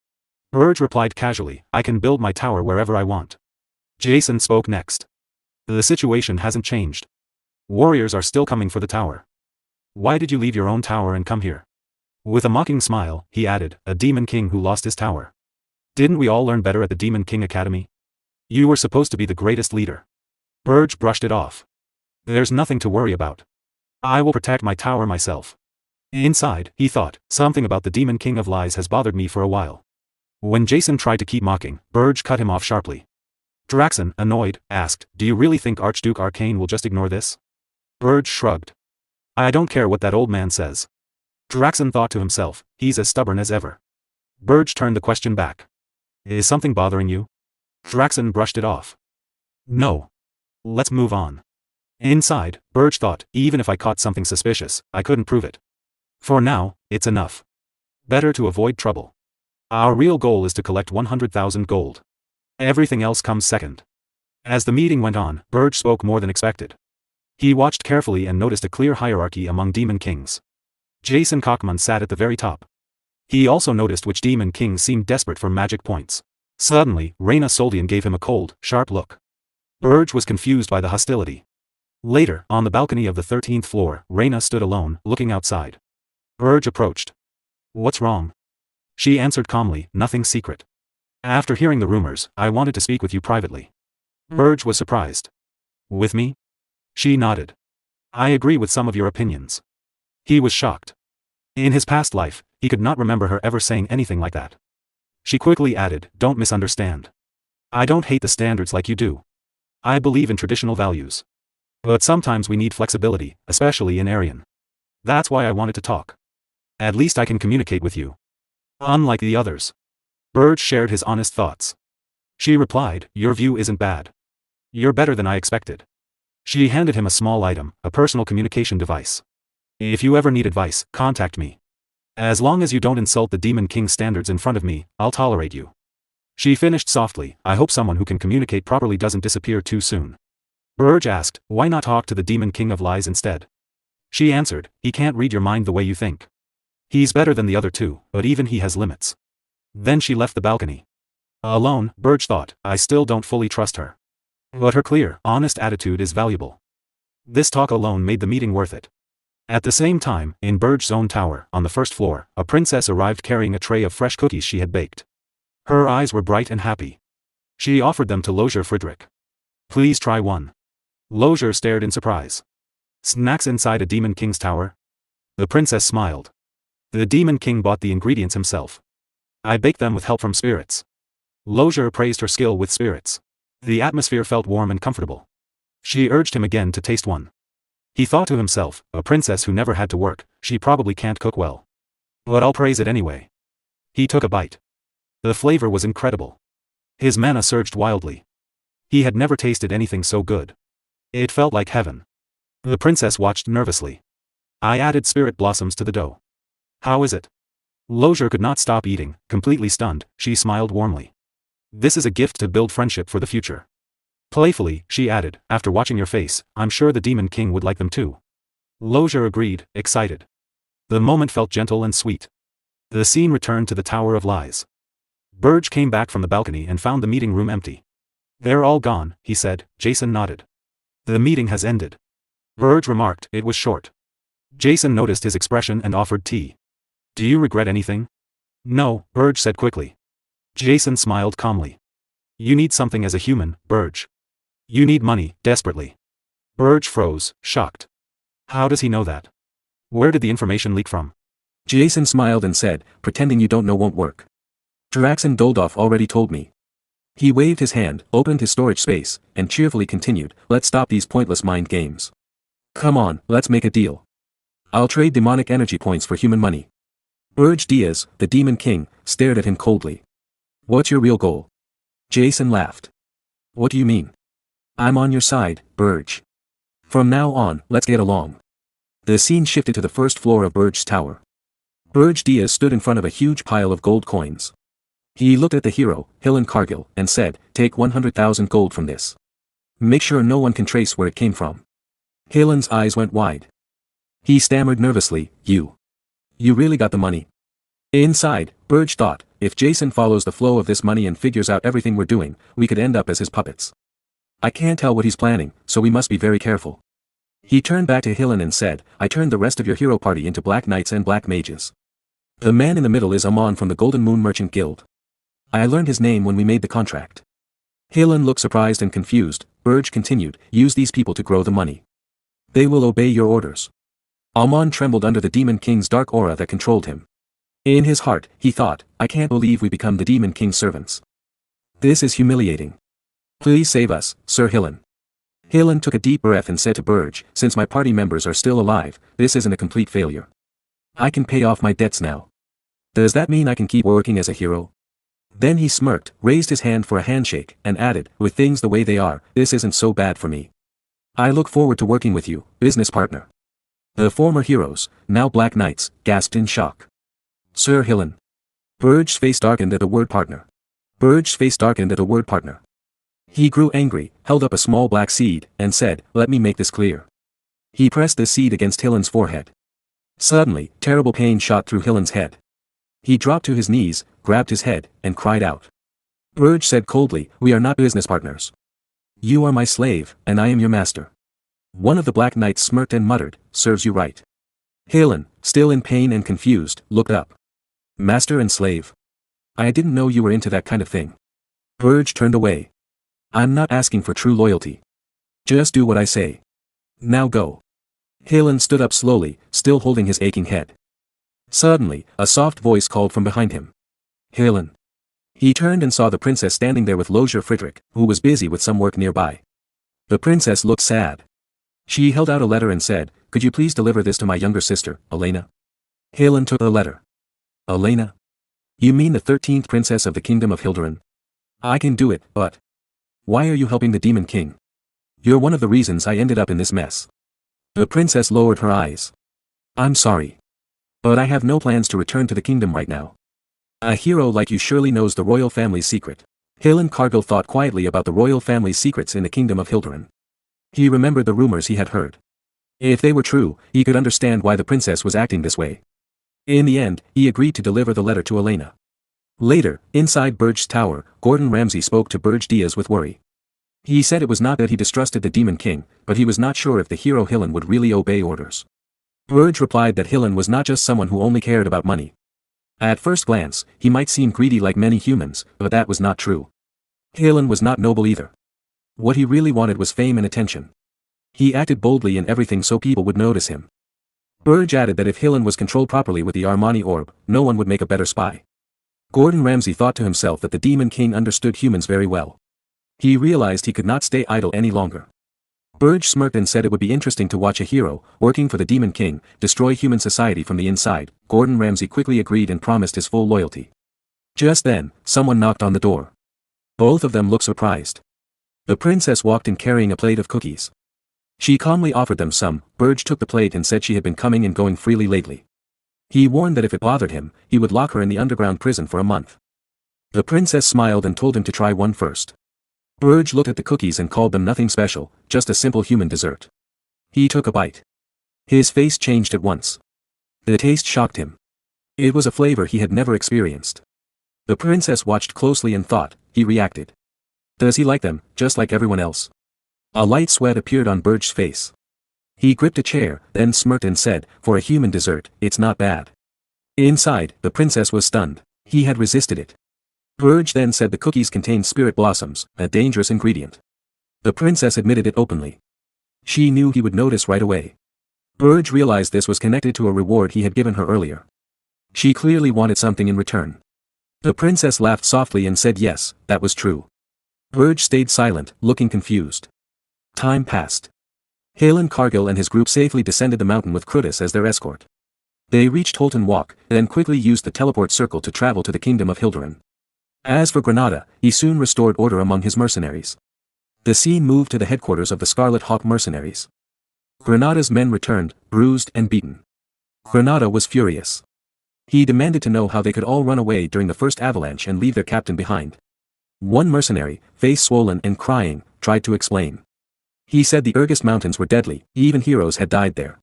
Berge replied casually, I can build my tower wherever I want. Jason spoke next. The situation hasn't changed. Warriors are still coming for the tower. Why did you leave your own tower and come here? With a mocking smile, he added, a demon king who lost his tower. Didn't we all learn better at the Demon King Academy? You were supposed to be the greatest leader. Berge brushed it off. There's nothing to worry about. I will protect my tower myself. Inside, he thought, something about the Demon King of Lies has bothered me for a while. When Jason tried to keep mocking, Berge cut him off sharply. Draxon, annoyed, asked, do you really think Archduke Arcane will just ignore this? Berge shrugged. I don't care what that old man says. Draxon thought to himself, he's as stubborn as ever. Berge turned the question back. Is something bothering you? Draxon brushed it off. No. Let's move on. Inside, Berge thought, even if I caught something suspicious, I couldn't prove it. For now, it's enough. Better to avoid trouble. Our real goal is to collect 100,000 gold. Everything else comes second. As the meeting went on, Berge spoke more than expected. He watched carefully and noticed a clear hierarchy among demon kings. Jason Kochman sat at the very top. He also noticed which demon kings seemed desperate for magic points. Suddenly, Reyna Soldian gave him a cold, sharp look. Berge was confused by the hostility. Later, on the balcony of the 13th floor, Reyna stood alone, looking outside. Berge approached. What's wrong? She answered calmly, nothing secret. After hearing the rumors, I wanted to speak with you privately. Berge was surprised. With me? She nodded. I agree with some of your opinions. He was shocked. In his past life, he could not remember her ever saying anything like that. She quickly added, don't misunderstand. I don't hate the standards like you do. I believe in traditional values. But sometimes we need flexibility, especially in Aryan. That's why I wanted to talk. At least I can communicate with you. Unlike the others. Berge shared his honest thoughts. She replied, your view isn't bad. You're better than I expected. She handed him a small item, a personal communication device. If you ever need advice, contact me. As long as you don't insult the Demon King standards in front of me, I'll tolerate you. She finished softly, I hope someone who can communicate properly doesn't disappear too soon. Berge asked, why not talk to the Demon King of Lies instead? She answered, he can't read your mind the way you think. He's better than the other two, but even he has limits. Then she left the balcony. Alone, Berge thought, I still don't fully trust her. But her clear, honest attitude is valuable. This talk alone made the meeting worth it. At the same time, in Berge's own tower, on the first floor, a princess arrived carrying a tray of fresh cookies she had baked. Her eyes were bright and happy. She offered them to Lozier Friedrich. Please try one. Lozier stared in surprise. Snacks inside a Demon King's tower? The princess smiled. The Demon King bought the ingredients himself. I baked them with help from spirits. Lozier praised her skill with spirits. The atmosphere felt warm and comfortable. She urged him again to taste one. He thought to himself, a princess who never had to work, she probably can't cook well. But I'll praise it anyway. He took a bite. The flavor was incredible. His mana surged wildly. He had never tasted anything so good. It felt like heaven. The princess watched nervously. I added spirit blossoms to the dough. How is it? Lozier could not stop eating, completely stunned, she smiled warmly. This is a gift to build friendship for the future. Playfully, she added, after watching your face, I'm sure the Demon King would like them too. Lozier agreed, excited. The moment felt gentle and sweet. The scene returned to the Tower of Lies. Berge came back from the balcony and found the meeting room empty. They're all gone, he said. Jason nodded. The meeting has ended. Berge remarked, it was short. Jason noticed his expression and offered tea. Do you regret anything? No, Berge said quickly. Jason smiled calmly. You need something as a human, Berge. You need money, desperately. Berge froze, shocked. How does he know that? Where did the information leak from? Jason smiled and said, pretending you don't know won't work. Draxen Doldorf already told me. He waved his hand, opened his storage space, and cheerfully continued, let's stop these pointless mind games. Come on, let's make a deal. I'll trade demonic energy points for human money. Berge Diaz, the Demon King, stared at him coldly. What's your real goal? Jason laughed. What do you mean? I'm on your side, Berge. From now on, let's get along. The scene shifted to the first floor of Berge's tower. Berge Diaz stood in front of a huge pile of gold coins. He looked at the hero, Hillen Cargill, and said, take 100,000 gold from this. Make sure no one can trace where it came from. Hillen's eyes went wide. He stammered nervously, You really got the money? Inside, Berge thought, if Jason follows the flow of this money and figures out everything we're doing, we could end up as his puppets. I can't tell what he's planning, so we must be very careful. He turned back to Hillen and said, I turned the rest of your hero party into black knights and black mages. The man in the middle is Amon from the Golden Moon Merchant Guild. I learned his name when we made the contract. Hillen looked surprised and confused. Berge continued, use these people to grow the money. They will obey your orders. Amon trembled under the Demon King's dark aura that controlled him. In his heart, he thought, I can't believe we become the Demon King's servants. This is humiliating. Please save us, Sir Hillen. Hillen took a deep breath and said to Berge, since my party members are still alive, this isn't a complete failure. I can pay off my debts now. Does that mean I can keep working as a hero? Then he smirked, raised his hand for a handshake, and added, with things the way they are, this isn't so bad for me. I look forward to working with you, business partner. The former heroes, now Black Knights, gasped in shock. Sir Hillen. Berge's face darkened at the word partner. Berge's face darkened at the word partner. He grew angry, held up a small black seed, and said, let me make this clear. He pressed the seed against Hillen's forehead. Suddenly, terrible pain shot through Hillen's head. He dropped to his knees, grabbed his head, and cried out. Berge said coldly, we are not business partners. You are my slave, and I am your master. One of the Black Knights smirked and muttered, serves you right. Hillen, still in pain and confused, looked up. Master and slave. I didn't know you were into that kind of thing. Berge turned away. I'm not asking for true loyalty. Just do what I say. Now go. Hillen stood up slowly, still holding his aching head. Suddenly, a soft voice called from behind him. Hillen. He turned and saw the princess standing there with Lozier Friedrich, who was busy with some work nearby. The princess looked sad. She held out a letter and said, could you please deliver this to my younger sister, Elena? Hillen took the letter. Elena? You mean the 13th princess of the kingdom of Hildurin? I can do it, but... Why are you helping the Demon King? You're one of the reasons I ended up in this mess. The princess lowered her eyes. I'm sorry. But I have no plans to return to the kingdom right now. A hero like you surely knows the royal family's secret. Hillen Cargill thought quietly about the royal family's secrets in the kingdom of Hildurin. He remembered the rumors he had heard. If they were true, he could understand why the princess was acting this way. In the end, he agreed to deliver the letter to Elena. Later, inside Berge's tower, Gordon Ramsay spoke to Berge Diaz with worry. He said it was not that he distrusted the Demon King, but he was not sure if the hero Hillen would really obey orders. Berge replied that Hillen was not just someone who only cared about money. At first glance, he might seem greedy like many humans, but that was not true. Hillen was not noble either. What he really wanted was fame and attention. He acted boldly in everything so people would notice him. Berge added that if Hillen was controlled properly with the Armani orb, no one would make a better spy. Gordon Ramsay thought to himself that the Demon King understood humans very well. He realized he could not stay idle any longer. Berge smirked and said it would be interesting to watch a hero, working for the Demon King, destroy human society from the inside. Gordon Ramsay quickly agreed and promised his full loyalty. Just then, someone knocked on the door. Both of them looked surprised. The princess walked in carrying a plate of cookies. She calmly offered them some. Berge took the plate and said she had been coming and going freely lately. He warned that if it bothered him, he would lock her in the underground prison for a month. The princess smiled and told him to try one first. Berge looked at the cookies and called them nothing special, just a simple human dessert. He took a bite. His face changed at once. The taste shocked him. It was a flavor he had never experienced. The princess watched closely and thought, he reacted. Does he like them, just like everyone else? A light sweat appeared on Berge's face. He gripped a chair, then smirked and said, for a human dessert, it's not bad. Inside, the princess was stunned. He had resisted it. Berge then said the cookies contained spirit blossoms, a dangerous ingredient. The princess admitted it openly. She knew he would notice right away. Berge realized this was connected to a reward he had given her earlier. She clearly wanted something in return. The princess laughed softly and said yes, that was true. Berge stayed silent, looking confused. Time passed. Halen Cargill and his group safely descended the mountain with Crutus as their escort. They reached Holton Walk, then quickly used the teleport circle to travel to the kingdom of Hilderan. As for Granada, he soon restored order among his mercenaries. The scene moved to the headquarters of the Scarlet Hawk mercenaries. Granada's men returned, bruised and beaten. Granada was furious. He demanded to know how they could all run away during the first avalanche and leave their captain behind. One mercenary, face swollen and crying, tried to explain. He said the Ergist Mountains were deadly, even heroes had died there.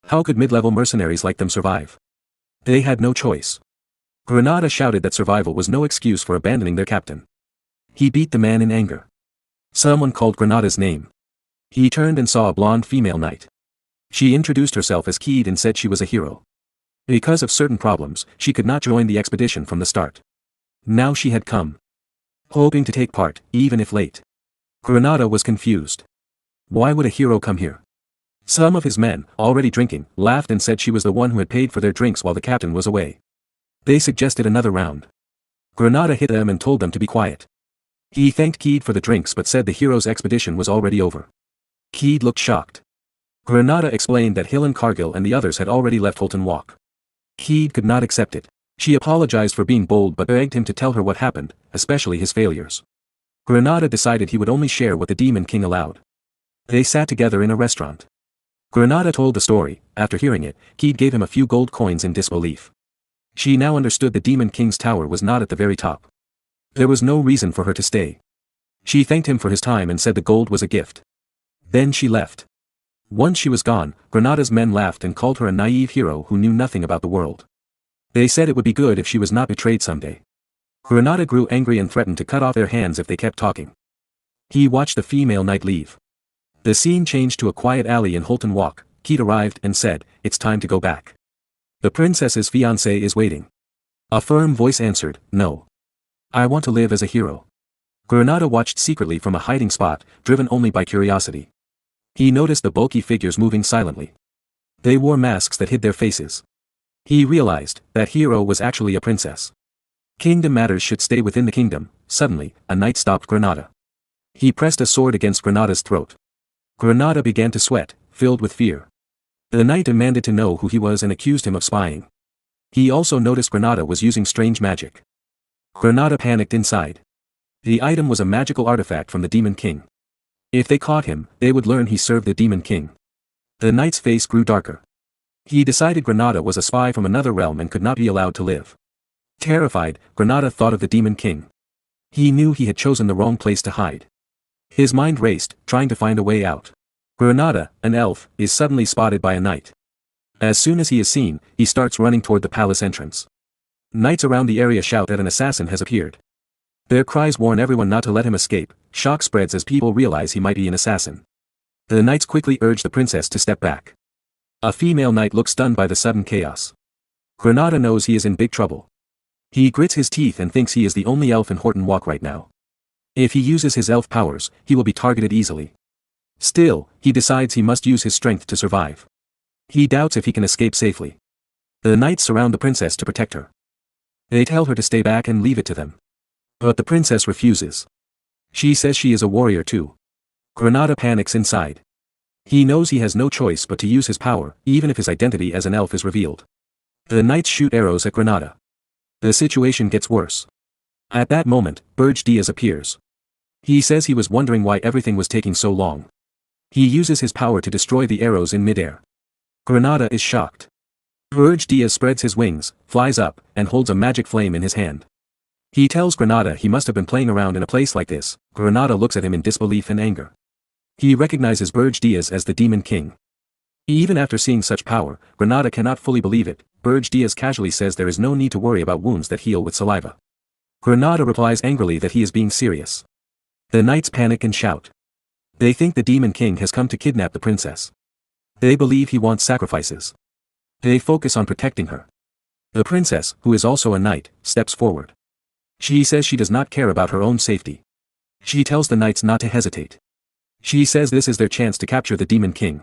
How could mid-level mercenaries like them survive? They had no choice. Granada shouted that survival was no excuse for abandoning their captain. He beat the man in anger. Someone called Granada's name. He turned and saw a blonde female knight. She introduced herself as Keed and said she was a hero. Because of certain problems, she could not join the expedition from the start. Now she had come, hoping to take part, even if late. Granada was confused. Why would a hero come here? Some of his men, already drinking, laughed and said she was the one who had paid for their drinks while the captain was away. They suggested another round. Granada hit them and told them to be quiet. He thanked Keed for the drinks but said the hero's expedition was already over. Keed looked shocked. Granada explained that Halen Cargill and the others had already left Holton Walk. Keed could not accept it. She apologized for being bold but begged him to tell her what happened, especially his failures. Granada decided he would only share what the Demon King allowed. They sat together in a restaurant. Granada told the story. After hearing it, Keed gave him a few gold coins in disbelief. She now understood the Demon King's tower was not at the very top. There was no reason for her to stay. She thanked him for his time and said the gold was a gift. Then she left. Once she was gone, Granada's men laughed and called her a naive hero who knew nothing about the world. They said it would be good if she was not betrayed someday. Granada grew angry and threatened to cut off their hands if they kept talking. He watched the female knight leave. The scene changed to a quiet alley in Holton Walk. Keed arrived and said, "It's time to go back. The princess's fiancé is waiting." A firm voice answered, "No. I want to live as a hero." Granada watched secretly from a hiding spot, driven only by curiosity. He noticed the bulky figures moving silently. They wore masks that hid their faces. He realized that hero was actually a princess. Kingdom matters should stay within the kingdom. Suddenly, a knight stopped Granada. He pressed a sword against Granada's throat. Granada began to sweat, filled with fear. The knight demanded to know who he was and accused him of spying. He also noticed Granada was using strange magic. Granada panicked inside. The item was a magical artifact from the Demon King. If they caught him, they would learn he served the Demon King. The knight's face grew darker. He decided Granada was a spy from another realm and could not be allowed to live. Terrified, Granada thought of the Demon King. He knew he had chosen the wrong place to hide. His mind raced, trying to find a way out. Granada, an elf, is suddenly spotted by a knight. As soon as he is seen, he starts running toward the palace entrance. Knights around the area shout that an assassin has appeared. Their cries warn everyone not to let him escape. Shock spreads as people realize he might be an assassin. The knights quickly urge the princess to step back. A female knight looks stunned by the sudden chaos. Granada knows he is in big trouble. He grits his teeth and thinks he is the only elf in Holton Walk right now. If he uses his elf powers, he will be targeted easily. Still, he decides he must use his strength to survive. He doubts if he can escape safely. The knights surround the princess to protect her. They tell her to stay back and leave it to them. But the princess refuses. She says she is a warrior too. Granada panics inside. He knows he has no choice but to use his power, even if his identity as an elf is revealed. The knights shoot arrows at Granada. The situation gets worse. At that moment, Berge appears. He says he was wondering why everything was taking so long. He uses his power to destroy the arrows in midair. Granada is shocked. Berge spreads his wings, flies up, and holds a magic flame in his hand. He tells Granada he must have been playing around in a place like this. Granada looks at him in disbelief and anger. He recognizes Berge as the Demon King. Even after seeing such power, Granada cannot fully believe it. Berge casually says there is no need to worry about wounds that heal with saliva. Granada replies angrily that he is being serious. The knights panic and shout. They think the Demon King has come to kidnap the princess. They believe he wants sacrifices. They focus on protecting her. The princess, who is also a knight, steps forward. She says she does not care about her own safety. She tells the knights not to hesitate. She says this is their chance to capture the Demon King.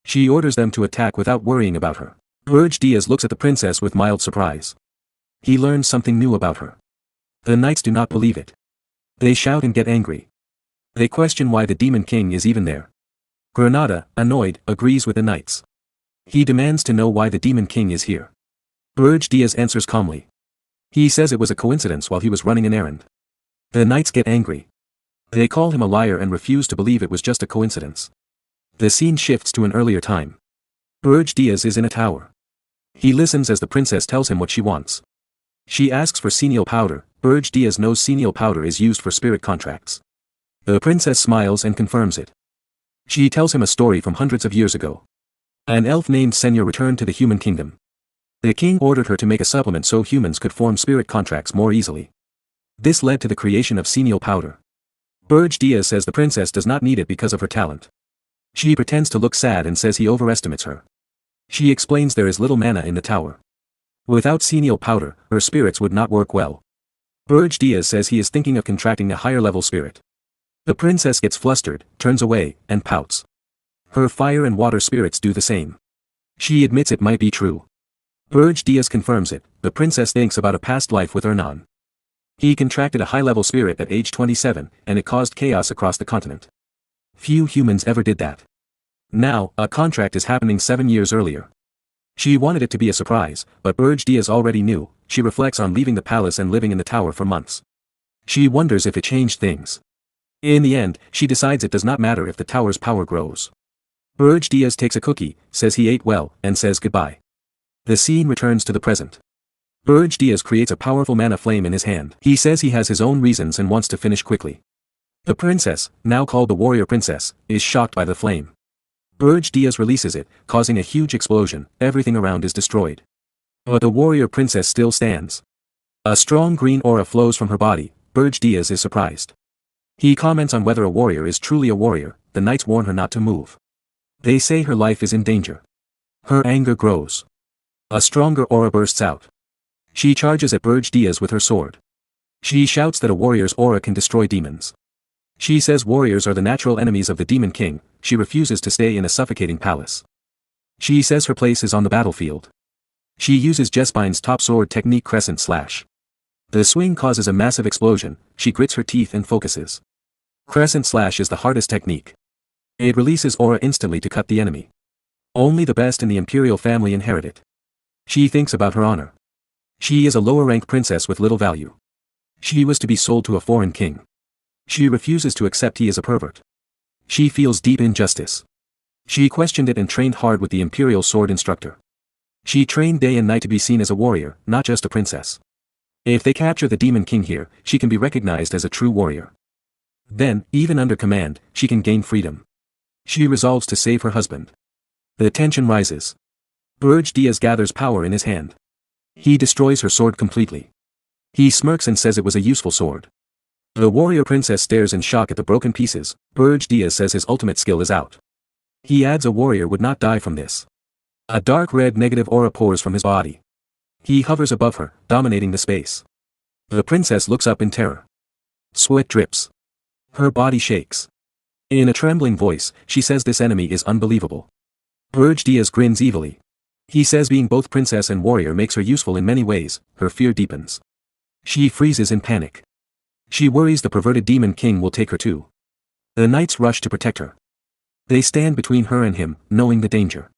She orders them to attack without worrying about her. Berge Diaz looks at the princess with mild surprise. He learns something new about her. The knights do not believe it. They shout and get angry. They question why the Demon King is even there. Granada, annoyed, agrees with the knights. He demands to know why the Demon King is here. Berge Diaz answers calmly. He says it was a coincidence while he was running an errand. The knights get angry. They call him a liar and refuse to believe it was just a coincidence. The scene shifts to an earlier time. Berge Diaz is in a tower. He listens as the princess tells him what she wants. She asks for senile powder. Berge Diaz knows senile powder is used for spirit contracts. The princess smiles and confirms it. She tells him a story from hundreds of years ago. An elf named Senya returned to the human kingdom. The king ordered her to make a supplement so humans could form spirit contracts more easily. This led to the creation of senile powder. Berge Diaz says the princess does not need it because of her talent. She pretends to look sad and says he overestimates her. She explains there is little mana in the tower. Without senile powder, her spirits would not work well. Berge Diaz says he is thinking of contracting a higher level spirit. The princess gets flustered, turns away, and pouts. Her fire and water spirits do the same. She admits it might be true. Berge Diaz confirms it. The princess thinks about a past life with Hernan. He contracted a high-level spirit at age 27, and it caused chaos across the continent. Few humans ever did that. Now, a contract is happening 7 years earlier. She wanted it to be a surprise, but Berge Diaz already knew. She reflects on leaving the palace and living in the tower for months. She wonders if it changed things. In the end, she decides it does not matter if the tower's power grows. Berge Diaz takes a cookie, says he ate well, and says goodbye. The scene returns to the present. Berge Diaz creates a powerful mana flame in his hand. He says he has his own reasons and wants to finish quickly. The princess, now called the warrior princess, is shocked by the flame. Berge Diaz releases it, causing a huge explosion. Everything around is destroyed. But the warrior princess still stands. A strong green aura flows from her body. Berge Diaz is surprised. He comments on whether a warrior is truly a warrior. The knights warn her not to move. They say her life is in danger. Her anger grows. A stronger aura bursts out. She charges at Berge Diaz with her sword. She shouts that a warrior's aura can destroy demons. She says warriors are the natural enemies of the Demon King. She refuses to stay in a suffocating palace. She says her place is on the battlefield. She uses Jesspine's top sword technique crescent slash. The swing causes a massive explosion. She grits her teeth and focuses. Crescent slash is the hardest technique. It releases aura instantly to cut the enemy. Only the best in the imperial family inherit it. She thinks about her honor. She is a lower-ranked princess with little value. She was to be sold to a foreign king. She refuses to accept he is a pervert. She feels deep injustice. She questioned it and trained hard with the imperial sword instructor. She trained day and night to be seen as a warrior, not just a princess. If they capture the Demon King here, she can be recognized as a true warrior. Then, even under command, she can gain freedom. She resolves to save her husband. The tension rises. Berge Diaz gathers power in his hand. He destroys her sword completely. He smirks and says it was a useful sword. The warrior princess stares in shock at the broken pieces. Berge Diaz says his ultimate skill is out. He adds a warrior would not die from this. A dark red negative aura pours from his body. He hovers above her, dominating the space. The princess looks up in terror. Sweat drips. Her body shakes. In a trembling voice, she says this enemy is unbelievable. Berge Diaz grins evilly. He says being both princess and warrior makes her useful in many ways. Her fear deepens. She freezes in panic. She worries the perverted Demon King will take her too. The knights rush to protect her. They stand between her and him, knowing the danger.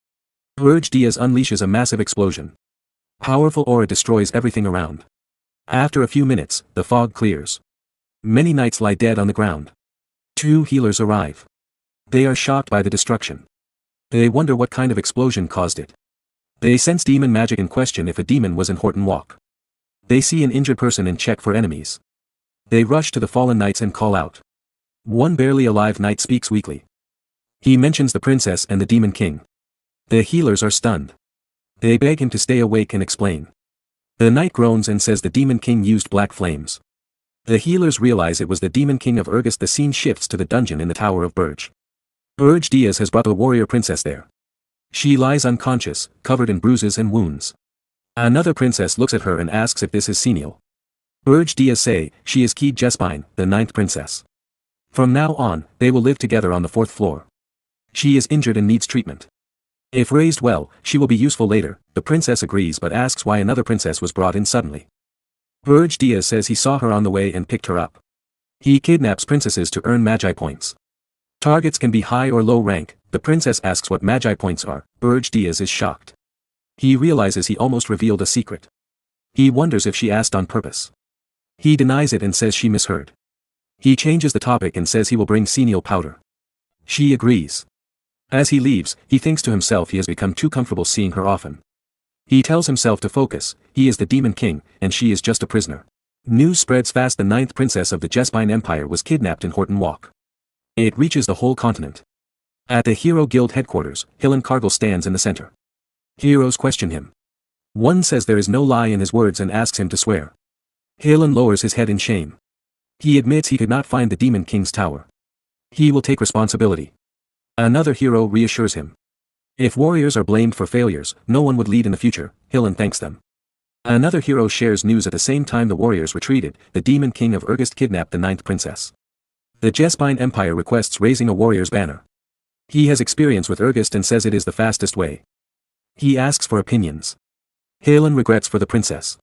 Berge Diaz unleashes a massive explosion. Powerful aura destroys everything around. After a few minutes, the fog clears. Many knights lie dead on the ground. 2 healers arrive. They are shocked by the destruction. They wonder what kind of explosion caused it. They sense demon magic and question if a demon was in Horton Walk. They see an injured person and check for enemies. They rush to the fallen knights and call out. One barely alive knight speaks weakly. He mentions the princess and the Demon King. The healers are stunned. They beg him to stay awake and explain. The knight groans and says the Demon King used black flames. The healers realize it was the Demon King of Urgus. The scene shifts to the dungeon in the Tower of Berge. Berge Diaz has brought a warrior princess there. She lies unconscious, covered in bruises and wounds. Another princess looks at her and asks if this is senile. Berge Diaz say, she is Key Jespine, the 9th princess. From now on, they will live together on the 4th floor. She is injured and needs treatment. If raised well, she will be useful later. The princess agrees but asks why another princess was brought in suddenly. Berge Diaz says he saw her on the way and picked her up. He kidnaps princesses to earn magi points. Targets can be high or low rank. The princess asks what magi points are. Berge Diaz is shocked. He realizes he almost revealed a secret. He wonders if she asked on purpose. He denies it and says she misheard. He changes the topic and says he will bring senile powder. She agrees. As he leaves, he thinks to himself he has become too comfortable seeing her often. He tells himself to focus. He is the Demon King, and she is just a prisoner. News spreads fast. The 9th princess of the Jespine Empire was kidnapped in Horton Walk. It reaches the whole continent. At the Hero Guild headquarters, Hillen Cargill stands in the center. Heroes question him. One says there is no lie in his words and asks him to swear. Hillen lowers his head in shame. He admits he could not find the Demon King's tower. He will take responsibility. Another hero reassures him. If warriors are blamed for failures, no one would lead in the future. Hillen thanks them. Another hero shares news. At the same time the warriors retreated, the Demon King of Regressed kidnapped the 9th princess. The Jespine Empire requests raising a warrior's banner. He has experience with Regressed and says it is the fastest way. He asks for opinions. Hillen regrets for the princess.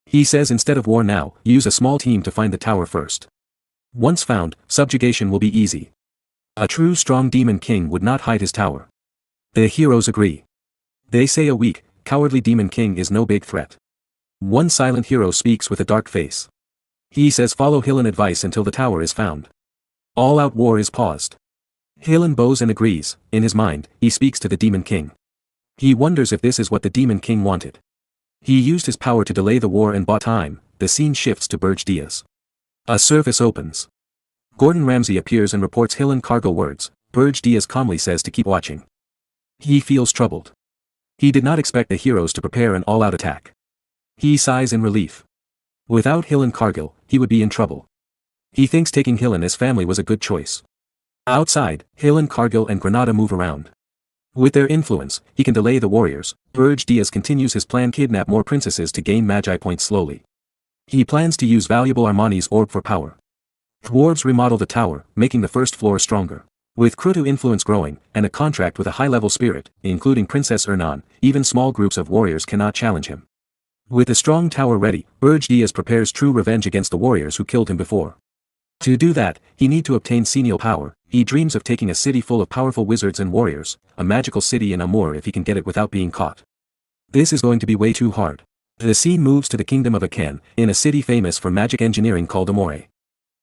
He says instead of war now, use a small team to find the tower first. Once found, subjugation will be easy. A true strong Demon King would not hide his tower. The heroes agree. They say a weak, cowardly Demon King is no big threat. One silent hero speaks with a dark face. He says follow Hillen advice until the tower is found. All-out war is paused. Hillen bows and agrees. In his mind, he speaks to the Demon King. He wonders if this is what the Demon King wanted. He used his power to delay the war and bought time. The scene shifts to Berge Diaz. A service opens. Gordon Ramsay appears and reports Hillen Cargill words. Berge Diaz calmly says to keep watching. He feels troubled. He did not expect the heroes to prepare an all-out attack. He sighs in relief. Without Hillen Cargill, he would be in trouble. He thinks taking Hillen as family was a good choice. Outside, Hillen Cargill and Granada move around. With their influence, he can delay the warriors. Berge Diaz continues his plan: kidnap more princesses to gain magi points slowly. He plans to use valuable Armani's orb for power. Dwarves remodel the tower, making the 1st floor stronger. With Krutu influence growing, and a contract with a high-level spirit, including Princess Ernan, even small groups of warriors cannot challenge him. With a strong tower ready, Berge Diaz prepares true revenge against the warriors who killed him before. To do that, he need to obtain senile power. He dreams of taking a city full of powerful wizards and warriors, a magical city in Amur if he can get it without being caught. This is going to be way too hard. The scene moves to the kingdom of Akan, in a city famous for magic engineering called Amore.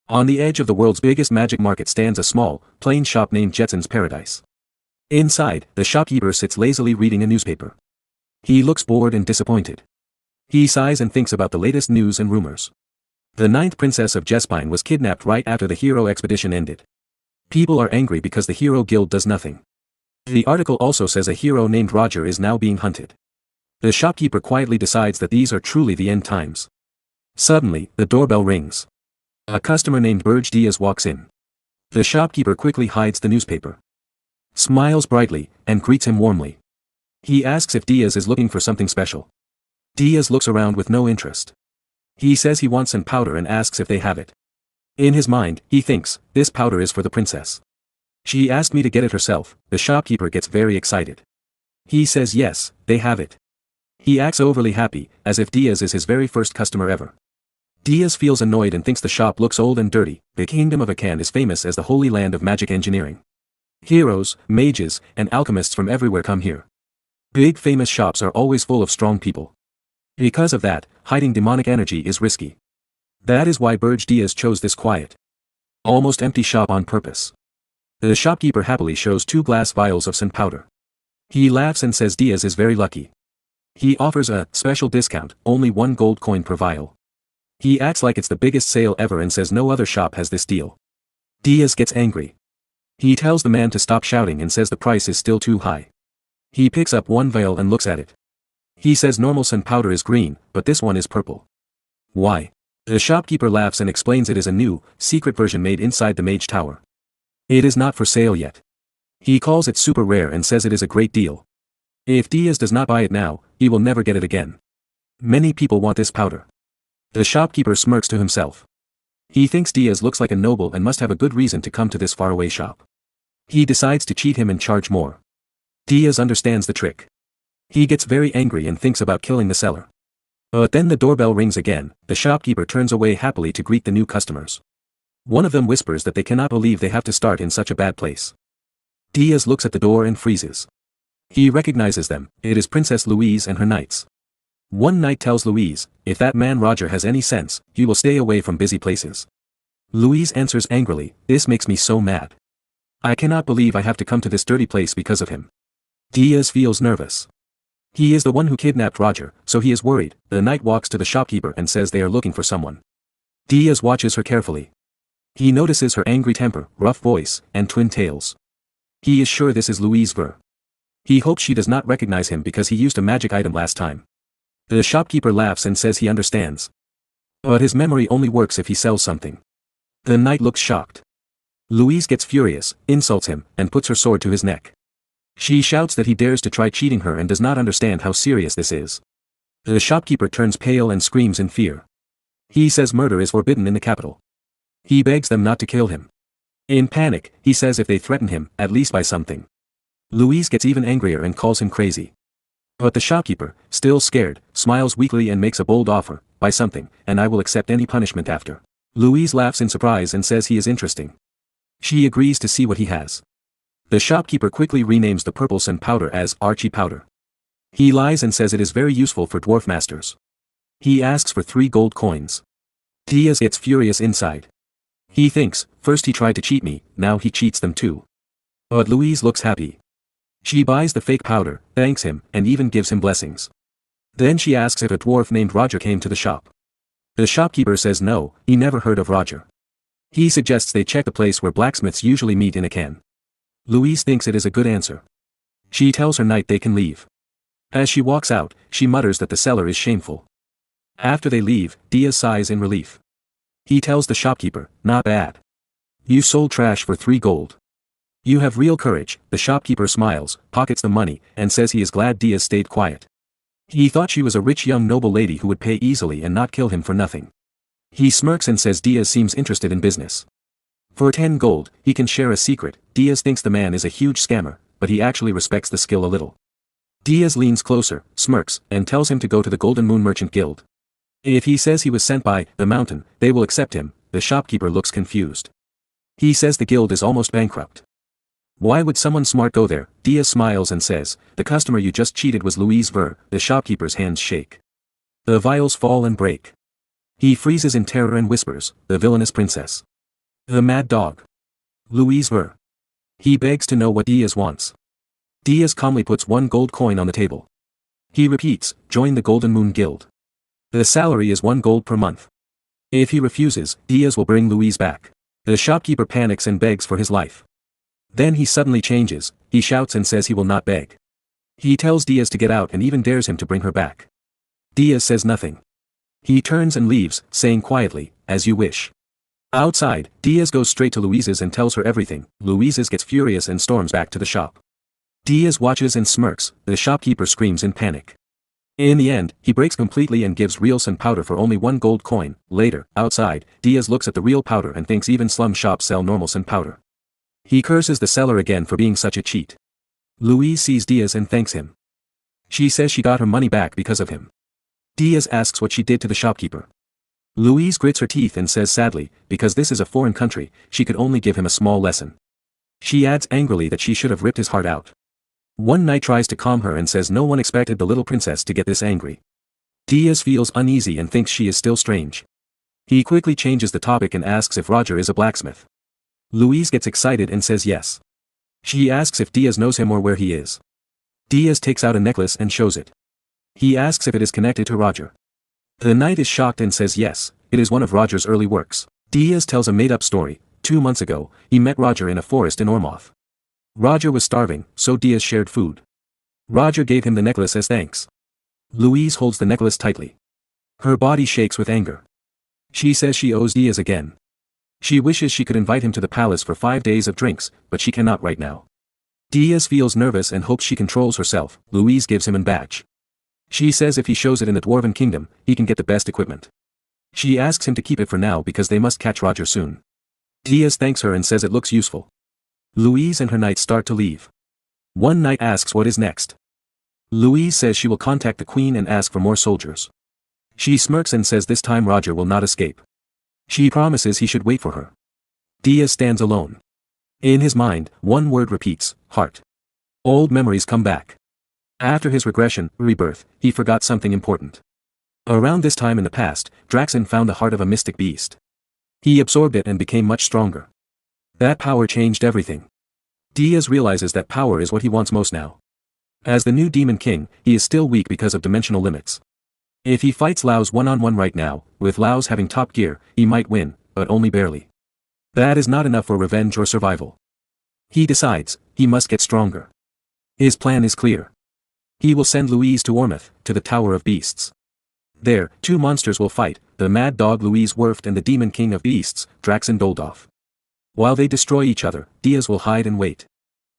On the edge of the world's biggest magic market stands a small, plain shop named Jetson's Paradise. Inside, the shopkeeper sits lazily reading a newspaper. He looks bored and disappointed. He sighs and thinks about the latest news and rumors. The 9th princess of Jespine was kidnapped right after the hero expedition ended. People are angry because the Hero Guild does nothing. The article also says a hero named Roger is now being hunted. The shopkeeper quietly decides that these are truly the end times. Suddenly, the doorbell rings. A customer named Berge Diaz walks in. The shopkeeper quickly hides the newspaper, smiles brightly, and greets him warmly. He asks if Diaz is looking for something special. Diaz looks around with no interest. He says he wants some powder and asks if they have it. In his mind, he thinks, this powder is for the princess. She asked me to get it herself. The shopkeeper gets very excited. He says yes, they have it. He acts overly happy, as if Diaz is his very first customer ever. Diaz feels annoyed and thinks the shop looks old and dirty. The kingdom of Akan is famous as the holy land of magic engineering. Heroes, mages, and alchemists from everywhere come here. Big famous shops are always full of strong people. Because of that, hiding demonic energy is risky. That is why Berge Diaz chose this quiet, almost empty shop on purpose. The shopkeeper happily shows 2 glass vials of sun powder. He laughs and says Diaz is very lucky. He offers a special discount, only 1 gold coin per vial. He acts like it's the biggest sale ever and says no other shop has this deal. Diaz gets angry. He tells the man to stop shouting and says the price is still too high. He picks up 1 vial and looks at it. He says normal sun powder is green, but this one is purple. Why? The shopkeeper laughs and explains it is a new, secret version made inside the mage tower. It is not for sale yet. He calls it super rare and says it is a great deal. If Diaz does not buy it now, he will never get it again. Many people want this powder. The shopkeeper smirks to himself. He thinks Diaz looks like a noble and must have a good reason to come to this faraway shop. He decides to cheat him and charge more. Diaz understands the trick. He gets very angry and thinks about killing the seller. But then the doorbell rings again. The shopkeeper turns away happily to greet the new customers. One of them whispers that they cannot believe they have to start in such a bad place. Diaz looks at the door and freezes. He recognizes them. It is Princess Louise and her knights. One knight tells Louise, "If that man Roger has any sense, he will stay away from busy places." Louise answers angrily, "This makes me so mad. I cannot believe I have to come to this dirty place because of him." Diaz feels nervous. He is the one who kidnapped Roger, so he is worried. The knight walks to the shopkeeper and says they are looking for someone. Diaz watches her carefully. He notices her angry temper, rough voice, and twin tails. He is sure this is Louise Ver. He hopes she does not recognize him because he used a magic item last time. The shopkeeper laughs and says he understands. But his memory only works if he sells something. The knight looks shocked. Louise gets furious, insults him, and puts her sword to his neck. She shouts that he dares to try cheating her and does not understand how serious this is. The shopkeeper turns pale and screams in fear. He says murder is forbidden in the capital. He begs them not to kill him. In panic, he says if they threaten him, at least by something. Louise gets even angrier and calls him crazy. But the shopkeeper, still scared, smiles weakly and makes a bold offer, "Buy something, and I will accept any punishment after." Louise laughs in surprise and says he is interesting. She agrees to see what he has. The shopkeeper quickly renames the purple sand powder as Archie powder. He lies and says it is very useful for dwarf masters. He asks for 3 gold coins. Diaz gets furious inside. He thinks, first he tried to cheat me, now he cheats them too. But Louise looks happy. She buys the fake powder, thanks him, and even gives him blessings. Then she asks if a dwarf named Roger came to the shop. The shopkeeper says no, he never heard of Roger. He suggests they check the place where blacksmiths usually meet in a can. Louise thinks it is a good answer. She tells her knight they can leave. As she walks out, she mutters that the seller is shameful. After they leave, Diaz sighs in relief. He tells the shopkeeper, "Not bad. You sold trash for 3 gold. You have real courage." The shopkeeper smiles, pockets the money, and says he is glad Diaz stayed quiet. He thought she was a rich young noble lady who would pay easily and not kill him for nothing. He smirks and says Diaz seems interested in business. For 10 gold, he can share a secret. Diaz thinks the man is a huge scammer, but he actually respects the skill a little. Diaz leans closer, smirks, and tells him to go to the Golden Moon Merchant Guild. If he says he was sent by the mountain, they will accept him. The shopkeeper looks confused. He says the guild is almost bankrupt. Why would someone smart go there? Diaz smiles and says, "The customer you just cheated was Louise Ver." The shopkeeper's hands shake. The vials fall and break. He freezes in terror and whispers, "The villainous princess. The mad dog. Louise Ver." He begs to know what Diaz wants. Diaz calmly puts 1 gold coin on the table. He repeats, "Join the Golden Moon Guild. The salary is 1 gold per month." If he refuses, Diaz will bring Louise back. The shopkeeper panics and begs for his life. Then he suddenly changes, he shouts and says he will not beg. He tells Diaz to get out and even dares him to bring her back. Diaz says nothing. He turns and leaves, saying quietly, "As you wish." Outside, Diaz goes straight to Louise's and tells her everything. Louise's gets furious and storms back to the shop. Diaz watches and smirks, the shopkeeper screams in panic. In the end, he breaks completely and gives real sand powder for only 1 gold coin. Later, outside, Diaz looks at the real powder and thinks even slum shops sell normal sand powder. He curses the seller again for being such a cheat. Louise sees Diaz and thanks him. She says she got her money back because of him. Diaz asks what she did to the shopkeeper. Louise grits her teeth and says sadly, because this is a foreign country, she could only give him a small lesson. She adds angrily that she should have ripped his heart out. One knight tries to calm her and says no one expected the little princess to get this angry. Diaz feels uneasy and thinks she is still strange. He quickly changes the topic and asks if Roger is a blacksmith. Louise gets excited and says yes. She asks if Diaz knows him or where he is. Diaz takes out a necklace and shows it. He asks if it is connected to Roger. The knight is shocked and says yes, it is one of Roger's early works. Diaz tells a made-up story. 2 months ago, he met Roger in a forest in Ormoth. Roger was starving, so Diaz shared food. Roger gave him the necklace as thanks. Louise holds the necklace tightly. Her body shakes with anger. She says she owes Diaz again. She wishes she could invite him to the palace for 5 days of drinks, but she cannot right now. Diaz feels nervous and hopes she controls herself. Louise gives him a badge. She says if he shows it in the Dwarven Kingdom, he can get the best equipment. She asks him to keep it for now because they must catch Roger soon. Diaz thanks her and says it looks useful. Louise and her knights start to leave. One knight asks what is next. Louise says she will contact the queen and ask for more soldiers. She smirks and says this time Roger will not escape. She promises he should wait for her. Diaz stands alone. In his mind, one word repeats, heart. Old memories come back. After his regression, rebirth, he forgot something important. Around this time in the past, Draxen found the heart of a mystic beast. He absorbed it and became much stronger. That power changed everything. Diaz realizes that power is what he wants most now. As the new Demon King, he is still weak because of dimensional limits. If he fights Laos one-on-one right now, with Laos having top gear, he might win, but only barely. That is not enough for revenge or survival. He decides, he must get stronger. His plan is clear. He will send Louise to Ormouth, to the Tower of Beasts. There, two monsters will fight, the mad dog Louise Werft and the Demon King of Beasts, Draxen Doldorf. While they destroy each other, Diaz will hide and wait.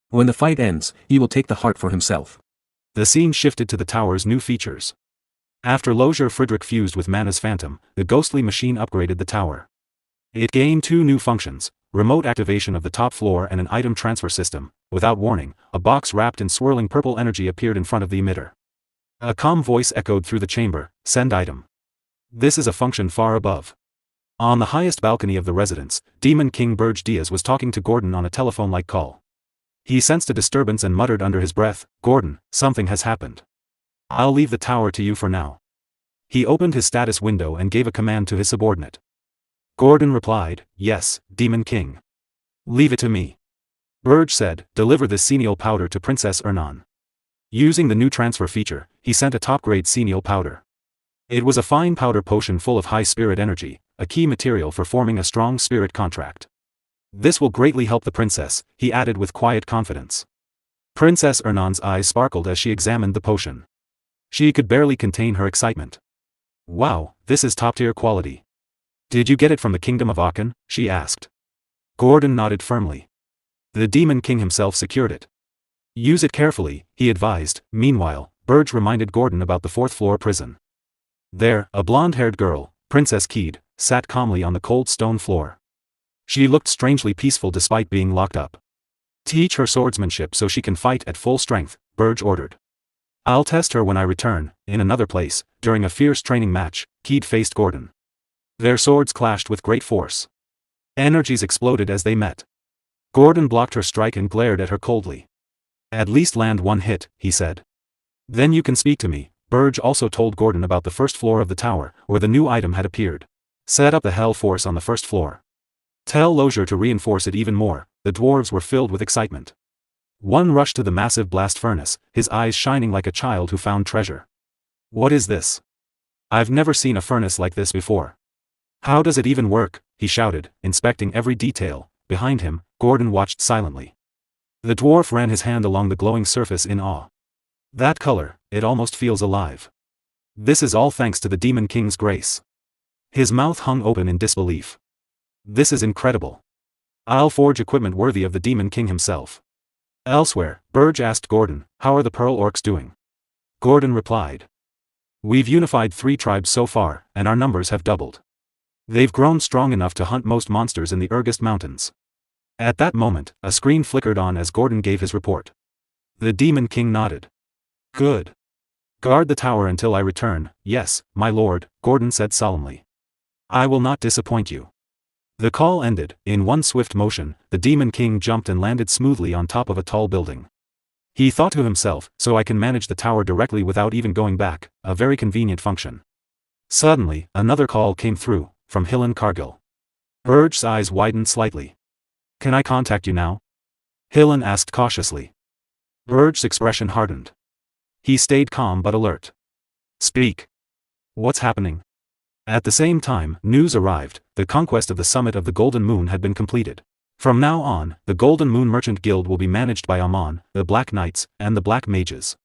When the fight ends, he will take the heart for himself. The scene shifted to the tower's new features. After Lozier Friedrich fused with Mana's Phantom, the ghostly machine upgraded the tower. It gained two new functions, remote activation of the top floor and an item transfer system. Without warning, a box wrapped in swirling purple energy appeared in front of the emitter. A calm voice echoed through the chamber, send item. This is a function far above. On the highest balcony of the residence, Demon King Berge Diaz was talking to Gordon on a telephone-like call. He sensed a disturbance and muttered under his breath, Gordon, something has happened. I'll leave the tower to you for now. He opened his status window and gave a command to his subordinate. Gordon replied, yes, Demon King. Leave it to me. Berge said, deliver this senile powder to Princess Ernan. Using the new transfer feature, he sent a top-grade senile powder. It was a fine powder potion full of high spirit energy, a key material for forming a strong spirit contract. This will greatly help the princess, he added with quiet confidence. Princess Ernan's eyes sparkled as she examined the potion. She could barely contain her excitement. Wow, this is top-tier quality. Did you get it from the Kingdom of Aachen? She asked. Gordon nodded firmly. The Demon King himself secured it. Use it carefully, he advised. Meanwhile, Berge reminded Gordon about the fourth-floor prison. There, a blonde-haired girl, Princess Keed, sat calmly on the cold stone floor. She looked strangely peaceful despite being locked up. Teach her swordsmanship so she can fight at full strength, Berge ordered. I'll test her when I return. In another place, during a fierce training match, Keed faced Gordon. Their swords clashed with great force. Energies exploded as they met. Gordon blocked her strike and glared at her coldly. At least land one hit, he said. Then you can speak to me. Berge also told Gordon about the first floor of the tower, where the new item had appeared. Set up the Hell Force on the first floor. Tell Lozier to reinforce it even more. The dwarves were filled with excitement. One rushed to the massive blast furnace, his eyes shining like a child who found treasure. What is this? I've never seen a furnace like this before. How does it even work? He shouted, inspecting every detail. Behind him, Gordon watched silently. The dwarf ran his hand along the glowing surface in awe. That color, it almost feels alive. This is all thanks to the Demon King's grace. His mouth hung open in disbelief. This is incredible. I'll forge equipment worthy of the Demon King himself. Elsewhere, Berge asked Gordon, how are the Pearl Orcs doing? Gordon replied. We've unified 3 tribes so far, and our numbers have doubled. They've grown strong enough to hunt most monsters in the Ergest Mountains. At that moment, a screen flickered on as Gordon gave his report. The Demon King nodded. Good. Guard the tower until I return. Yes, my lord, Gordon said solemnly. I will not disappoint you. The call ended. In one swift motion, the Demon King jumped and landed smoothly on top of a tall building. He thought to himself, so I can manage the tower directly without even going back, a very convenient function. Suddenly, another call came through, from Hillen Cargill. Berge's eyes widened slightly. Can I contact you now? Hillen asked cautiously. Berge's expression hardened. He stayed calm but alert. Speak. What's happening? At the same time, news arrived. The conquest of the summit of the Golden Moon had been completed. From now on, the Golden Moon Merchant Guild will be managed by Amon, the Black Knights, and the Black Mages.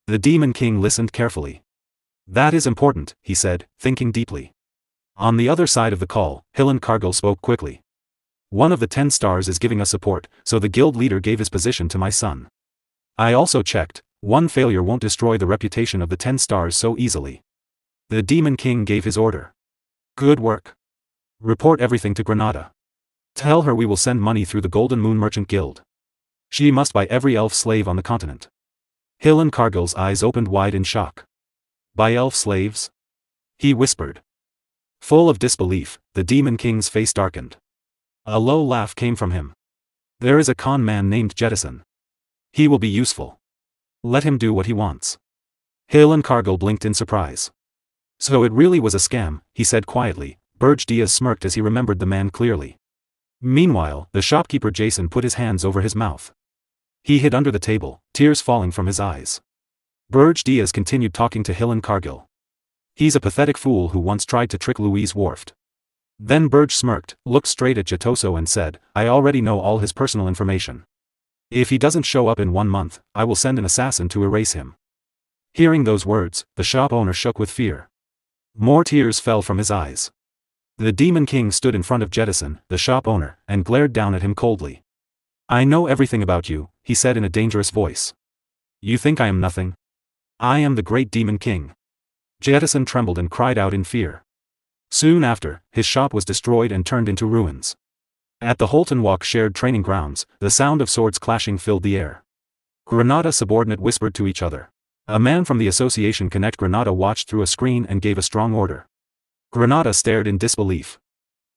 The Demon King listened carefully. That is important, he said, thinking deeply. On the other side of the call, Hillen Cargill spoke quickly. One of the 10 stars is giving us support, so the guild leader gave his position to my son. I also checked. One failure won't destroy the reputation of the 10 stars so easily. The Demon King gave his order. Good work. Report everything to Granada. Tell her we will send money through the Golden Moon Merchant Guild. She must buy every elf slave on the continent. Hilan Cargill's eyes opened wide in shock. Buy elf slaves? He whispered. Full of disbelief, the Demon King's face darkened. A low laugh came from him. There is a con man named Jettison. He will be useful. Let him do what he wants. Hilan Cargill blinked in surprise. So it really was a scam, he said quietly. Berge Diaz smirked as he remembered the man clearly. Meanwhile, the shopkeeper Jason put his hands over his mouth. He hid under the table, tears falling from his eyes. Berge Diaz continued talking to Hilan Cargill. He's a pathetic fool who once tried to trick Louise Worft. Then Berge smirked, looked straight at Jatoso and said, I already know all his personal information. If he doesn't show up in 1 month, I will send an assassin to erase him. Hearing those words, the shop owner shook with fear. More tears fell from his eyes. The Demon King stood in front of Jettison, the shop owner, and glared down at him coldly. I know everything about you, he said in a dangerous voice. You think I am nothing? I am the great Demon King. Jettison trembled and cried out in fear. Soon after, his shop was destroyed and turned into ruins. At the Holton Walk shared training grounds, the sound of swords clashing filled the air. Granada subordinate whispered to each other. A man from the Association Connect Granada watched through a screen and gave a strong order. Granada stared in disbelief.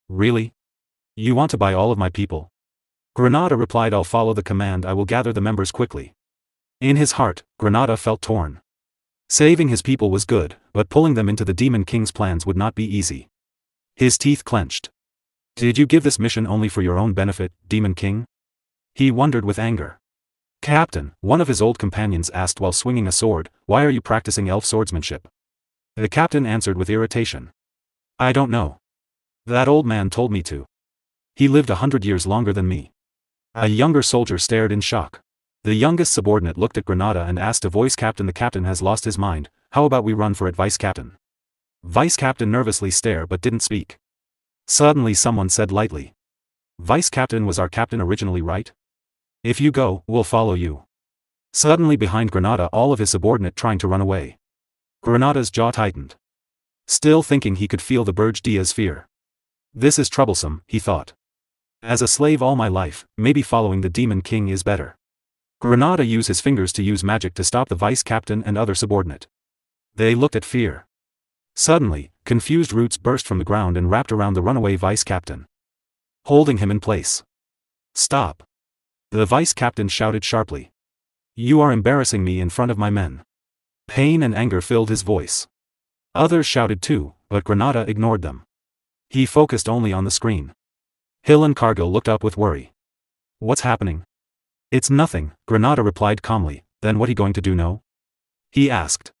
Really? You want to buy all of my people? Granada replied, I'll follow the command. I will gather the members quickly. In his heart, Granada felt torn. Saving his people was good, but pulling them into the Demon King's plans would not be easy. His teeth clenched. Did you give this mission only for your own benefit, Demon King? He wondered with anger. Captain, one of his old companions asked while swinging a sword, why are you practicing elf swordsmanship? The captain answered with irritation. I don't know. That old man told me to. He lived 100 years longer than me. A younger soldier stared in shock. The youngest subordinate looked at Granada and asked a voice, Captain, the captain has lost his mind, how about we run for it, Vice Captain? Vice Captain nervously stared but didn't speak. Suddenly someone said lightly. Vice Captain was our captain originally, right? If you go, we'll follow you. Suddenly behind Granada all of his subordinate trying to run away. Granada's jaw tightened. Still thinking, he could feel the Berge Diaz fear. This is troublesome, he thought. As a slave all my life, maybe following the Demon King is better. Granada used his fingers to use magic to stop the vice captain and other subordinate. They looked at fear. Suddenly, confused roots burst from the ground and wrapped around the runaway vice captain, holding him in place. Stop! The vice captain shouted sharply. You are embarrassing me in front of my men. Pain and anger filled his voice. Others shouted too, but Granada ignored them. He focused only on the screen. Hilan Cargill looked up with worry. What's happening? It's nothing, Granada replied calmly. Then what he going to do, no? He asked.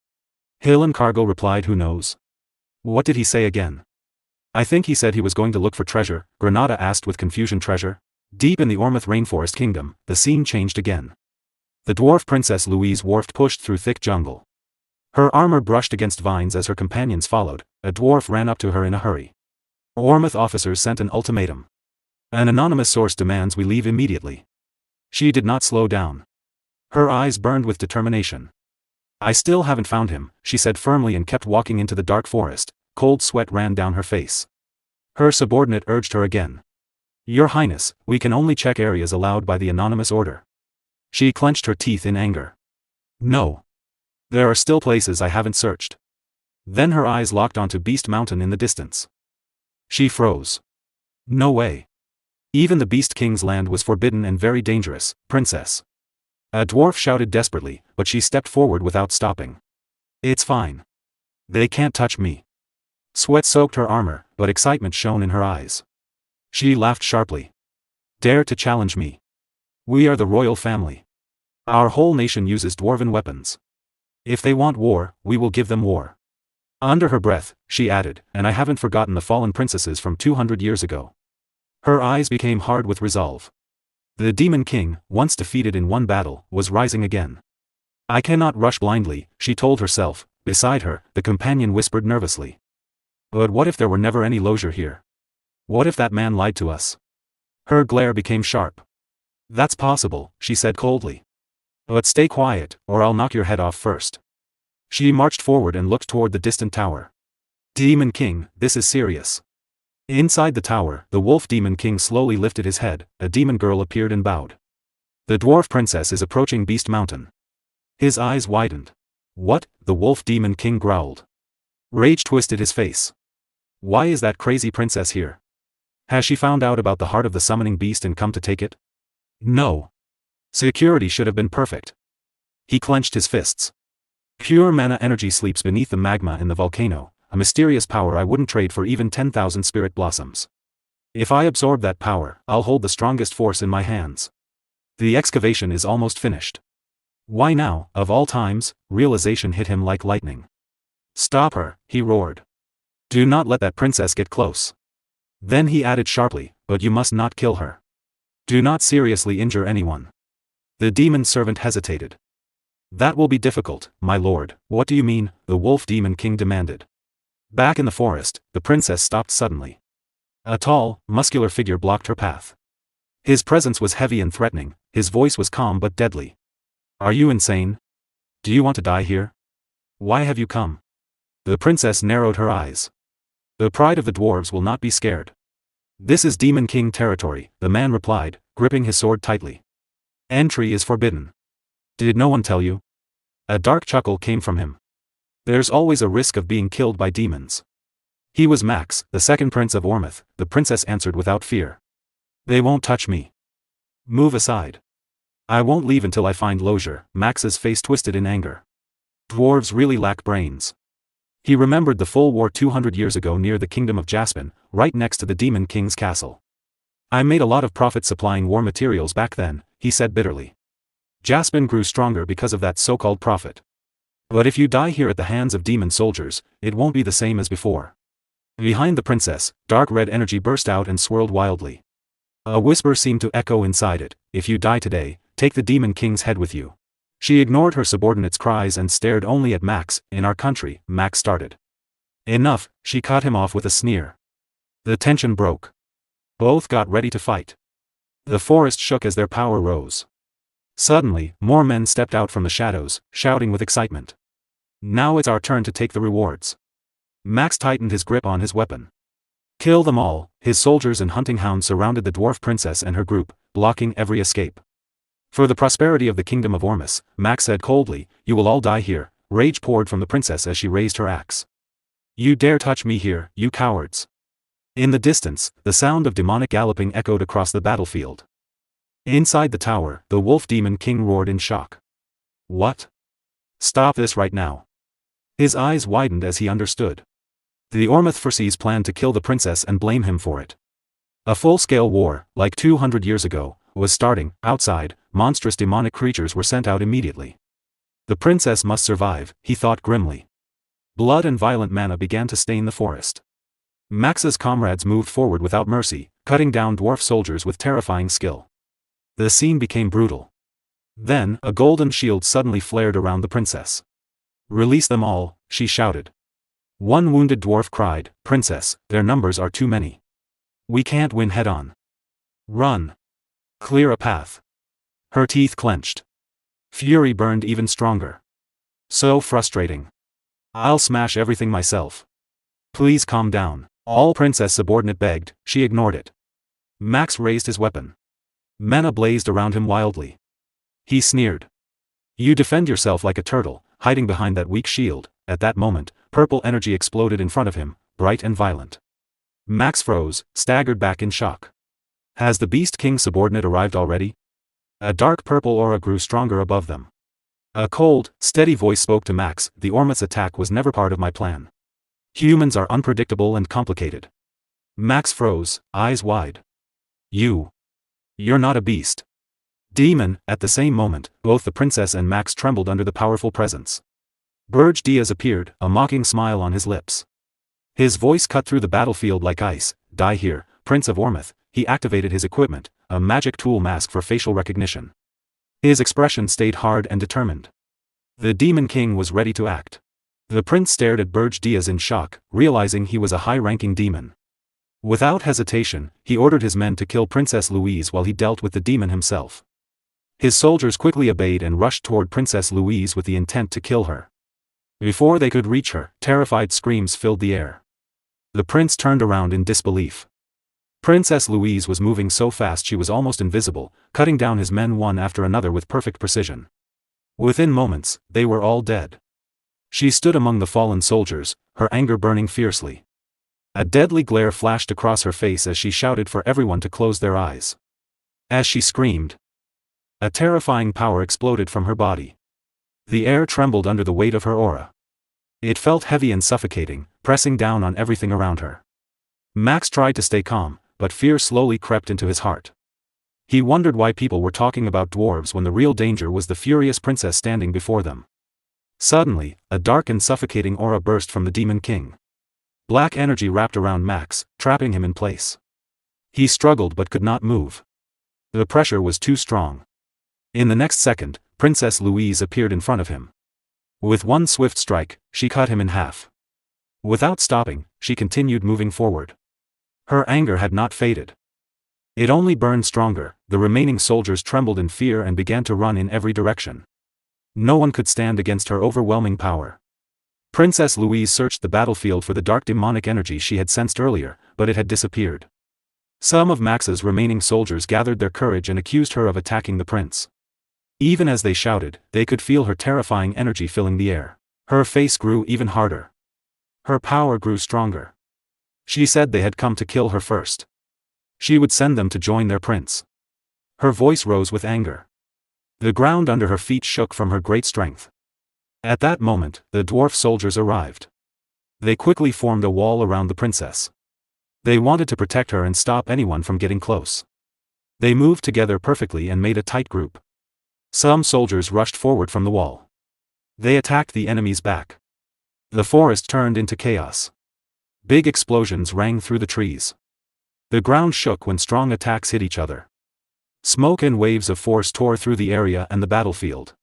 Hilan Cargill replied, who knows? What did he say again? I think he said he was going to look for treasure, Granada asked with confusion. Treasure? Deep in the Ormouth Rainforest Kingdom, the scene changed again. The dwarf princess Louise Worft pushed through thick jungle. Her armor brushed against vines as her companions followed. A dwarf ran up to her in a hurry. Ormouth officers sent an ultimatum. An anonymous source demands we leave immediately. She did not slow down. Her eyes burned with determination. I still haven't found him, she said firmly and kept walking into the dark forest. Cold sweat ran down her face. Her subordinate urged her again. Your Highness, we can only check areas allowed by the anonymous order. She clenched her teeth in anger. No. There are still places I haven't searched. Then her eyes locked onto Beast Mountain in the distance. She froze. No way. Even the Beast King's land was forbidden and very dangerous, princess. A dwarf shouted desperately, but she stepped forward without stopping. It's fine. They can't touch me. Sweat soaked her armor, but excitement shone in her eyes. She laughed sharply. Dare to challenge me? We are the royal family. Our whole nation uses dwarven weapons. If they want war, we will give them war. Under her breath, she added, and I haven't forgotten the fallen princesses from 200 years ago. Her eyes became hard with resolve. The Demon King, once defeated in one battle, was rising again. I cannot rush blindly, she told herself. Beside her, the companion whispered nervously. But what if there were never any Lozier here? What if that man lied to us? Her glare became sharp. That's possible, she said coldly. But stay quiet, or I'll knock your head off first. She marched forward and looked toward the distant tower. Demon King, this is serious. Inside the tower, the wolf Demon King slowly lifted his head, a demon girl appeared and bowed. The dwarf princess is approaching Beast Mountain. His eyes widened. What? The wolf Demon King growled. Rage twisted his face. Why is that crazy princess here? Has she found out about the heart of the summoning beast and come to take it? No. Security should have been perfect. He clenched his fists. Pure mana energy sleeps beneath the magma in the volcano, a mysterious power I wouldn't trade for even 10,000 spirit blossoms. If I absorb that power, I'll hold the strongest force in my hands. The excavation is almost finished. Why now, of all times? Realization hit him like lightning. Stop her, he roared. Do not let that princess get close. Then he added sharply, but you must not kill her. Do not seriously injure anyone. The demon servant hesitated. That will be difficult, my lord. What do you mean? The wolf Demon King demanded. Back in the forest, the princess stopped suddenly. A tall, muscular figure blocked her path. His presence was heavy and threatening, his voice was calm but deadly. Are you insane? Do you want to die here? Why have you come? The princess narrowed her eyes. The pride of the dwarves will not be scared. This is Demon King territory, the man replied, gripping his sword tightly. Entry is forbidden. Did no one tell you? A dark chuckle came from him. There's always a risk of being killed by demons. He was Max, the second prince of Ormith, the princess answered without fear. They won't touch me. Move aside. I won't leave until I find Lozier. Max's face twisted in anger. Dwarves really lack brains. He remembered the full war 200 years ago near the kingdom of Jaspin, right next to the Demon King's castle. I made a lot of profit supplying war materials back then, he said bitterly. Jaspin grew stronger because of that so-called profit. But if you die here at the hands of demon soldiers, it won't be the same as before. Behind the princess, dark red energy burst out and swirled wildly. A whisper seemed to echo inside it, if you die today, take the Demon King's head with you. She ignored her subordinates' cries and stared only at Max. In our country, Max started. Enough, she cut him off with a sneer. The tension broke. Both got ready to fight. The forest shook as their power rose. Suddenly, more men stepped out from the shadows, shouting with excitement. Now it's our turn to take the rewards. Max tightened his grip on his weapon. Kill them all. His soldiers and hunting hounds surrounded the dwarf princess and her group, blocking every escape. For the prosperity of the kingdom of Ormus, Max said coldly, you will all die here. Rage poured from the princess as she raised her axe. You dare touch me here, you cowards. In the distance, the sound of demonic galloping echoed across the battlefield. Inside the tower, the wolf Demon King roared in shock. What? Stop this right now. His eyes widened as he understood. The Ormith Forces planned to kill the princess and blame him for it. A full-scale war, like 200 years ago, was starting. Outside, monstrous demonic creatures were sent out immediately. The princess must survive, he thought grimly. Blood and violent mana began to stain the forest. Max's comrades moved forward without mercy, cutting down dwarf soldiers with terrifying skill. The scene became brutal. Then, a golden shield suddenly flared around the princess. Release them all, she shouted. One wounded dwarf cried, Princess, their numbers are too many. We can't win head-on. Run. Clear a path. Her teeth clenched. Fury burned even stronger. So frustrating. I'll smash everything myself. Please calm down. All princess subordinate begged, she ignored it. Max raised his weapon. Mana blazed around him wildly. He sneered. You defend yourself like a turtle, hiding behind that weak shield. At that moment, purple energy exploded in front of him, bright and violent. Max froze, staggered back in shock. Has the Beast King subordinate arrived already? A dark purple aura grew stronger above them. A cold, steady voice spoke to Max, the Ormith's attack was never part of my plan. Humans are unpredictable and complicated. Max froze, eyes wide. You're not a beast. Demon. At the same moment, both the princess and Max trembled under the powerful presence. Berge appeared, a mocking smile on his lips. His voice cut through the battlefield like ice. Die here, Prince of Ormith. He activated his equipment, a magic tool mask for facial recognition. His expression stayed hard and determined. The Demon King was ready to act. The prince stared at Berge in shock, realizing he was a high-ranking demon. Without hesitation, he ordered his men to kill Princess Louise while he dealt with the demon himself. His soldiers quickly obeyed and rushed toward Princess Louise with the intent to kill her. Before they could reach her, terrified screams filled the air. The prince turned around in disbelief. Princess Louise was moving so fast she was almost invisible, cutting down his men one after another with perfect precision. Within moments, they were all dead. She stood among the fallen soldiers, her anger burning fiercely. A deadly glare flashed across her face as she shouted for everyone to close their eyes. As she screamed, a terrifying power exploded from her body. The air trembled under the weight of her aura. It felt heavy and suffocating, pressing down on everything around her. Max tried to stay calm, but fear slowly crept into his heart. He wondered why people were talking about dwarves when the real danger was the furious princess standing before them. Suddenly, a dark and suffocating aura burst from the Demon King. Black energy wrapped around Max, trapping him in place. He struggled but could not move. The pressure was too strong. In the next second, Princess Louise appeared in front of him. With one swift strike, she cut him in half. Without stopping, she continued moving forward. Her anger had not faded. It only burned stronger. The remaining soldiers trembled in fear and began to run in every direction. No one could stand against her overwhelming power. Princess Louise searched the battlefield for the dark demonic energy she had sensed earlier, but it had disappeared. Some of Max's remaining soldiers gathered their courage and accused her of attacking the prince. Even as they shouted, they could feel her terrifying energy filling the air. Her face grew even harder. Her power grew stronger. She said they had come to kill her first. She would send them to join their prince. Her voice rose with anger. The ground under her feet shook from her great strength. At that moment, the dwarf soldiers arrived. They quickly formed a wall around the princess. They wanted to protect her and stop anyone from getting close. They moved together perfectly and made a tight group. Some soldiers rushed forward from the wall. They attacked the enemy's back. The forest turned into chaos. Big explosions rang through the trees. The ground shook when strong attacks hit each other. Smoke and waves of force tore through the area and the battlefield.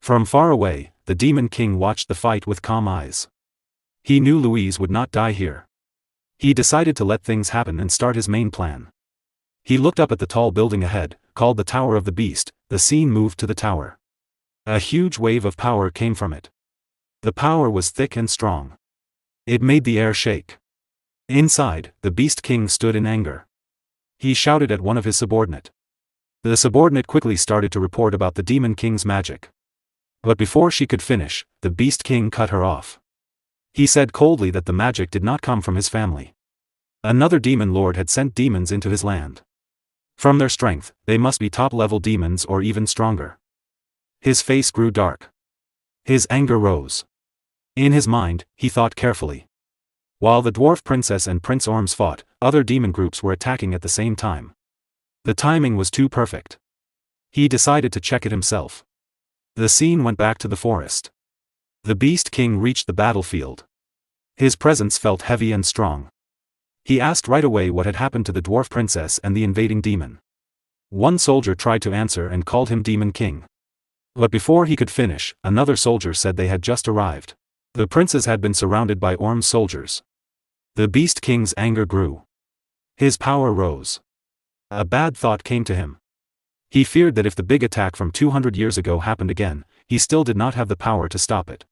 From far away, the Demon King watched the fight with calm eyes. He knew Louise would not die here. He decided to let things happen and start his main plan. He looked up at the tall building ahead, called the Tower of the Beast. The scene moved to the tower. A huge wave of power came from it. The power was thick and strong. It made the air shake. Inside, the Beast King stood in anger. He shouted at one of his subordinate. The subordinate quickly started to report about the Demon King's magic. But before she could finish, the Beast King cut her off. He said coldly that the magic did not come from his family. Another demon lord had sent demons into his land. From their strength, they must be top-level demons or even stronger. His face grew dark. His anger rose. In his mind, he thought carefully. While the dwarf princess and Prince Orms fought, other demon groups were attacking at the same time. The timing was too perfect. He decided to check it himself. The scene went back to the forest. The Beast King reached the battlefield. His presence felt heavy and strong. He asked right away what had happened to the dwarf princess and the invading demon. One soldier tried to answer and called him Demon King. But before he could finish, another soldier said they had just arrived. The princess had been surrounded by Orm's soldiers. The Beast King's anger grew. His power rose. A bad thought came to him. He feared that if the big attack from 200 years ago happened again, he still did not have the power to stop it.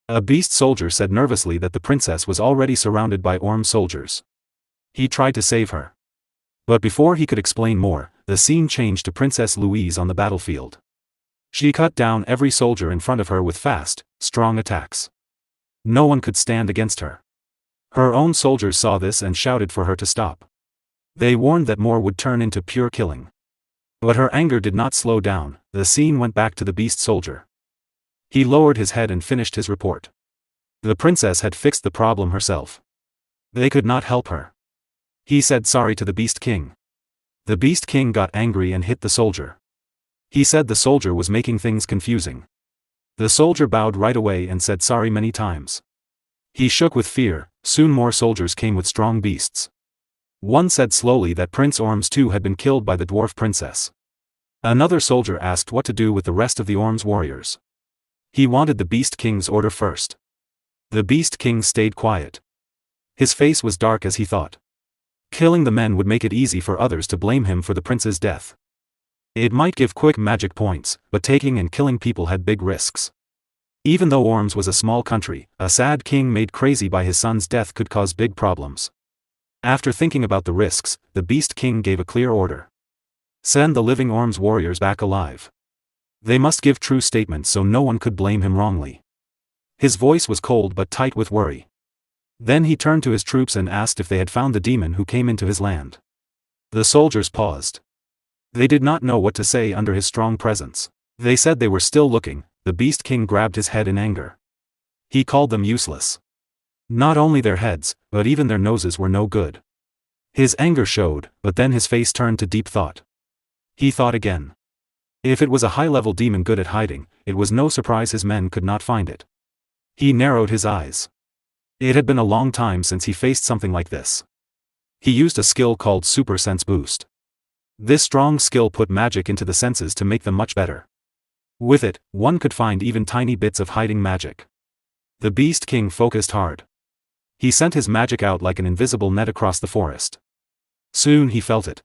A beast soldier said nervously that the princess was already surrounded by Orm soldiers. He tried to save her. But before he could explain more, the scene changed to Princess Louise on the battlefield. She cut down every soldier in front of her with fast, strong attacks. No one could stand against her. Her own soldiers saw this and shouted for her to stop. They warned that more would turn into pure killing. But her anger did not slow down. The scene went back to the beast soldier. He lowered his head and finished his report. The princess had fixed the problem herself. They could not help her. He said sorry to the Beast King. The Beast King got angry and hit the soldier. He said the soldier was making things confusing. The soldier bowed right away and said sorry many times. He shook with fear. Soon more soldiers came with strong beasts. One said slowly that Prince Orms too had been killed by the dwarf princess. Another soldier asked what to do with the rest of the Orms warriors. He wanted the Beast King's order first. The Beast King stayed quiet. His face was dark as he thought. Killing the men would make it easy for others to blame him for the prince's death. It might give quick magic points, but taking and killing people had big risks. Even though Orms was a small country, a sad king made crazy by his son's death could cause big problems. After thinking about the risks, the Beast King gave a clear order. Send the living Orms warriors back alive. They must give true statements so no one could blame him wrongly. His voice was cold but tight with worry. Then he turned to his troops and asked if they had found the demon who came into his land. The soldiers paused. They did not know what to say under his strong presence. They said they were still looking. The Beast King grabbed his head in anger. He called them useless. Not only their heads, but even their noses were no good. His anger showed, but then his face turned to deep thought. He thought again. If it was a high-level demon good at hiding, it was no surprise his men could not find it. He narrowed his eyes. It had been a long time since he faced something like this. He used a skill called Super Sense Boost. This strong skill put magic into the senses to make them much better. With it, one could find even tiny bits of hiding magic. The Beast King focused hard. He sent his magic out like an invisible net across the forest. Soon he felt it.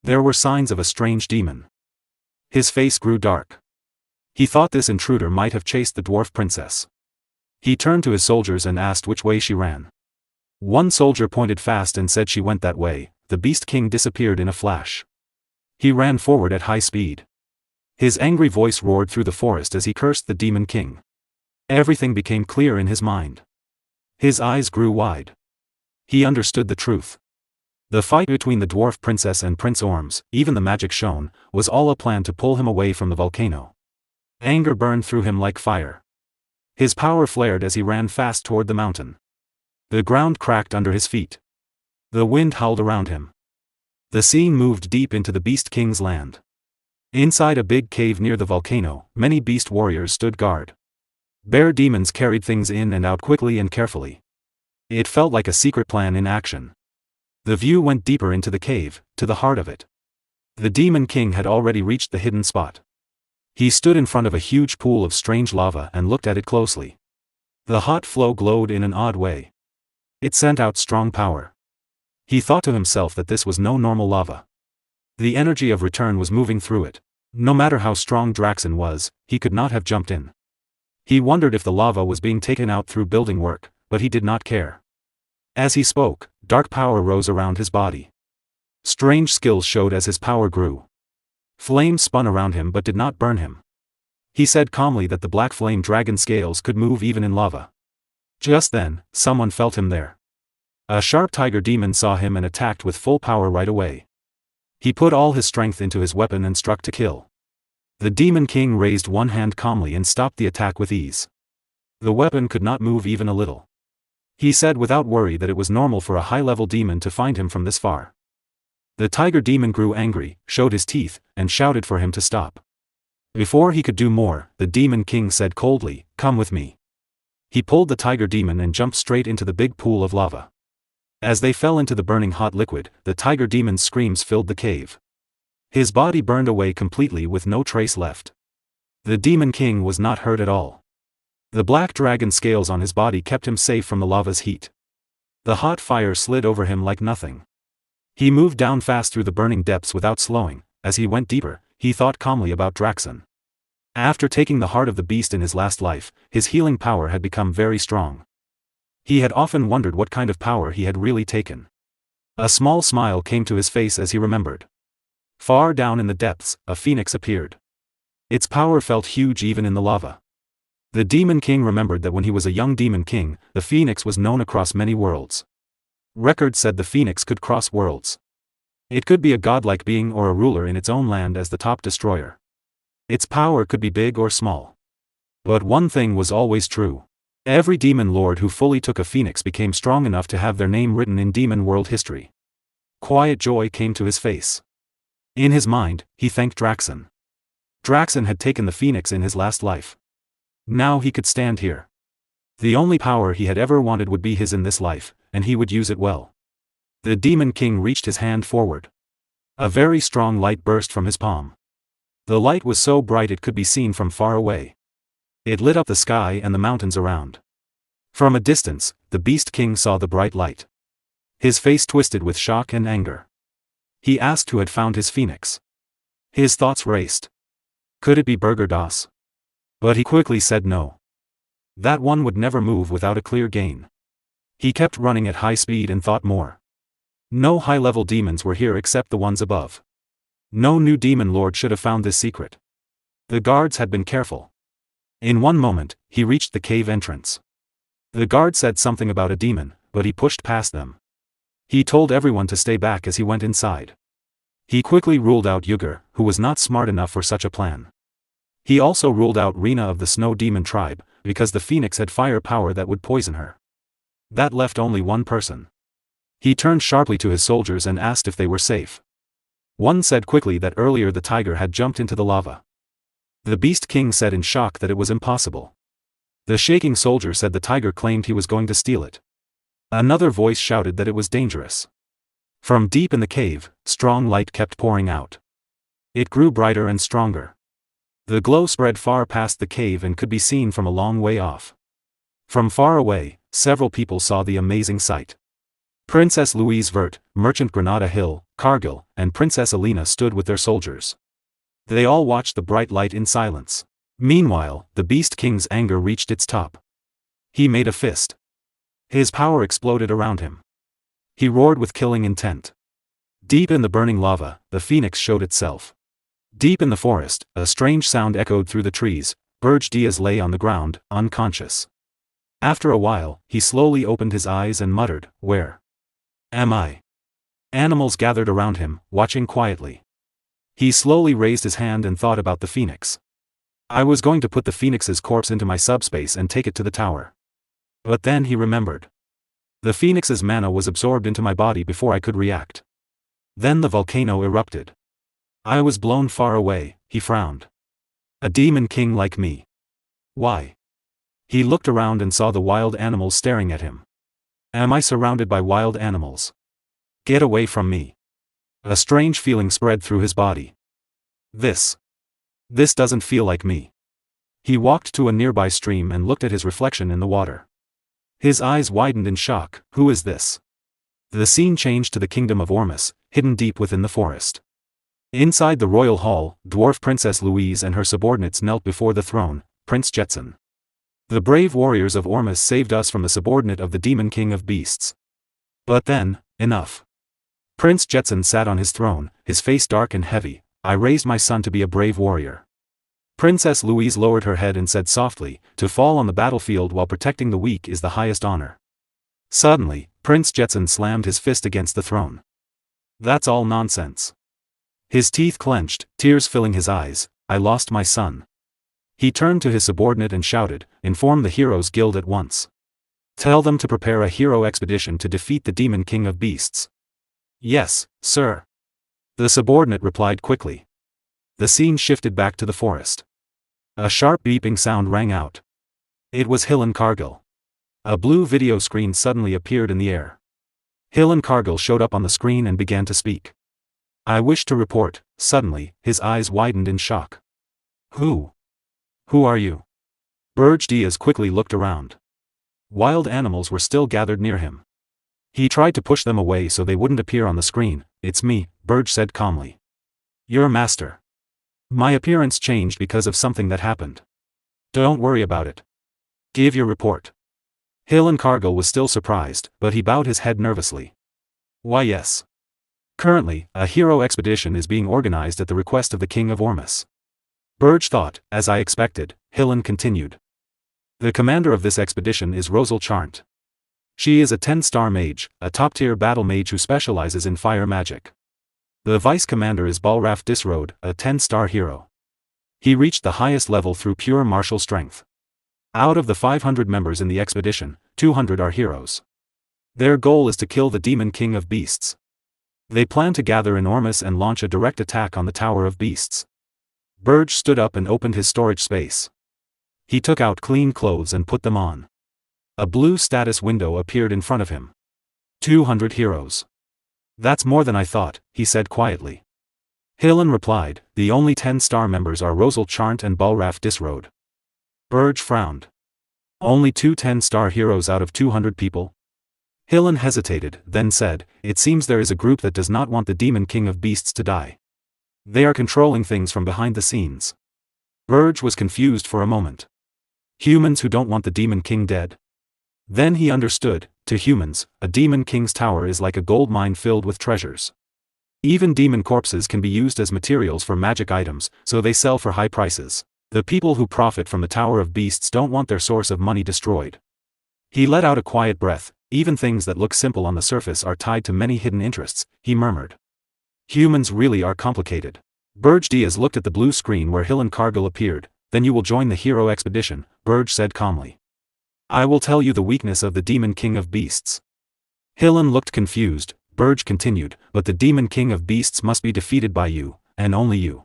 There were signs of a strange demon. His face grew dark. He thought this intruder might have chased the dwarf princess. He turned to his soldiers and asked which way she ran. One soldier pointed fast and said she went that way. The Beast King disappeared in a flash. He ran forward at high speed. His angry voice roared through the forest as he cursed the Demon King. Everything became clear in his mind. His eyes grew wide. He understood the truth. The fight between the dwarf princess and Prince Orms, even the magic shown, was all a plan to pull him away from the volcano. Anger burned through him like fire. His power flared as he ran fast toward the mountain. The ground cracked under his feet. The wind howled around him. The sea moved deep into the Beast King's land. Inside a big cave near the volcano, many beast warriors stood guard. Bear demons carried things in and out quickly and carefully. It felt like a secret plan in action. The view went deeper into the cave, to the heart of it. The Demon King had already reached the hidden spot. He stood in front of a huge pool of strange lava and looked at it closely. The hot flow glowed in an odd way. It sent out strong power. He thought to himself that this was no normal lava. The energy of return was moving through it. No matter how strong Draxen was, he could not have jumped in. He wondered if the lava was being taken out through building work, but he did not care. As he spoke, dark power rose around his body. Strange skills showed as his power grew. Flames spun around him but did not burn him. He said calmly that the black flame dragon scales could move even in lava. Just then, someone felt him there. A sharp tiger demon saw him and attacked with full power right away. He put all his strength into his weapon and struck to kill. The Demon King raised one hand calmly and stopped the attack with ease. The weapon could not move even a little. He said without worry that it was normal for a high-level demon to find him from this far. The tiger demon grew angry, showed his teeth, and shouted for him to stop. Before he could do more, the Demon King said coldly, "Come with me." He pulled the tiger demon and jumped straight into the big pool of lava. As they fell into the burning hot liquid, the tiger demon's screams filled the cave. His body burned away completely with no trace left. The Demon King was not hurt at all. The black dragon scales on his body kept him safe from the lava's heat. The hot fire slid over him like nothing. He moved down fast through the burning depths without slowing. As he went deeper, he thought calmly about Draxen. After taking the heart of the beast in his last life, his healing power had become very strong. He had often wondered what kind of power he had really taken. A small smile came to his face as he remembered. Far down in the depths, a phoenix appeared. Its power felt huge even in the lava. The Demon King remembered that when he was a young Demon King, the phoenix was known across many worlds. Records said the phoenix could cross worlds. It could be a godlike being or a ruler in its own land as the top destroyer. Its power could be big or small. But one thing was always true. Every demon lord who fully took a phoenix became strong enough to have their name written in demon world history. Quiet joy came to his face. In his mind, he thanked Draxen. Draxen had taken the phoenix in his last life. Now he could stand here. The only power he had ever wanted would be his in this life, and he would use it well. The Demon King reached his hand forward. A very strong light burst from his palm. The light was so bright it could be seen from far away. It lit up the sky and the mountains around. From a distance, the Beast King saw the bright light. His face twisted with shock and anger. He asked who had found his phoenix. His thoughts raced. Could it be Berge? But he quickly said no. That one would never move without a clear gain. He kept running at high speed and thought more. No high-level demons were here except the ones above. No new demon lord should have found this secret. The guards had been careful. In one moment, he reached the cave entrance. The guard said something about a demon, but he pushed past them. He told everyone to stay back as he went inside. He quickly ruled out Yugur, who was not smart enough for such a plan. He also ruled out Rina of the Snow Demon tribe, because the phoenix had fire power that would poison her. That left only one person. He turned sharply to his soldiers and asked if they were safe. One said quickly that earlier the tiger had jumped into the lava. The Beast King said in shock that it was impossible. The shaking soldier said the tiger claimed he was going to steal it. Another voice shouted that it was dangerous. From deep in the cave, strong light kept pouring out. It grew brighter and stronger. The glow spread far past the cave and could be seen from a long way off. From far away, several people saw the amazing sight. Princess Louise Vert, Merchant Granada Hill, Cargill, and Princess Alina stood with their soldiers. They all watched the bright light in silence. Meanwhile, the Beast King's anger reached its top. He made a fist. His power exploded around him. He roared with killing intent. Deep in the burning lava, the phoenix showed itself. Deep in the forest, a strange sound echoed through the trees. Berge Diaz lay on the ground, unconscious. After a while, he slowly opened his eyes and muttered, "Where am I?" Animals gathered around him, watching quietly. He slowly raised his hand and thought about the phoenix. I was going to put the phoenix's corpse into my subspace and take it to the tower. But then he remembered. The phoenix's mana was absorbed into my body before I could react. Then the volcano erupted. I was blown far away, he frowned. A demon king like me. Why? He looked around and saw the wild animals staring at him. Am I surrounded by wild animals? Get away from me. A strange feeling spread through his body. This doesn't feel like me. He walked to a nearby stream and looked at his reflection in the water. His eyes widened in shock. Who is this? The scene changed to the kingdom of Ormus, hidden deep within the forest. Inside the royal hall, dwarf Princess Louise and her subordinates knelt before the throne, Prince Jetson. The brave warriors of Ormus saved us from the subordinate of the Demon King of Beasts. But then, enough. Prince Jetson sat on his throne, his face dark and heavy. I raised my son to be a brave warrior. Princess Louise lowered her head and said softly, to fall on the battlefield while protecting the weak is the highest honor. Suddenly, Prince Jetson slammed his fist against the throne. That's all nonsense. His teeth clenched, tears filling his eyes. I lost my son. He turned to his subordinate and shouted, inform the Heroes Guild at once. Tell them to prepare a hero expedition to defeat the Demon King of Beasts. Yes, sir. The subordinate replied quickly. The scene shifted back to the forest. A sharp beeping sound rang out. It was Hill and Cargill. A blue video screen suddenly appeared in the air. Hill and Cargill showed up on the screen and began to speak. I wish to report. Suddenly, his eyes widened in shock. Who are you? Berge Diaz quickly looked around. Wild animals were still gathered near him. He tried to push them away so they wouldn't appear on the screen. It's me, Berge said calmly. Your master. My appearance changed because of something that happened. Don't worry about it. Give your report. Hill and Cargill was still surprised, but he bowed his head nervously. Why yes. Currently, a hero expedition is being organized at the request of the King of Ormus. Berge thought, as I expected. Hillen continued. The commander of this expedition is Rosal Charnt. She is a 10-star mage, a top-tier battle mage who specializes in fire magic. The vice commander is Balraf Disroad, a 10-star hero. He reached the highest level through pure martial strength. Out of the 500 members in the expedition, 200 are heroes. Their goal is to kill the Demon King of Beasts. They plan to gather in Ormus and launch a direct attack on the Tower of Beasts. Berge stood up and opened his storage space. He took out clean clothes and put them on. A blue status window appeared in front of him. 200 heroes. That's more than I thought, he said quietly. Hillen replied, the only 10-star members are Rosal Charnt and Balraf Disroad. Berge frowned. Only 2 10-star heroes out of 200 people? Hillen hesitated, then said, it seems there is a group that does not want the Demon King of Beasts to die. They are controlling things from behind the scenes. Berge was confused for a moment. Humans who don't want the Demon King dead? Then he understood, to humans, a Demon King's tower is like a gold mine filled with treasures. Even demon corpses can be used as materials for magic items, so they sell for high prices. The people who profit from the Tower of Beasts don't want their source of money destroyed. He let out a quiet breath. Even things that look simple on the surface are tied to many hidden interests, he murmured. Humans really are complicated. Berge Diaz looked at the blue screen where Hill and Cargill appeared. Then you will join the hero expedition, Berge said calmly. I will tell you the weakness of the Demon King of Beasts. Hillen looked confused. Berge continued, but the Demon King of Beasts must be defeated by you, and only you.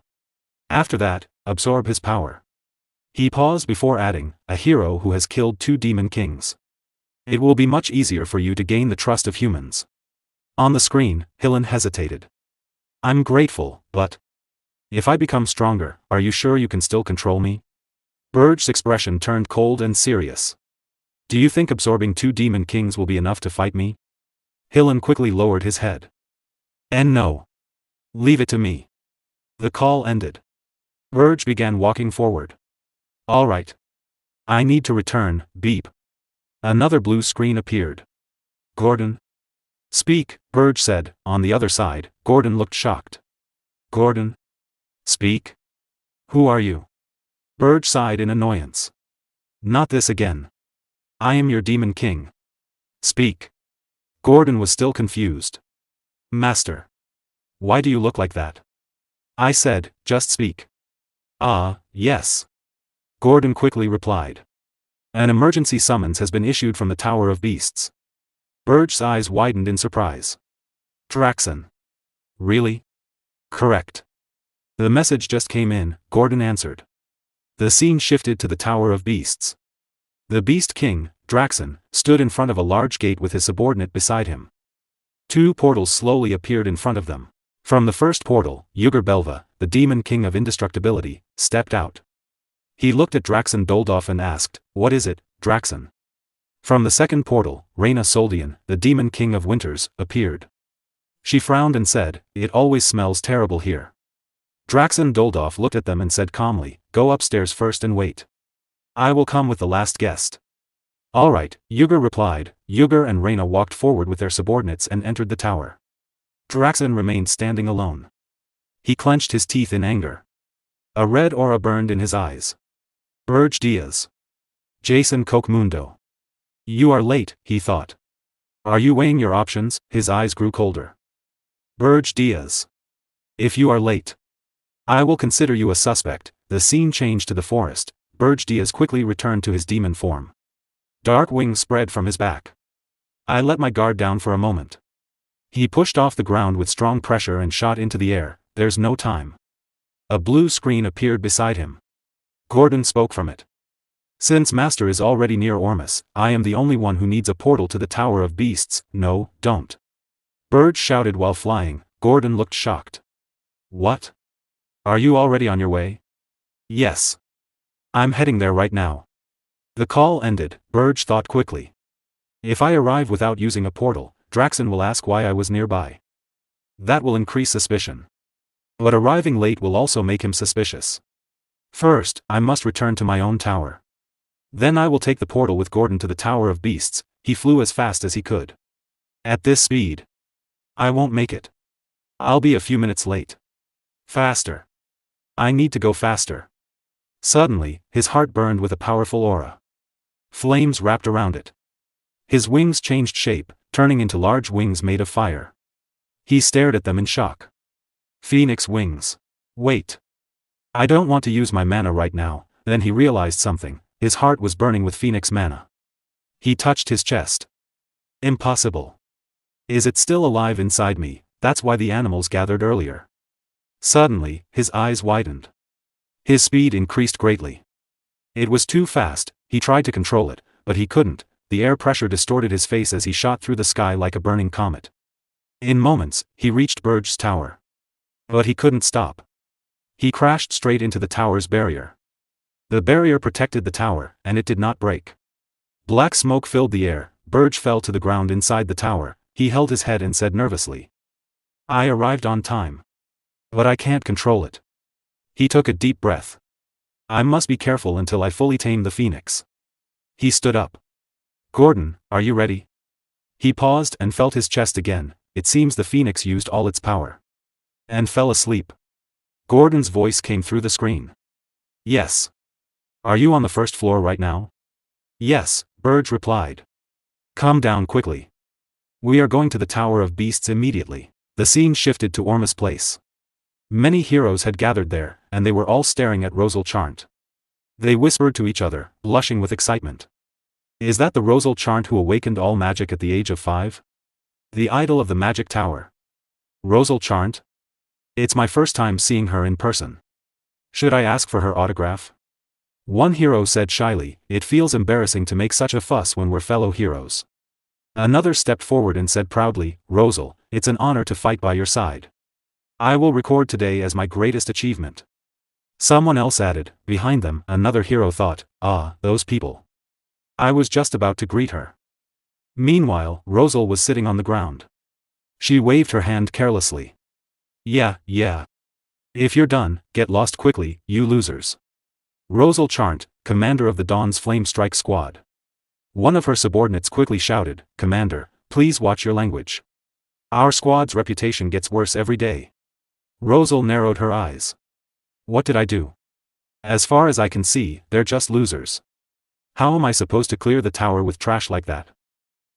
After that, absorb his power. He paused before adding, a hero who has killed 2 Demon Kings. It will be much easier for you to gain the trust of humans. On the screen, Hillen hesitated. I'm grateful, but... If I become stronger, are you sure you can still control me? Berge's expression turned cold and serious. Do you think absorbing 2 Demon Kings will be enough to fight me? Hillen quickly lowered his head. And no. Leave it to me. The call ended. Berge began walking forward. All right. I need to return, beep. Another blue screen appeared. Gordon? Speak, Berge said. On the other side, Gordon looked shocked. Gordon? Speak? Who are you? Berge sighed in annoyance. Not this again. I am your Demon King. Speak. Gordon was still confused. Master. Why do you look like that? I said, just speak. Ah, yes. Gordon quickly replied. An emergency summons has been issued from the Tower of Beasts. Berge's eyes widened in surprise. Draxon. Really? Correct. The message just came in, Gordon answered. The scene shifted to the Tower of Beasts. The Beast King, Draxon, stood in front of a large gate with his subordinate beside him. 2 portals slowly appeared in front of them. From the first portal, Yugur Belva, the Demon King of Indestructibility, stepped out. He looked at Draxon Doldov and asked, What is it, Draxon? From the second portal, Reyna Soldian, the Demon King of Winters, appeared. She frowned and said, It always smells terrible here. Draxon Doldov looked at them and said calmly, Go upstairs first and wait. I will come with the last guest. All right, Yugur replied. Yugur and Reyna walked forward with their subordinates and entered the tower. Draxon remained standing alone. He clenched his teeth in anger. A red aura burned in his eyes. Berge Diaz. Jason Kokmundo. You are late, he thought. Are you weighing your options? His eyes grew colder. Berge Diaz. If you are late, I will consider you a suspect. The scene changed to the forest. Berge Diaz quickly returned to his demon form. Dark wings spread from his back. I let my guard down for a moment. He pushed off the ground with strong pressure and shot into the air. There's no time. A blue screen appeared beside him. Gordon spoke from it. Since Master is already near Ormus, I am the only one who needs a portal to the Tower of Beasts. No, don't. Berge shouted while flying. Gordon looked shocked. What? Are you already on your way? Yes. I'm heading there right now. The call ended. Berge thought quickly. If I arrive without using a portal, Draxon will ask why I was nearby. That will increase suspicion. But arriving late will also make him suspicious. First, I must return to my own tower. Then I will take the portal with Gordon to the Tower of Beasts. He flew as fast as he could. At this speed, I won't make it. I'll be a few minutes late. Faster. I need to go faster. Suddenly, his heart burned with a powerful aura. Flames wrapped around it. His wings changed shape, turning into large wings made of fire. He stared at them in shock. Phoenix wings. Wait. I don't want to use my mana right now. Then he realized something. His heart was burning with Phoenix mana. He touched his chest. Impossible. Is it still alive inside me? That's why the animals gathered earlier. Suddenly, his eyes widened. His speed increased greatly. It was too fast. He tried to control it, but he couldn't. The air pressure distorted his face as he shot through the sky like a burning comet. In moments, he reached Berge's tower. But he couldn't stop. He crashed straight into the tower's barrier. The barrier protected the tower, and it did not break. Black smoke filled the air. Berge fell to the ground inside the tower. He held his head and said nervously, I arrived on time. But I can't control it. He took a deep breath. I must be careful until I fully tame the phoenix. He stood up. Gordon, are you ready? He paused and felt his chest again. It seems the phoenix used all its power. And fell asleep. Gordon's voice came through the screen. Yes. Are you on the first floor right now? Yes, Berge replied. Come down quickly. We are going to the Tower of Beasts immediately. The scene shifted to Ormus Place. Many heroes had gathered there, and they were all staring at Rosal Charnt. They whispered to each other, blushing with excitement. Is that the Rosal Charnt who awakened all magic at the age of 5? The idol of the magic tower. Rosal Charnt? It's my first time seeing her in person. Should I ask for her autograph? One hero said shyly, it feels embarrassing to make such a fuss when we're fellow heroes. Another stepped forward and said proudly, Rosal, it's an honor to fight by your side. I will record today as my greatest achievement. Someone else added, behind them, another hero thought, those people. I was just about to greet her. Meanwhile, Rosal was sitting on the ground. She waved her hand carelessly. Yeah. If you're done, get lost quickly, you losers. Rosal Charnt, commander of the Dawn's Flame Strike Squad. One of her subordinates quickly shouted, Commander, please watch your language. Our squad's reputation gets worse every day. Rosal narrowed her eyes. What did I do? As far as I can see, they're just losers. How am I supposed to clear the tower with trash like that?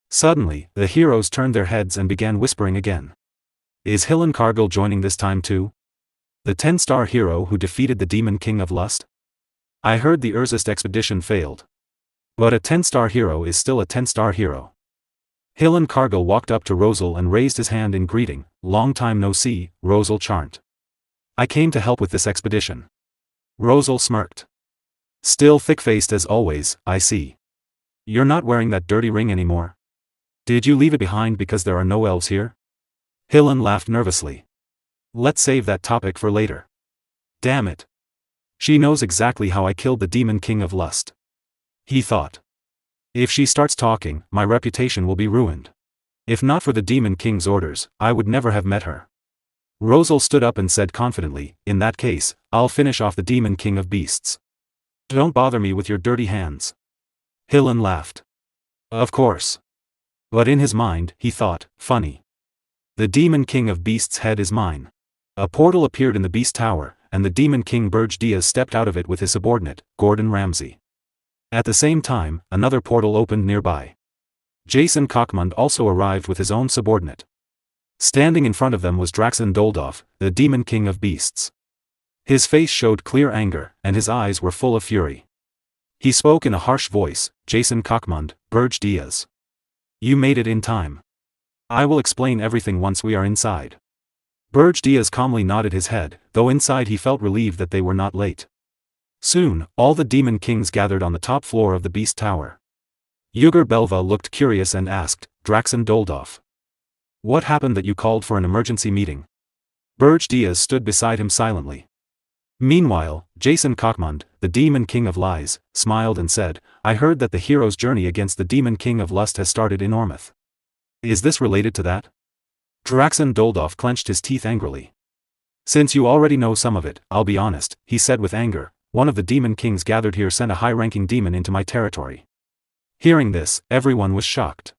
Suddenly, the heroes turned their heads and began whispering again. Is Hillen Cargill joining this time too? The 10-star hero who defeated the Demon King of Lust? I heard the Erzist expedition failed. But a 10-star hero is still a 10-star hero. Hillen Cargill walked up to Rosal and raised his hand in greeting, long time no see, Rosal Charnt. I came to help with this expedition. Rosal smirked. Still thick-faced as always, I see. You're not wearing that dirty ring anymore. Did you leave it behind because there are no elves here? Hillen laughed nervously. Let's save that topic for later. Damn it. She knows exactly how I killed the Demon King of Lust. He thought. If she starts talking, my reputation will be ruined. If not for the Demon King's orders, I would never have met her. Rosal stood up and said confidently, in that case, I'll finish off the Demon King of Beasts. Don't bother me with your dirty hands. Hillen laughed. Of course. But in his mind, he thought, funny. The Demon King of Beasts' head is mine. A portal appeared in the Beast Tower, and the Demon King Berge stepped out of it with his subordinate, Gordon Ramsay. At the same time, another portal opened nearby. Jason Cockmund also arrived with his own subordinate. Standing in front of them was Draxen Doldorf, the Demon King of Beasts. His face showed clear anger, and his eyes were full of fury. He spoke in a harsh voice, Jason Cockmund, Berge. You made it in time. I will explain everything once we are inside. Berge calmly nodded his head, though inside he felt relieved that they were not late. Soon, all the Demon Kings gathered on the top floor of the Beast Tower. Yugur Belva looked curious and asked, Draxen Doldorf. What happened that you called for an emergency meeting? Berge stood beside him silently. Meanwhile, Jason Cockmund, the Demon King of Lies, smiled and said, I heard that the hero's journey against the Demon King of Lust has started in Ormuth. Is this related to that? Draxen Doldorf clenched his teeth angrily. Since you already know some of it, I'll be honest, he said with anger, one of the Demon Kings gathered here sent a high-ranking demon into my territory. Hearing this, everyone was shocked.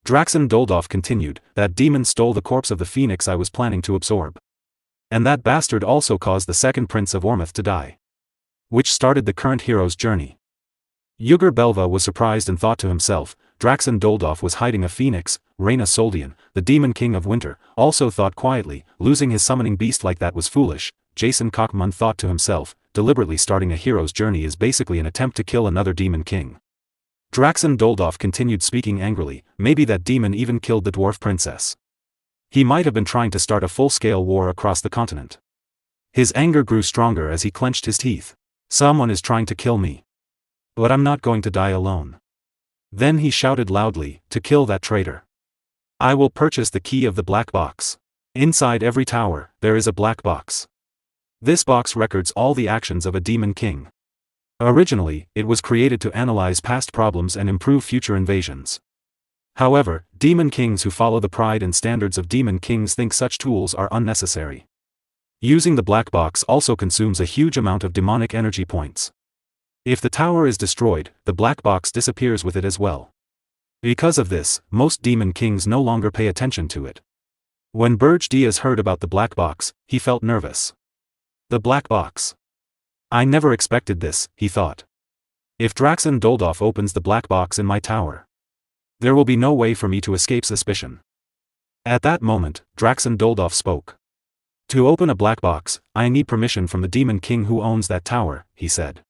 Draxen Doldorf continued, that demon stole the corpse of the phoenix I was planning to absorb. And that bastard also caused the second prince of Ormuth to die. Which started the current hero's journey. Yugur Belva was surprised and thought to himself, Draxen Doldorf was hiding a phoenix. Reyna Soldian, the Demon King of Winter, also thought quietly, losing his summoning beast like that was foolish. Jason Cockmund thought to himself, deliberately starting a hero's journey is basically an attempt to kill another Demon King. Draxen Doldorf continued speaking angrily, maybe that demon even killed the dwarf princess. He might have been trying to start a full-scale war across the continent. His anger grew stronger as he clenched his teeth. Someone is trying to kill me. But I'm not going to die alone. Then he shouted loudly, to kill that traitor. I will purchase the key of the black box. Inside every tower, there is a black box. This box records all the actions of a Demon King. Originally, it was created to analyze past problems and improve future invasions. However, Demon Kings who follow the pride and standards of Demon Kings think such tools are unnecessary. Using the black box also consumes a huge amount of demonic energy points. If the tower is destroyed, the black box disappears with it as well. Because of this, most demon kings no longer pay attention to it. When Berge Diaz heard about the black box, he felt nervous. The black box. I never expected this, he thought. If Draxen Doldov opens the black box in my tower, there will be no way for me to escape suspicion. At that moment, Draxen Doldov spoke. To open a black box, I need permission from the Demon King who owns that tower, he said.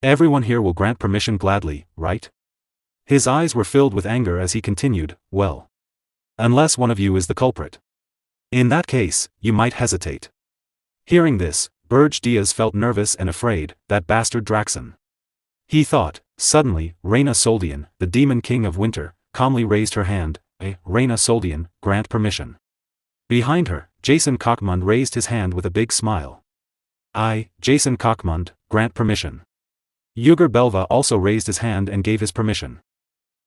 Everyone here will grant permission gladly, right? His eyes were filled with anger as he continued, well. Unless one of you is the culprit. In that case, you might hesitate. Hearing this, Berge Diaz felt nervous and afraid, that bastard Draxen. He thought, suddenly, Reyna Soldian, the Demon King of Winter, calmly raised her hand, Reyna Soldian, grant permission. Behind her, Jason Cockmund raised his hand with a big smile. I, Jason Cockmund, grant permission. Yuger Belva also raised his hand and gave his permission.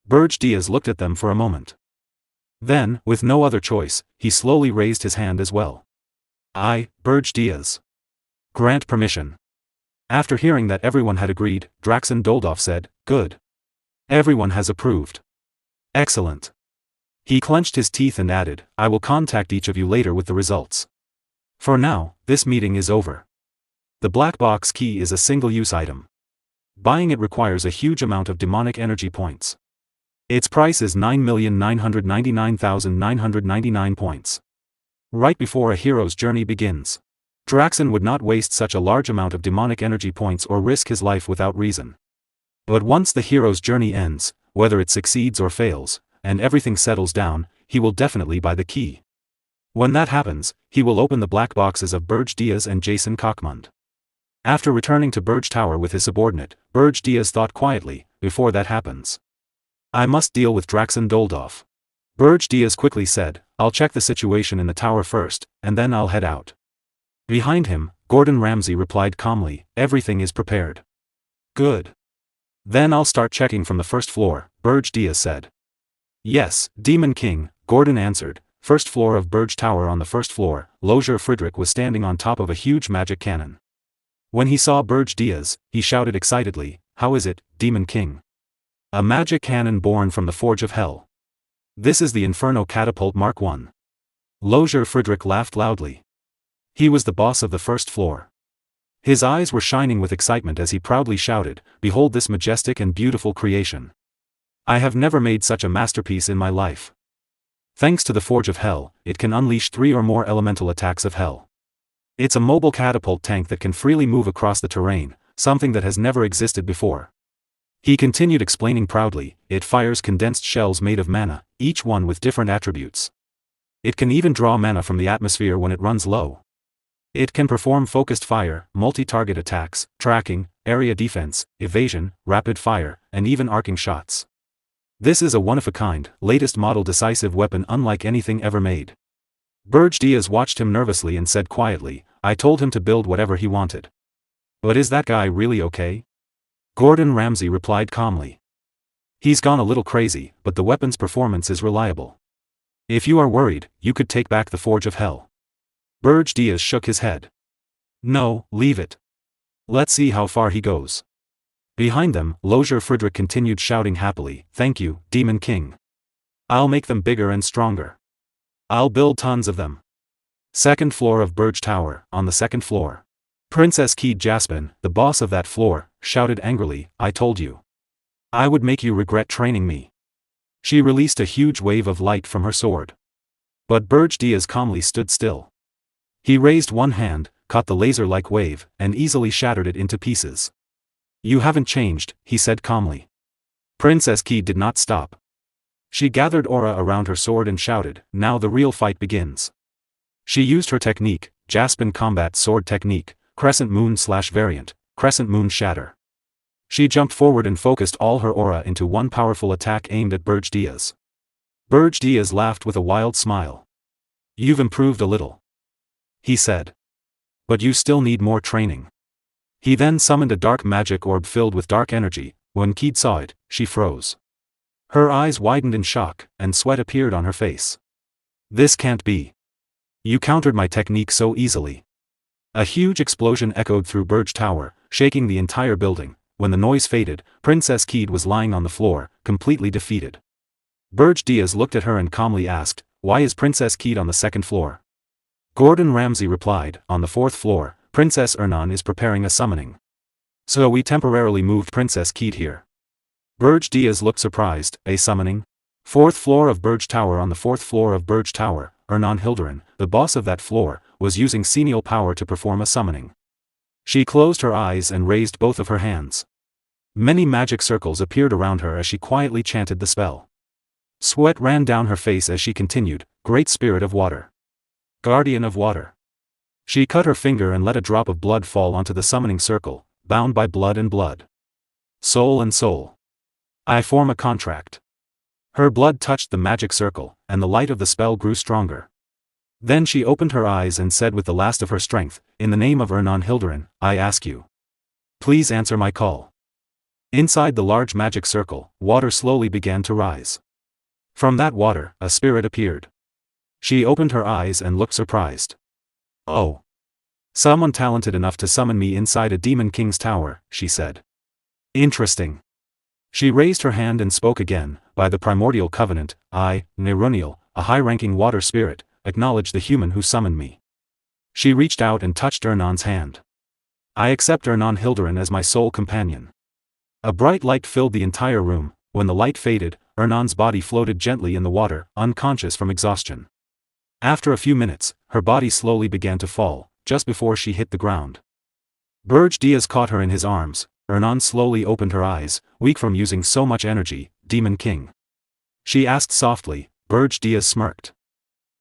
Berge Diaz looked at them for a moment. Then, with no other choice, he slowly raised his hand as well. I, Berge Diaz, grant permission. After hearing that everyone had agreed, Draxen Doldov said, good. Everyone has approved. Excellent. He clenched his teeth and added, I will contact each of you later with the results. For now, this meeting is over. The black box key is a single-use item. Buying it requires a huge amount of demonic energy points. Its price is 9,999,999 points. Right before a hero's journey begins, Draxen would not waste such a large amount of demonic energy points or risk his life without reason. But once the hero's journey ends, whether it succeeds or fails, and everything settles down, he will definitely buy the key. When that happens, he will open the black boxes of Berge Diaz and Jason Cockmund. After returning to Berge Tower with his subordinate, Berge Diaz thought quietly, before that happens, I must deal with Draxen Doldov. Berge Diaz quickly said, I'll check the situation in the tower first, and then I'll head out. Behind him, Gordon Ramsay replied calmly, everything is prepared. Good. Then I'll start checking from the first floor, Berge Diaz said. Yes, Demon King, Gordon answered. First floor of Berge Tower. On the first floor, Lozier Friedrich was standing on top of a huge magic cannon. When he saw Berge Diaz, he shouted excitedly, how is it, Demon King? A magic cannon born from the Forge of Hell. This is the Inferno Catapult Mark I. Lozier Friedrich laughed loudly. He was the boss of the first floor. His eyes were shining with excitement as he proudly shouted, behold this majestic and beautiful creation. I have never made such a masterpiece in my life. Thanks to the Forge of Hell, it can unleash 3 or more elemental attacks of hell. It's a mobile catapult tank that can freely move across the terrain, something that has never existed before. He continued explaining proudly, it fires condensed shells made of mana, each one with different attributes. It can even draw mana from the atmosphere when it runs low. It can perform focused fire, multi-target attacks, tracking, area defense, evasion, rapid fire, and even arcing shots. This is a one-of-a-kind, latest model decisive weapon unlike anything ever made. Berge Diaz watched him nervously and said quietly, I told him to build whatever he wanted. But is that guy really okay? Gordon Ramsay replied calmly. He's gone a little crazy, but the weapon's performance is reliable. If you are worried, you could take back the Forge of Hell. Berge Diaz shook his head. No, leave it. Let's see how far he goes. Behind them, Lozier Friedrich continued shouting happily, thank you, Demon King. I'll make them bigger and stronger. I'll build tons of them. Second floor of Berge Tower, on the second floor. Princess Keed Jaspin, the boss of that floor, shouted angrily, I told you. I would make you regret training me. She released a huge wave of light from her sword. But Berge Diaz calmly stood still. He raised one hand, caught the laser-like wave, and easily shattered it into pieces. You haven't changed, he said calmly. Princess Keed did not stop. She gathered aura around her sword and shouted, now the real fight begins. She used her technique, Jaspin Combat Sword Technique, Crescent Moon / variant, Crescent Moon Shatter. She jumped forward and focused all her aura into one powerful attack aimed at Berge Diaz. Berge Diaz laughed with a wild smile. You've improved a little, he said. But you still need more training. He then summoned a dark magic orb filled with dark energy. When Keed saw it, she froze. Her eyes widened in shock, and sweat appeared on her face. This can't be. You countered my technique so easily. A huge explosion echoed through Berge Tower, shaking the entire building. When the noise faded, Princess Keed was lying on the floor, completely defeated. Berge Diaz looked at her and calmly asked, "Why is Princess Keed on the second floor?" Gordon Ramsay replied, "On the fourth floor, Princess Ernan is preparing a summoning. So we temporarily moved Princess Keed here." Berge Diaz looked surprised. "A summoning? Fourth floor of Berge Tower." On the fourth floor of Berge Tower, Ernan Hilderin, the boss of that floor, was using Senial power to perform a summoning. She closed her eyes and raised both of her hands. Many magic circles appeared around her as she quietly chanted the spell. Sweat ran down her face as she continued, "Great Spirit of Water. Guardian of Water." She cut her finger and let a drop of blood fall onto the summoning circle, bound by blood and blood. "Soul and soul. I form a contract." Her blood touched the magic circle, and the light of the spell grew stronger. Then she opened her eyes and said with the last of her strength, "In the name of Ernan Hilderin, I ask you. Please answer my call." Inside the large magic circle, water slowly began to rise. From that water, a spirit appeared. She opened her eyes and looked surprised. "Oh. Someone talented enough to summon me inside a Demon King's tower," she said. "Interesting." She raised her hand and spoke again, "By the primordial covenant, I, Neruniel, a high-ranking water spirit, acknowledge the human who summoned me." She reached out and touched Ernan's hand. "I accept Ernan Hilderin as my sole companion." A bright light filled the entire room. When the light faded, Ernan's body floated gently in the water, unconscious from exhaustion. After a few minutes, her body slowly began to fall, just before she hit the ground. Berge Diaz caught her in his arms. Ernan slowly opened her eyes, weak from using so much energy. "Demon King?" she asked softly. Berge Diaz smirked.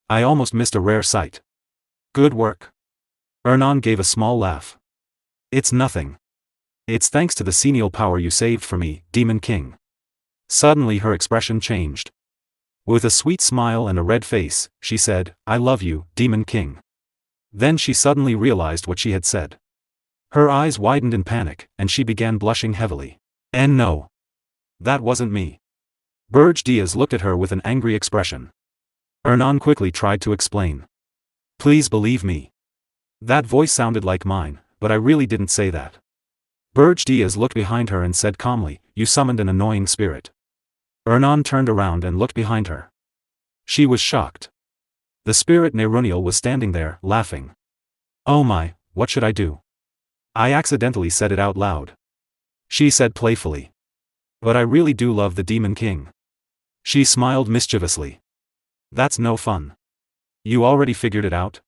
"I almost missed a rare sight." "Good work." Ernan gave a small laugh. "It's nothing. It's thanks to the Senial power you saved for me, Demon King." Suddenly her expression changed. With a sweet smile and a red face, she said, "I love you, Demon King." Then she suddenly realized what she had said. Her eyes widened in panic, and she began blushing heavily. "And no. That wasn't me." Berge Diaz looked at her with an angry expression. Ernan quickly tried to explain. "Please believe me. That voice sounded like mine, but I really didn't say that." Berge Diaz looked behind her and said calmly, "You summoned an annoying spirit." Ernan turned around and looked behind her. She was shocked. The spirit Neruniel was standing there, laughing. "Oh my, what should I do? I accidentally said it out loud," she said playfully. "But I really do love the Demon King." She smiled mischievously. "That's no fun. You already figured it out?"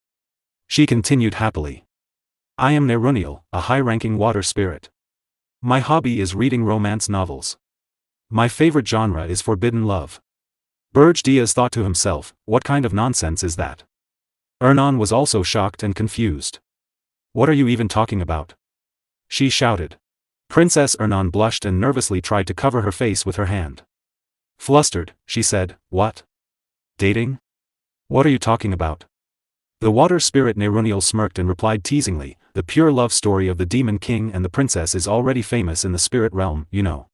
she continued happily. "I am Neruniel, a high-ranking water spirit. My hobby is reading romance novels. My favorite genre is forbidden love." Berge Diaz thought to himself, what kind of nonsense is that? Ernan was also shocked and confused. "What are you even talking about?" she shouted. Princess Ernan blushed and nervously tried to cover her face with her hand. Flustered, she said, "What? Dating? What are you talking about?" The water spirit Neruniel smirked and replied teasingly, "The pure love story of the Demon King and the princess is already famous in the spirit realm, you know."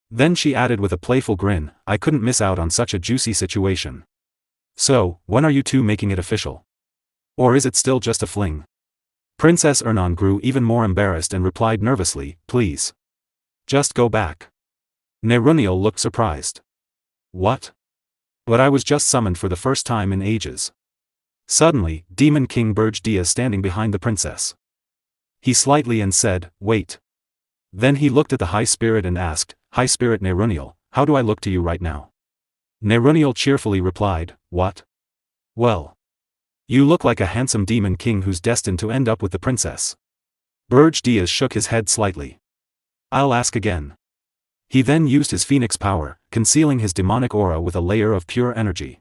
Then she added with a playful grin, "I couldn't miss out on such a juicy situation. So, when are you two making it official? Or is it still just a fling?" Princess Ernan grew even more embarrassed and replied nervously, "Please. Just go back." Neruniel looked surprised. "What? But I was just summoned for the first time in ages." Suddenly, Demon King Berge Diaz standing behind the princess. He slightly and said, "Wait." Then he looked at the High Spirit and asked, "High Spirit Neruniel, how do I look to you right now?" Neruniel cheerfully replied, "What? Well. You look like a handsome Demon King who's destined to end up with the princess." Berge Diaz shook his head slightly. "I'll ask again." He then used his phoenix power, concealing his demonic aura with a layer of pure energy.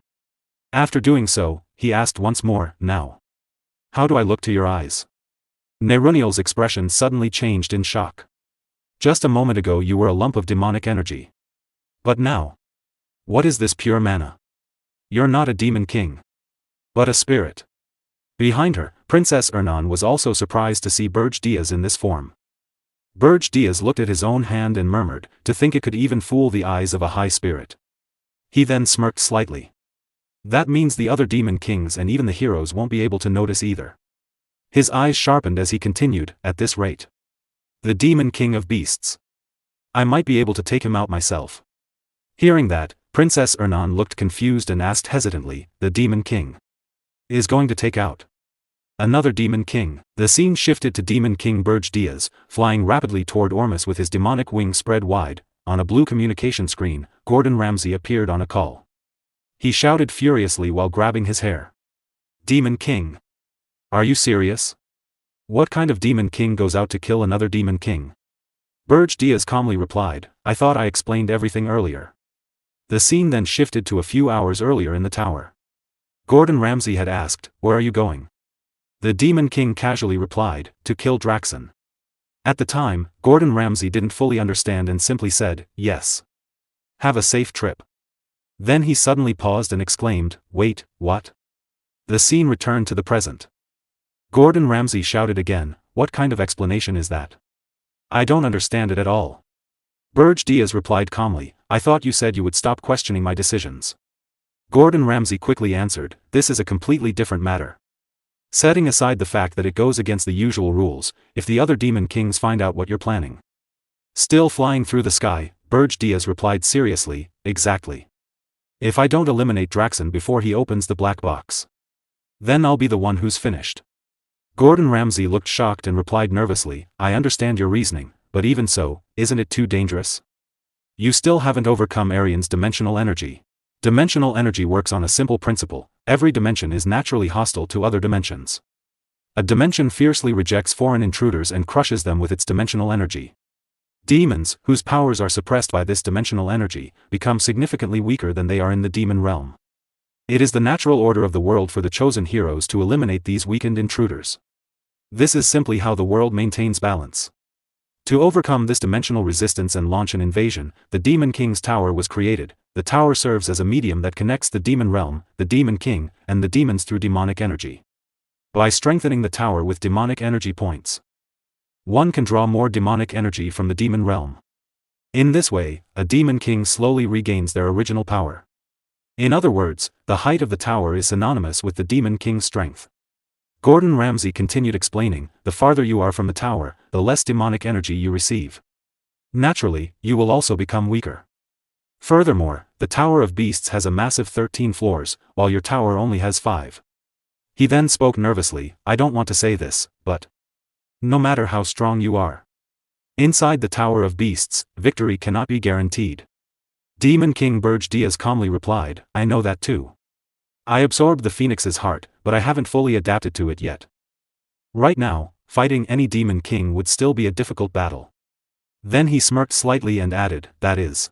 After doing so, he asked once more, "Now. How do I look to your eyes?" Neruniel's expression suddenly changed in shock. "Just a moment ago you were a lump of demonic energy. But now? What is this pure mana? You're not a Demon King. But a spirit." Behind her, Princess Ernan was also surprised to see Berge Diaz in this form. Berge Diaz looked at his own hand and murmured, "To think it could even fool the eyes of a high spirit." He then smirked slightly. "That means the other Demon Kings and even the heroes won't be able to notice either." His eyes sharpened as he continued, at this rate. The Demon King of Beasts. I might be able to take him out myself. Hearing that, Princess Ernan looked confused and asked hesitantly, the Demon King is going to take out another Demon King. The scene shifted to Demon King Berge Diaz, flying rapidly toward Ormus with his demonic wings spread wide. On a blue communication screen, Gordon Ramsay appeared on a call. He shouted furiously while grabbing his hair. Demon King. Are you serious? What kind of Demon King goes out to kill another Demon King? Berge Diaz calmly replied, I thought I explained everything earlier. The scene then shifted to a few hours earlier in the tower. Gordon Ramsay had asked, where are you going? The Demon King casually replied, to kill Draxon. At the time, Gordon Ramsay didn't fully understand and simply said, yes. Have a safe trip. Then he suddenly paused and exclaimed, wait, what? The scene returned to the present. Gordon Ramsay shouted again, what kind of explanation is that? I don't understand it at all. Berge Diaz replied calmly, I thought you said you would stop questioning my decisions. Gordon Ramsay quickly answered, this is a completely different matter. Setting aside the fact that it goes against the usual rules, if the other Demon Kings find out what you're planning. Still flying through the sky, Berge Diaz replied seriously, exactly. If I don't eliminate Draxon before he opens the black box, then I'll be the one who's finished. Gordon Ramsay looked shocked and replied nervously, I understand your reasoning, but even so, isn't it too dangerous? You still haven't overcome Arian's dimensional energy. Dimensional energy works on a simple principle, every dimension is naturally hostile to other dimensions. A dimension fiercely rejects foreign intruders and crushes them with its dimensional energy. Demons, whose powers are suppressed by this dimensional energy, become significantly weaker than they are in the demon realm. It is the natural order of the world for the chosen heroes to eliminate these weakened intruders. This is simply how the world maintains balance. To overcome this dimensional resistance and launch an invasion, the Demon King's Tower was created. The tower serves as a medium that connects the demon realm, the Demon King, and the demons through demonic energy. By strengthening the tower with demonic energy points, one can draw more demonic energy from the demon realm. In this way, a Demon King slowly regains their original power. In other words, the height of the tower is synonymous with the Demon King's strength. Gordon Ramsay continued explaining, the farther you are from the tower, the less demonic energy you receive. Naturally, you will also become weaker. Furthermore, the Tower of Beasts has a massive 13 floors, while your tower only has 5. He then spoke nervously, I don't want to say this, but no matter how strong you are, inside the Tower of Beasts, victory cannot be guaranteed. Demon King Berge Diaz calmly replied, I know that too. I absorbed the Phoenix's heart, but I haven't fully adapted to it yet. Right now, fighting any Demon King would still be a difficult battle. Then he smirked slightly and added, that is,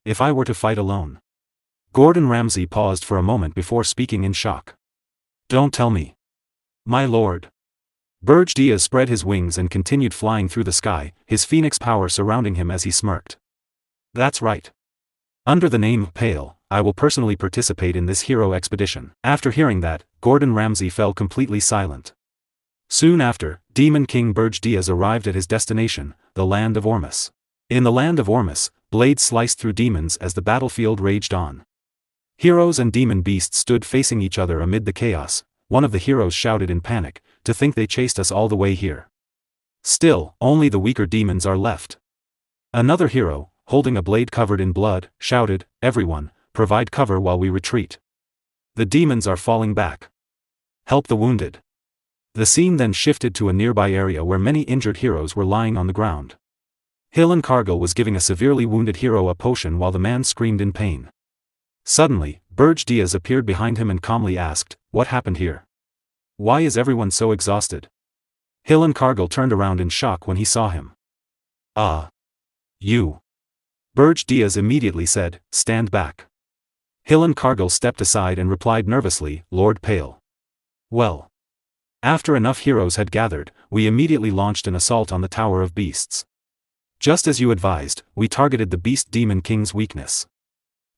if I were to fight alone. Gordon Ramsay paused for a moment before speaking in shock. Don't tell me. My lord. Berge Diaz spread his wings and continued flying through the sky, his phoenix power surrounding him as he smirked. That's right. Under the name of Pale, I will personally participate in this hero expedition. After hearing that, Gordon Ramsay fell completely silent. Soon after, Demon King Berge Diaz arrived at his destination, the land of Ormus. In the land of Ormus, blades sliced through demons as the battlefield raged on. Heroes and demon beasts stood facing each other amid the chaos. One of the heroes shouted in panic, to think they chased us all the way here. Still, only the weaker demons are left. Another hero, holding a blade covered in blood, shouted, everyone, provide cover while we retreat. The demons are falling back. Help the wounded. The scene then shifted to a nearby area where many injured heroes were lying on the ground. Helen Cargill was giving a severely wounded hero a potion while the man screamed in pain. Suddenly, Berge Diaz appeared behind him and calmly asked, what happened here? Why is everyone so exhausted? Helen Cargill turned around in shock when he saw him. You. Berge Diaz immediately said, stand back. Helen Cargill stepped aside and replied nervously, Lord Pale. Well. After enough heroes had gathered, we immediately launched an assault on the Tower of Beasts. Just as you advised, we targeted the Beast Demon King's weakness.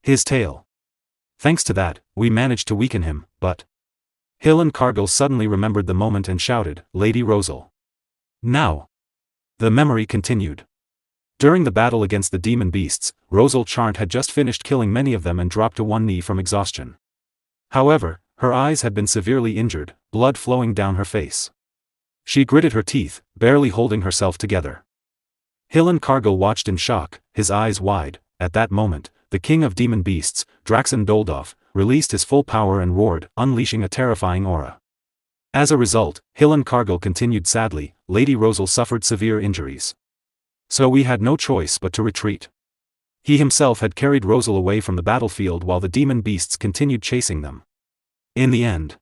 His tail. Thanks to that, we managed to weaken him, but Helen Cargill suddenly remembered the moment and shouted, Lady Rosal. Now. The memory continued. During the battle against the demon beasts, Rosal Charnt had just finished killing many of them and dropped to one knee from exhaustion. However, her eyes had been severely injured, blood flowing down her face. She gritted her teeth, barely holding herself together. Hillen Cargill watched in shock, his eyes wide. At that moment, the king of demon beasts, Draxen Doldov, released his full power and roared, unleashing a terrifying aura. As a result, Hillen Cargill continued sadly, Lady Rosal suffered severe injuries. So we had no choice but to retreat. He himself had carried Rosal away from the battlefield while the demon beasts continued chasing them. In the end,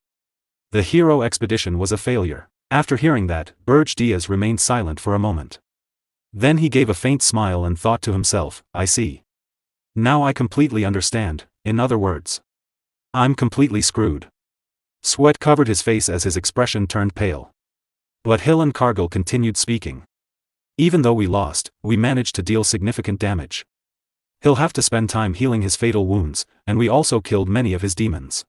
the hero expedition was a failure. After hearing that, Berge Diaz remained silent for a moment. Then he gave a faint smile and thought to himself, I see. Now I completely understand, in other words. I'm completely screwed. Sweat covered his face as his expression turned pale. But Hillen Cargill continued speaking. Even though we lost, we managed to deal significant damage. He'll have to spend time healing his fatal wounds, and we also killed many of his demons.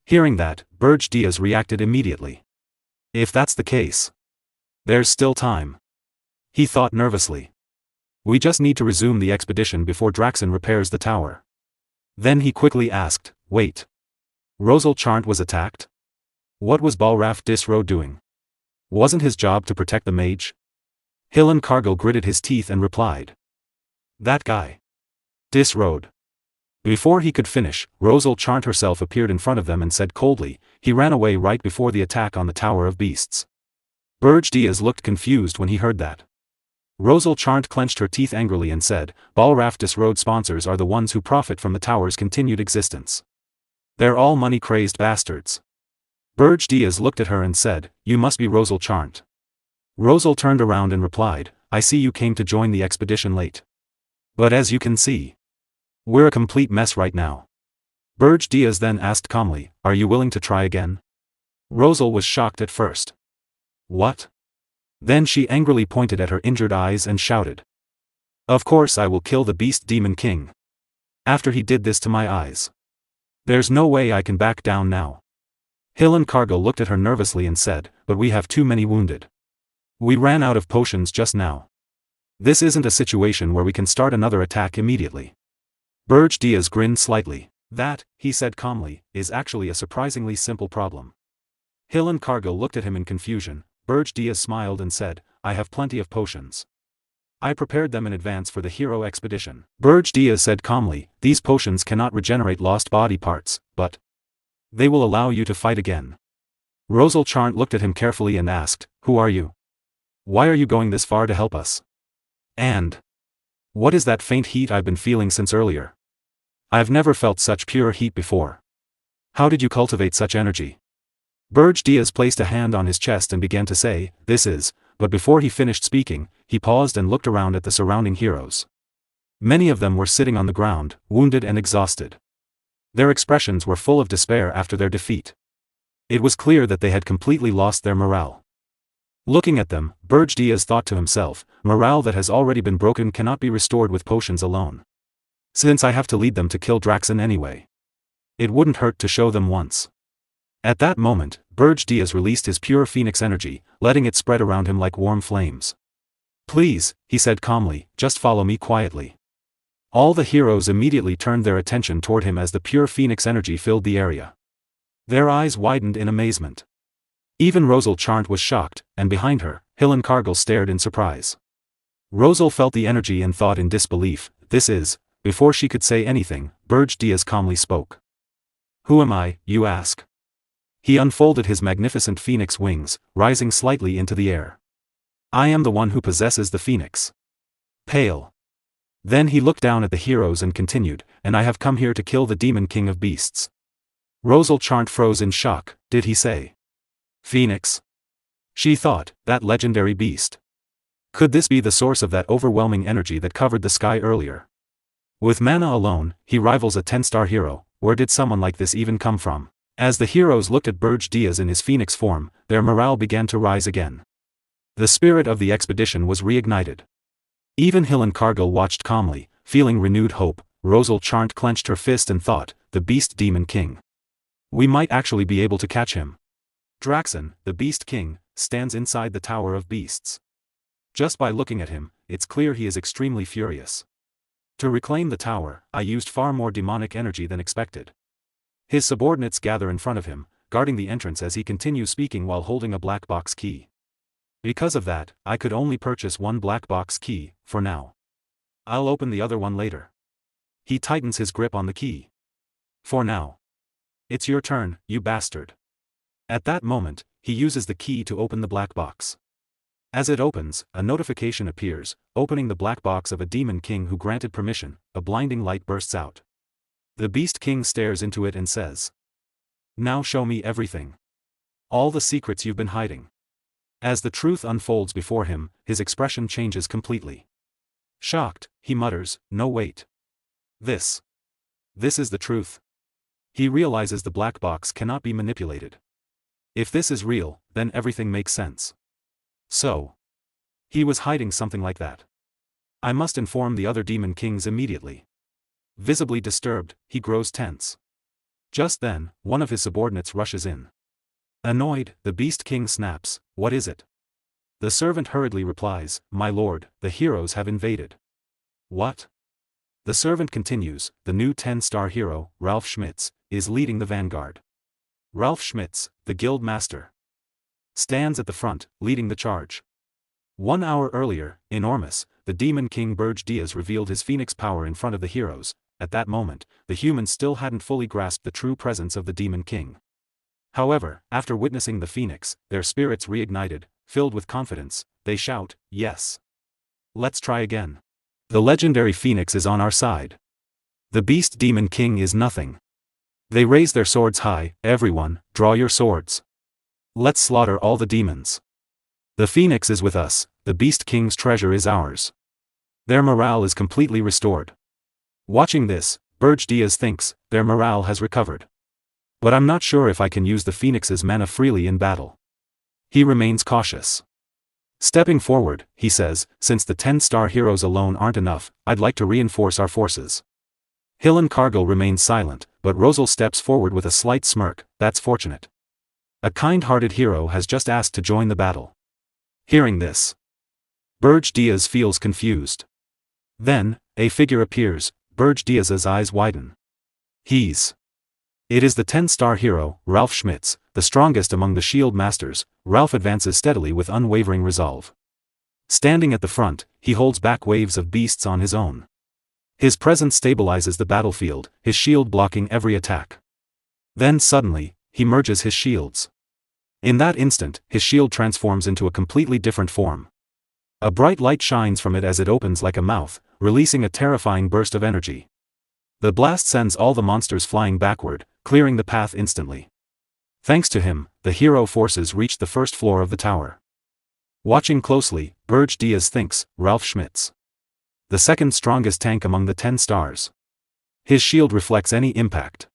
Hearing that, Berge Diaz reacted immediately. If that's the case, there's still time. He thought nervously. We just need to resume the expedition before Draxen repairs the tower. Then he quickly asked, wait. Rosal Charnt was attacked? What was Balraf Disro doing? Wasn't his job to protect the mage? Hillen Cargill gritted his teeth and replied. That guy. Disrode. Before he could finish, Rosal Charnt herself appeared in front of them and said coldly, he ran away right before the attack on the Tower of Beasts. Berge Diaz looked confused when he heard that. Rosal Charnt clenched her teeth angrily and said, Balraf Disrode sponsors are the ones who profit from the tower's continued existence. They're all money-crazed bastards. Berge Diaz looked at her and said, you must be Rosal Charnt. Rosal turned around and replied, I see you came to join the expedition late. But as you can see, we're a complete mess right now. Berge Diaz then asked calmly, are you willing to try again? Rosal was shocked at first. What? Then she angrily pointed at her injured eyes and shouted. Of course I will kill the beast Demon King. After he did this to my eyes. There's no way I can back down now. Hillen Cargill looked at her nervously and said, but we have too many wounded. We ran out of potions just now. This isn't a situation where we can start another attack immediately. Berge Diaz grinned slightly. That, he said calmly, is actually a surprisingly simple problem. Hillen Cargill looked at him in confusion. Berge Diaz smiled and said, I have plenty of potions. I prepared them in advance for the hero expedition. Berge Diaz said calmly, these potions cannot regenerate lost body parts, but they will allow you to fight again. Rosal Charnt looked at him carefully and asked, who are you? Why are you going this far to help us? And what is that faint heat I've been feeling since earlier? I've never felt such pure heat before. How did you cultivate such energy? Berge Diaz placed a hand on his chest and began to say, this is, but before he finished speaking, he paused and looked around at the surrounding heroes. Many of them were sitting on the ground, wounded and exhausted. Their expressions were full of despair after their defeat. It was clear that they had completely lost their morale. Looking at them, Berge Diaz thought to himself, morale that has already been broken cannot be restored with potions alone. Since I have to lead them to kill Draxen anyway. It wouldn't hurt to show them once. At that moment, Berge Diaz released his pure phoenix energy, letting it spread around him like warm flames. Please, he said calmly, just follow me quietly. All the heroes immediately turned their attention toward him as the pure phoenix energy filled the area. Their eyes widened in amazement. Even Rosal Charnt was shocked, and behind her, Hillen Cargill stared in surprise. Rosal felt the energy and thought in disbelief, this is, before she could say anything, Berge Diaz calmly spoke. Who am I, you ask? He unfolded his magnificent phoenix wings, rising slightly into the air. I am the one who possesses the phoenix. Pale. Then he looked down at the heroes and continued, and I have come here to kill the Demon King of Beasts. Rosal Charnt froze in shock, did he say? Phoenix? She thought, that legendary beast. Could this be the source of that overwhelming energy that covered the sky earlier? With mana alone, he rivals a 10-star hero. Where did someone like this even come from? As the heroes looked at Berge Diaz in his phoenix form, their morale began to rise again. The spirit of the expedition was reignited. Even Hillen Cargill watched calmly, feeling renewed hope. Rosal Charnt clenched her fist and thought, the beast Demon King. We might actually be able to catch him. Draxen, the Beast King, stands inside the Tower of Beasts. Just by looking at him, it's clear he is extremely furious. To reclaim the tower, I used far more demonic energy than expected. His subordinates gather in front of him, guarding the entrance as he continues speaking while holding a black box key. Because of that, I could only purchase one black box key, for now. I'll open the other one later. He tightens his grip on the key. For now. It's your turn, you bastard. At that moment, he uses the key to open the black box. As it opens, a notification appears, opening the black box of a Demon King who granted permission. A blinding light bursts out. The Beast King stares into it and says, "Now show me everything. All the secrets you've been hiding." As the truth unfolds before him, his expression changes completely. Shocked, he mutters, "No wait. This is the truth." He realizes the black box cannot be manipulated. If this is real, then everything makes sense. So, he was hiding something like that. I must inform the other Demon Kings immediately. Visibly disturbed, he grows tense. Just then, one of his subordinates rushes in. Annoyed, the Beast King snaps, "What is it?" The servant hurriedly replies, "My lord, the heroes have invaded." What? The servant continues, "The new 10-star hero, Ralph Schmitz, is leading the vanguard." Ralph Schmitz, the guild master, stands at the front, leading the charge. 1 hour earlier, enormous, the Demon King Berge revealed his phoenix power in front of the heroes. At that moment, the humans still hadn't fully grasped the true presence of the Demon King. However, after witnessing the phoenix, their spirits reignited, filled with confidence. They shout, "Yes! Let's try again. The legendary phoenix is on our side. The beast Demon King is nothing." They raise their swords high. "Everyone, draw your swords. Let's slaughter all the demons. The phoenix is with us, the Beast King's treasure is ours." Their morale is completely restored. Watching this, Berge thinks, their morale has recovered. But I'm not sure if I can use the phoenix's mana freely in battle. He remains cautious. Stepping forward, he says, "Since the 10-star heroes alone aren't enough, I'd like to reinforce our forces." Hillen Cargill remains silent, but Rosal steps forward with a slight smirk. "That's fortunate. A kind-hearted hero has just asked to join the battle." Hearing this, Berge feels confused. Then, a figure appears. Berge eyes widen. It is the 10-star hero, Ralph Schmitz, the strongest among the shield masters. Ralph advances steadily with unwavering resolve. Standing at the front, he holds back waves of beasts on his own. His presence stabilizes the battlefield, his shield blocking every attack. Then suddenly, he merges his shields. In that instant, his shield transforms into a completely different form. A bright light shines from it as it opens like a mouth, releasing a terrifying burst of energy. The blast sends all the monsters flying backward, clearing the path instantly. Thanks to him, the hero forces reached the first floor of the tower. Watching closely, Berge thinks, Ralph Schmitz, the second strongest tank among the 10 stars. His shield reflects any impact.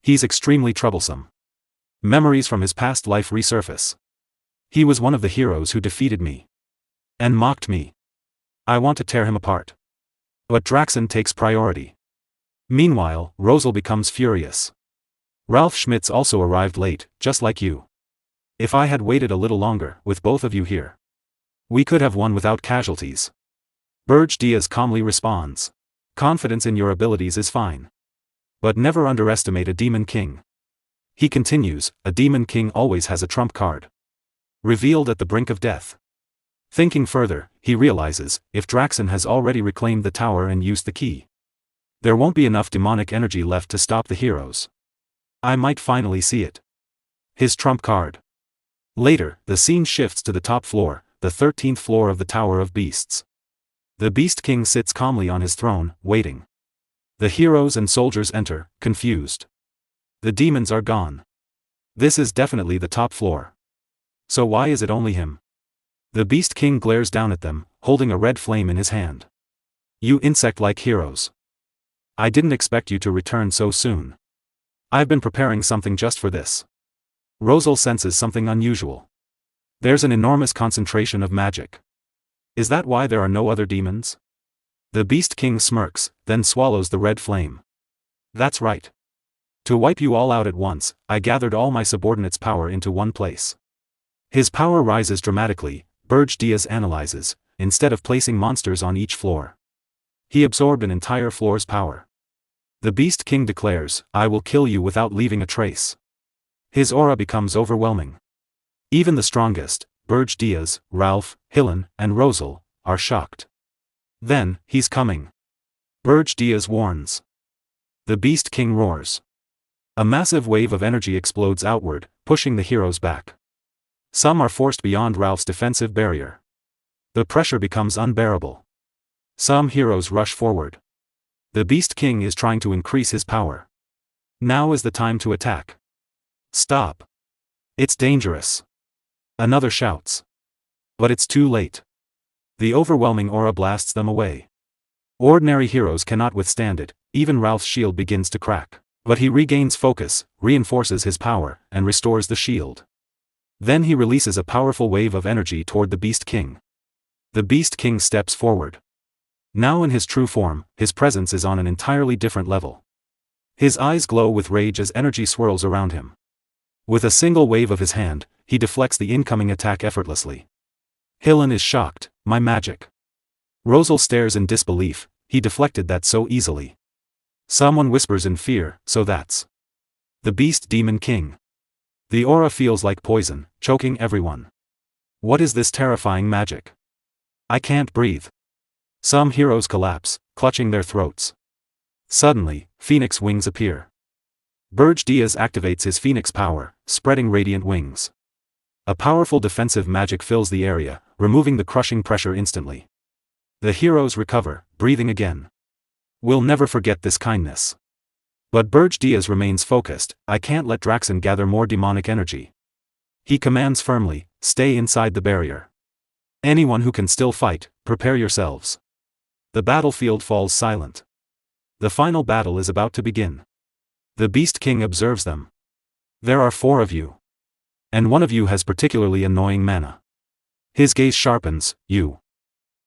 He's extremely troublesome. Memories from his past life resurface. He was one of the heroes who defeated me. And mocked me. I want to tear him apart. But Draxon takes priority. Meanwhile, Rosal becomes furious. Ralph Schmitz also arrived late, just like you. If I had waited a little longer, with both of you here, we could have won without casualties. Berge calmly responds. Confidence in your abilities is fine. But never underestimate a Demon King. He continues, a Demon King always has a trump card. Revealed at the brink of death. Thinking further, he realizes, if Draxon has already reclaimed the tower and used the key, there won't be enough demonic energy left to stop the heroes. I might finally see it. His trump card. Later, the scene shifts to the top floor, the 13th floor of the Tower of Beasts. The Beast King sits calmly on his throne, waiting. The heroes and soldiers enter, confused. The demons are gone. This is definitely the top floor. So why is it only him? The Beast King glares down at them, holding a red flame in his hand. You insect-like heroes. I didn't expect you to return so soon. I've been preparing something just for this. Rosal senses something unusual. There's an enormous concentration of magic. Is that why there are no other demons? The Beast King smirks, then swallows the red flame. That's right. To wipe you all out at once, I gathered all my subordinates' power into one place. His power rises dramatically, Berge analyzes, instead of placing monsters on each floor. He absorbed an entire floor's power. The Beast King declares, I will kill you without leaving a trace. His aura becomes overwhelming. Even the strongest, Berge Diaz, Ralph, Hillen, and Rosal, are shocked. Then, he's coming. Berge Diaz warns. The Beast King roars. A massive wave of energy explodes outward, pushing the heroes back. Some are forced beyond Ralph's defensive barrier. The pressure becomes unbearable. Some heroes rush forward. The Beast King is trying to increase his power. Now is the time to attack. Stop. It's dangerous. Another shouts. But it's too late. The overwhelming aura blasts them away. Ordinary heroes cannot withstand it, even Ralph's shield begins to crack. But he regains focus, reinforces his power, and restores the shield. Then he releases a powerful wave of energy toward the Beast King. The Beast King steps forward. Now in his true form, his presence is on an entirely different level. His eyes glow with rage as energy swirls around him. With a single wave of his hand, he deflects the incoming attack effortlessly. Hillen is shocked. My magic. Rosal stares in disbelief. He deflected that so easily. Someone whispers in fear, so that's the Beast Demon King. The aura feels like poison, choking everyone. What is this terrifying magic? I can't breathe. Some heroes collapse, clutching their throats. Suddenly, Phoenix wings appear. Berge Diaz activates his Phoenix power, spreading radiant wings. A powerful defensive magic fills the area, removing the crushing pressure instantly. The heroes recover, breathing again. We'll never forget this kindness. But Berge Diaz remains focused. I can't let Draxen gather more demonic energy. He commands firmly, stay inside the barrier. Anyone who can still fight, prepare yourselves. The battlefield falls silent. The final battle is about to begin. The Beast King observes them. There are 4 of you. And one of you has particularly annoying mana. His gaze sharpens. You.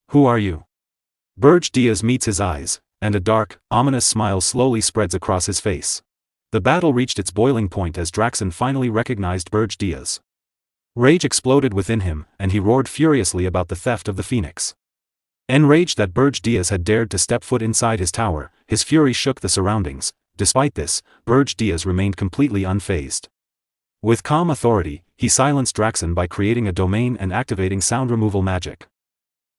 Who are you? Berge Diaz meets his eyes, and a dark, ominous smile slowly spreads across his face. The battle reached its boiling point as Draxen finally recognized Berge Diaz. Rage exploded within him, and he roared furiously about the theft of the Phoenix. Enraged that Berge Diaz had dared to step foot inside his tower, his fury shook the surroundings. Despite this, Berge Diaz remained completely unfazed. With calm authority, he silenced Draxen by creating a domain and activating sound removal magic.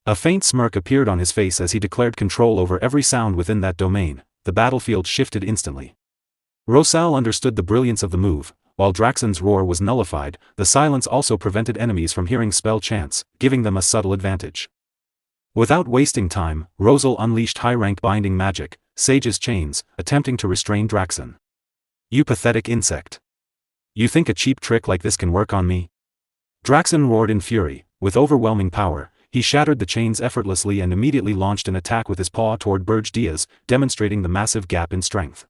A faint smirk appeared on his face as he declared control over every sound within that domain. The battlefield shifted instantly. Rosal understood the brilliance of the move. While Draxen's roar was nullified, the silence also prevented enemies from hearing spell chants, giving them a subtle advantage. Without wasting time, Rosal unleashed high-rank binding magic, Sage's chains, attempting to restrain Draxen. You pathetic insect. You think a cheap trick like this can work on me? Draxen roared in fury. With overwhelming power, he shattered the chains effortlessly and immediately launched an attack with his paw toward Berge Diaz, demonstrating the massive gap in strength.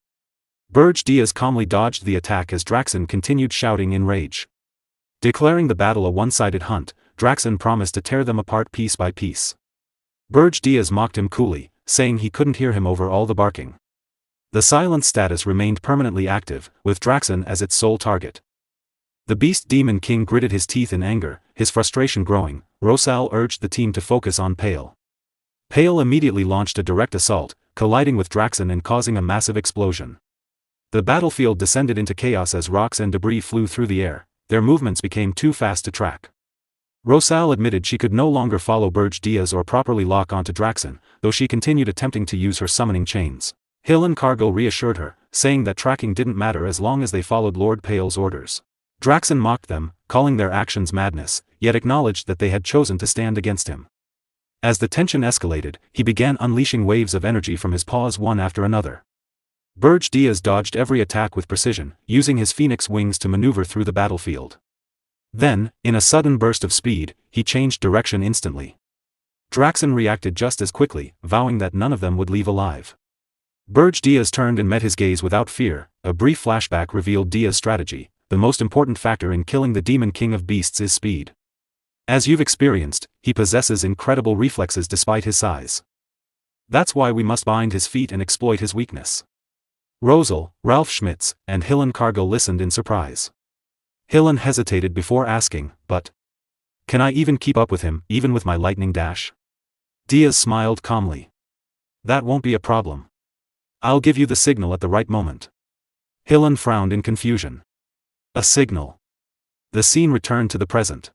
Berge Diaz calmly dodged the attack as Draxen continued shouting in rage. Declaring the battle a one-sided hunt, Draxen promised to tear them apart piece by piece. Berge Diaz mocked him coolly, saying he couldn't hear him over all the barking. The silent status remained permanently active, with Draxen as its sole target. The Beast Demon King gritted his teeth in anger, his frustration growing. Rosal urged the team to focus on Pale. Pale immediately launched a direct assault, colliding with Draxen and causing a massive explosion. The battlefield descended into chaos as rocks and debris flew through the air. Their movements became too fast to track. Rosal admitted she could no longer follow Berge Diaz or properly lock onto Draxen, though she continued attempting to use her summoning chains. Hillen Cargill reassured her, saying that tracking didn't matter as long as they followed Lord Pale's orders. Draxen mocked them, calling their actions madness, yet acknowledged that they had chosen to stand against him. As the tension escalated, he began unleashing waves of energy from his paws one after another. Berge Diaz dodged every attack with precision, using his phoenix wings to maneuver through the battlefield. Then, in a sudden burst of speed, he changed direction instantly. Draxen reacted just as quickly, vowing that none of them would leave alive. Berge Diaz turned and met his gaze without fear. A brief flashback revealed Diaz's strategy. The most important factor in killing the Demon King of Beasts is speed. As you've experienced, he possesses incredible reflexes despite his size. That's why we must bind his feet and exploit his weakness. Rosal, Ralph Schmitz, and Hillen Cargill listened in surprise. Hillen hesitated before asking, but can I even keep up with him, even with my lightning dash? Diaz smiled calmly. That won't be a problem. I'll give you the signal at the right moment. Hillen frowned in confusion. A signal. The scene returned to the present.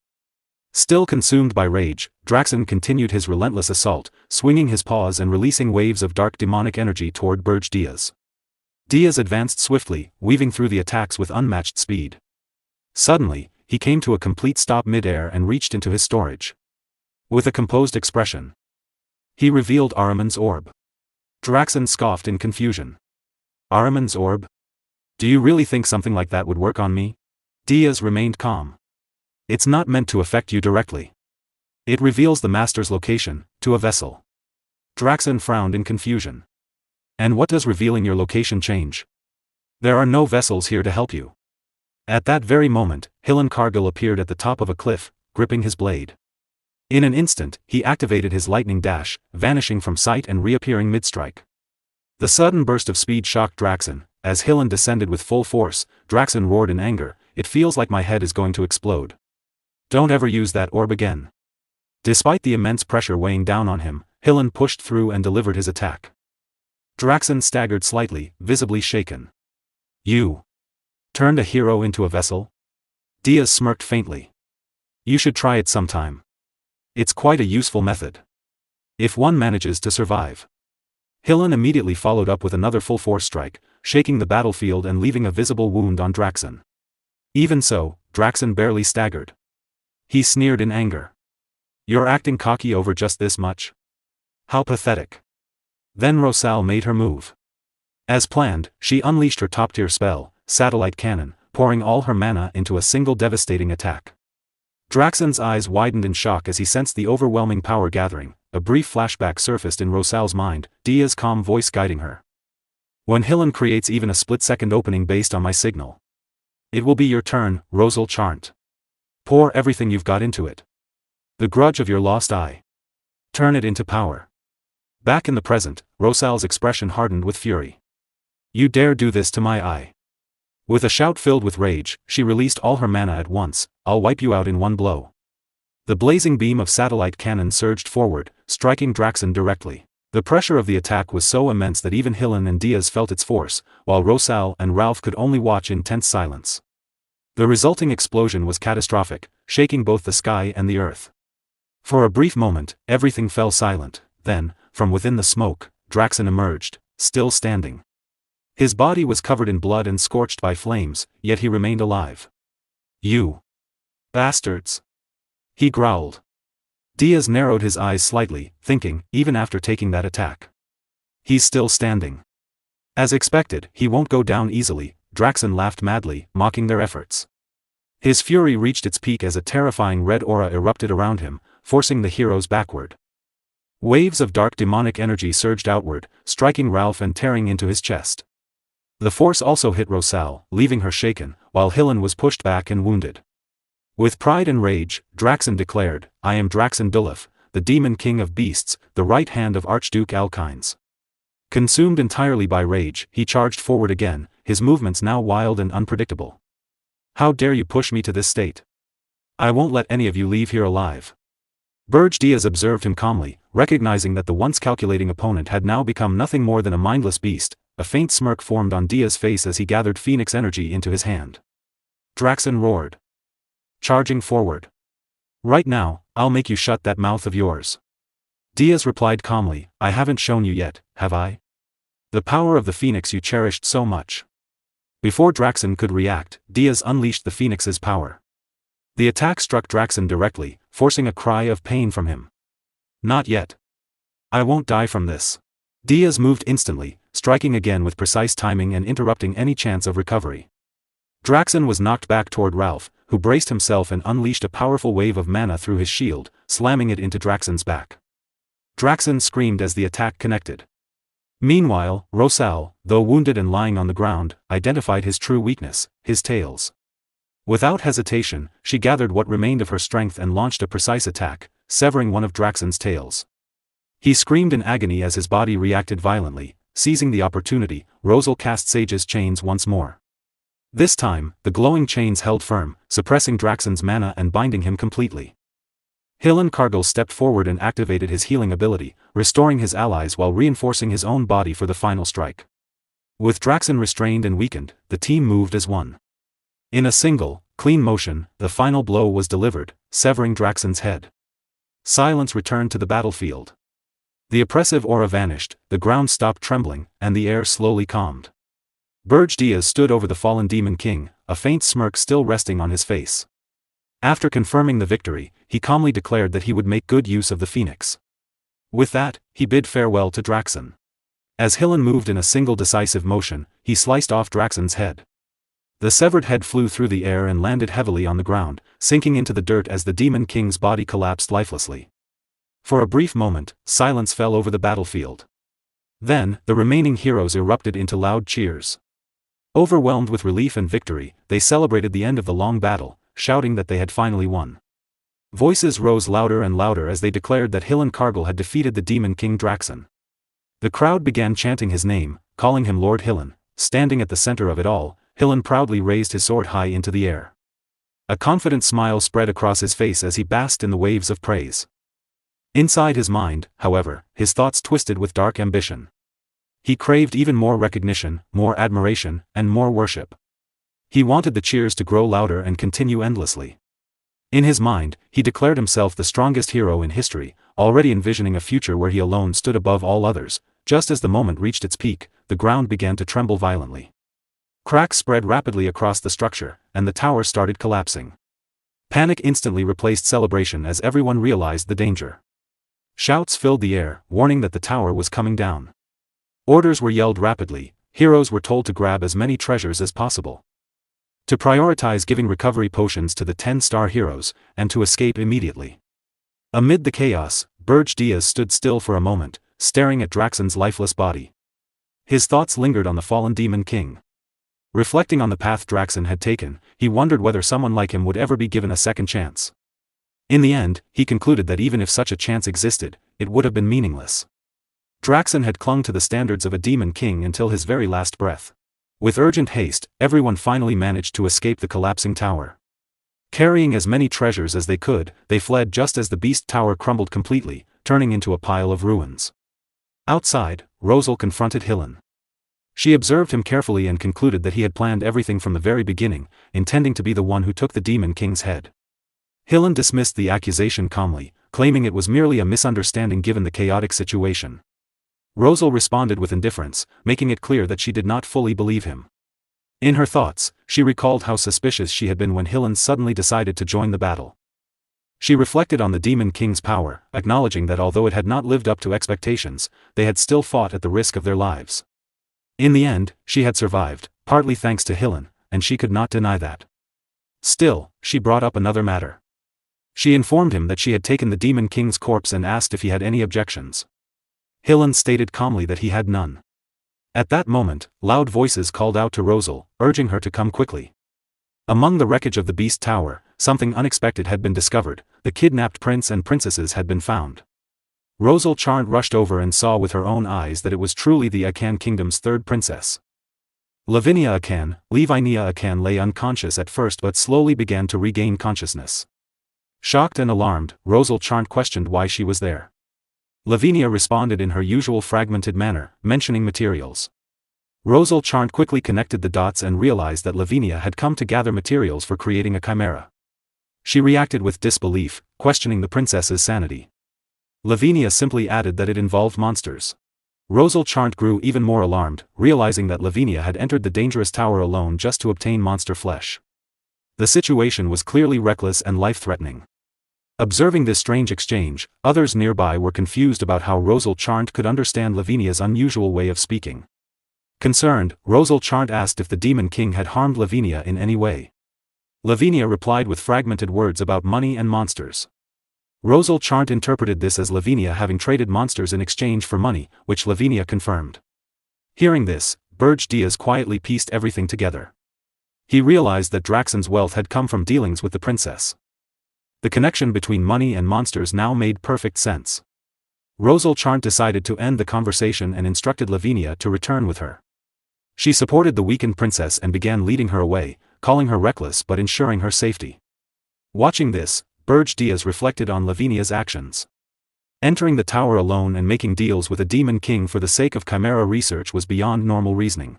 Still consumed by rage, Draxen continued his relentless assault, swinging his paws and releasing waves of dark demonic energy toward Berge Diaz. Diaz advanced swiftly, weaving through the attacks with unmatched speed. Suddenly, he came to a complete stop mid-air and reached into his storage. With a composed expression, he revealed Ahriman's orb. Draxen scoffed in confusion. Ahriman's orb? Do you really think something like that would work on me? Diaz remained calm. It's not meant to affect you directly. It reveals the master's location, to a vessel. Draxen frowned in confusion. And what does revealing your location change? There are no vessels here to help you. At that very moment, Hillen Cargill appeared at the top of a cliff, gripping his blade. In an instant, he activated his lightning dash, vanishing from sight and reappearing mid-strike. The sudden burst of speed shocked Draxen. As Hillen descended with full force, Draxen roared in anger, "It feels like my head is going to explode. Don't ever use that orb again." Despite the immense pressure weighing down on him, Hillen pushed through and delivered his attack. Draxen staggered slightly, visibly shaken. "You turned a hero into a vessel?" Diaz smirked faintly. "You should try it sometime. It's quite a useful method. If one manages to survive." Hillen immediately followed up with another full-force strike, shaking the battlefield and leaving a visible wound on Draxen. Even so, Draxen barely staggered. He sneered in anger. "You're acting cocky over just this much? How pathetic." Then Rosal made her move. As planned, she unleashed her top-tier spell, Satellite Cannon, pouring all her mana into a single devastating attack. Draxen's eyes widened in shock as he sensed the overwhelming power gathering. A brief flashback surfaced in Rosal's mind, Diaz's calm voice guiding her. "When Hillen creates even a split-second opening based on my signal, it will be your turn, Rosal Charnt. Pour everything you've got into it. The grudge of your lost eye. Turn it into power." Back in the present, Rosal's expression hardened with fury. "You dare do this to my eye?" With a shout filled with rage, she released all her mana at once. "I'll wipe you out in one blow." The blazing beam of Satellite Cannon surged forward, striking Draxen directly. The pressure of the attack was so immense that even Hillen and Diaz felt its force, while Rosal and Ralph could only watch in tense silence. The resulting explosion was catastrophic, shaking both the sky and the earth. For a brief moment, everything fell silent. Then, from within the smoke, Draxen emerged, still standing. His body was covered in blood and scorched by flames, yet he remained alive. "You bastards!" he growled. Diaz narrowed his eyes slightly, thinking, even after taking that attack, he's still standing. As expected, he won't go down easily. Draxen laughed madly, mocking their efforts. His fury reached its peak as a terrifying red aura erupted around him, forcing the heroes backward. Waves of dark demonic energy surged outward, striking Ralph and tearing into his chest. The force also hit Rosal, leaving her shaken, while Hillen was pushed back and wounded. With pride and rage, Draxen declared, "I am Draxen Dulif, the Demon King of Beasts, the right hand of Archduke Alkynes." Consumed entirely by rage, he charged forward again, his movements now wild and unpredictable. "How dare you push me to this state? I won't let any of you leave here alive." Berge Diaz observed him calmly, recognizing that the once calculating opponent had now become nothing more than a mindless beast. A faint smirk formed on Diaz's face as he gathered Phoenix energy into his hand. Draxen roared, charging forward. "Right now, I'll make you shut that mouth of yours." Diaz replied calmly, "I haven't shown you yet, have I? The power of the Phoenix you cherished so much." Before Draxen could react, Diaz unleashed the Phoenix's power. The attack struck Draxen directly, forcing a cry of pain from him. "Not yet. I won't die from this." Diaz moved instantly, striking again with precise timing and interrupting any chance of recovery. Draxen was knocked back toward Ralph, who braced himself and unleashed a powerful wave of mana through his shield, slamming it into Draxen's back. Draxen screamed as the attack connected. Meanwhile, Rosal, though wounded and lying on the ground, identified his true weakness, his tails. Without hesitation, she gathered what remained of her strength and launched a precise attack, severing one of Draxen's tails. He screamed in agony as his body reacted violently. Seizing the opportunity, Rosal cast Sage's chains once more. This time, the glowing chains held firm, suppressing Draxen's mana and binding him completely. Hillen Cargill stepped forward and activated his healing ability, restoring his allies while reinforcing his own body for the final strike. With Draxen restrained and weakened, the team moved as one. In a single, clean motion, the final blow was delivered, severing Draxon's head. Silence returned to the battlefield. The oppressive aura vanished, the ground stopped trembling, and the air slowly calmed. Berge Diaz stood over the fallen Demon King, a faint smirk still resting on his face. After confirming the victory, he calmly declared that he would make good use of the Phoenix. With that, he bid farewell to Draxon. As Hillen moved in a single decisive motion, he sliced off Draxon's head. The severed head flew through the air and landed heavily on the ground, sinking into the dirt as the Demon King's body collapsed lifelessly. For a brief moment, silence fell over the battlefield. Then, the remaining heroes erupted into loud cheers. Overwhelmed with relief and victory, they celebrated the end of the long battle, shouting that they had finally won. Voices rose louder and louder as they declared that Hillen Cargill had defeated the Demon King Draxon. The crowd began chanting his name, calling him Lord Hillen. Standing at the center of it all, Hillen proudly raised his sword high into the air. A confident smile spread across his face as he basked in the waves of praise. Inside his mind, however, his thoughts twisted with dark ambition. He craved even more recognition, more admiration, and more worship. He wanted the cheers to grow louder and continue endlessly. In his mind, he declared himself the strongest hero in history, already envisioning a future where he alone stood above all others. Just as the moment reached its peak, the ground began to tremble violently. Cracks spread rapidly across the structure, and the tower started collapsing. Panic instantly replaced celebration as everyone realized the danger. Shouts filled the air, warning that the tower was coming down. Orders were yelled rapidly, heroes were told to grab as many treasures as possible. To prioritize giving recovery potions to the 10-star heroes, and to escape immediately. Amid the chaos, Berge Diaz stood still for a moment, staring at Draxon's lifeless body. His thoughts lingered on the fallen Demon King. Reflecting on the path Draxon had taken, he wondered whether someone like him would ever be given a second chance. In the end, he concluded that even if such a chance existed, it would have been meaningless. Draxon had clung to the standards of a Demon King until his very last breath. With urgent haste, everyone finally managed to escape the collapsing tower. Carrying as many treasures as they could, they fled just as the beast tower crumbled completely, turning into a pile of ruins. Outside, Rosal confronted Hillen. She observed him carefully and concluded that he had planned everything from the very beginning, intending to be the one who took the Demon King's head. Hillen dismissed the accusation calmly, claiming it was merely a misunderstanding given the chaotic situation. Rosal responded with indifference, making it clear that she did not fully believe him. In her thoughts, she recalled how suspicious she had been when Hillen suddenly decided to join the battle. She reflected on the Demon King's power, acknowledging that although it had not lived up to expectations, they had still fought at the risk of their lives. In the end, she had survived, partly thanks to Hillen, and she could not deny that. Still, she brought up another matter. She informed him that she had taken the Demon King's corpse and asked if he had any objections. Hillen stated calmly that he had none. At that moment, loud voices called out to Rosal, urging her to come quickly. Among the wreckage of the Beast Tower, something unexpected had been discovered. The kidnapped prince and princesses had been found. Rosal Charnt rushed over and saw with her own eyes that it was truly the Akan Kingdom's third princess. Lavinia Akan, Levinia Akan lay unconscious at first but slowly began to regain consciousness. Shocked and alarmed, Rosal Charnt questioned why she was there. Lavinia responded in her usual fragmented manner, mentioning materials. Rosal Charnt quickly connected the dots and realized that Lavinia had come to gather materials for creating a chimera. She reacted with disbelief, questioning the princess's sanity. Lavinia simply added that it involved monsters. Rosal Charnt grew even more alarmed, realizing that Lavinia had entered the dangerous tower alone just to obtain monster flesh. The situation was clearly reckless and life-threatening. Observing this strange exchange, others nearby were confused about how Rosal Charnt could understand Lavinia's unusual way of speaking. Concerned, Rosal Charnt asked if the Demon King had harmed Lavinia in any way. Lavinia replied with fragmented words about money and monsters. Rosal Charnt interpreted this as Lavinia having traded monsters in exchange for money, which Lavinia confirmed. Hearing this, Berge Diaz quietly pieced everything together. He realized that Draxon's wealth had come from dealings with the princess. The connection between money and monsters now made perfect sense. Rosal Charnt decided to end the conversation and instructed Lavinia to return with her. She supported the weakened princess and began leading her away, calling her reckless but ensuring her safety. Watching this, Berge Diaz reflected on Lavinia's actions. Entering the tower alone and making deals with a Demon King for the sake of chimera research was beyond normal reasoning.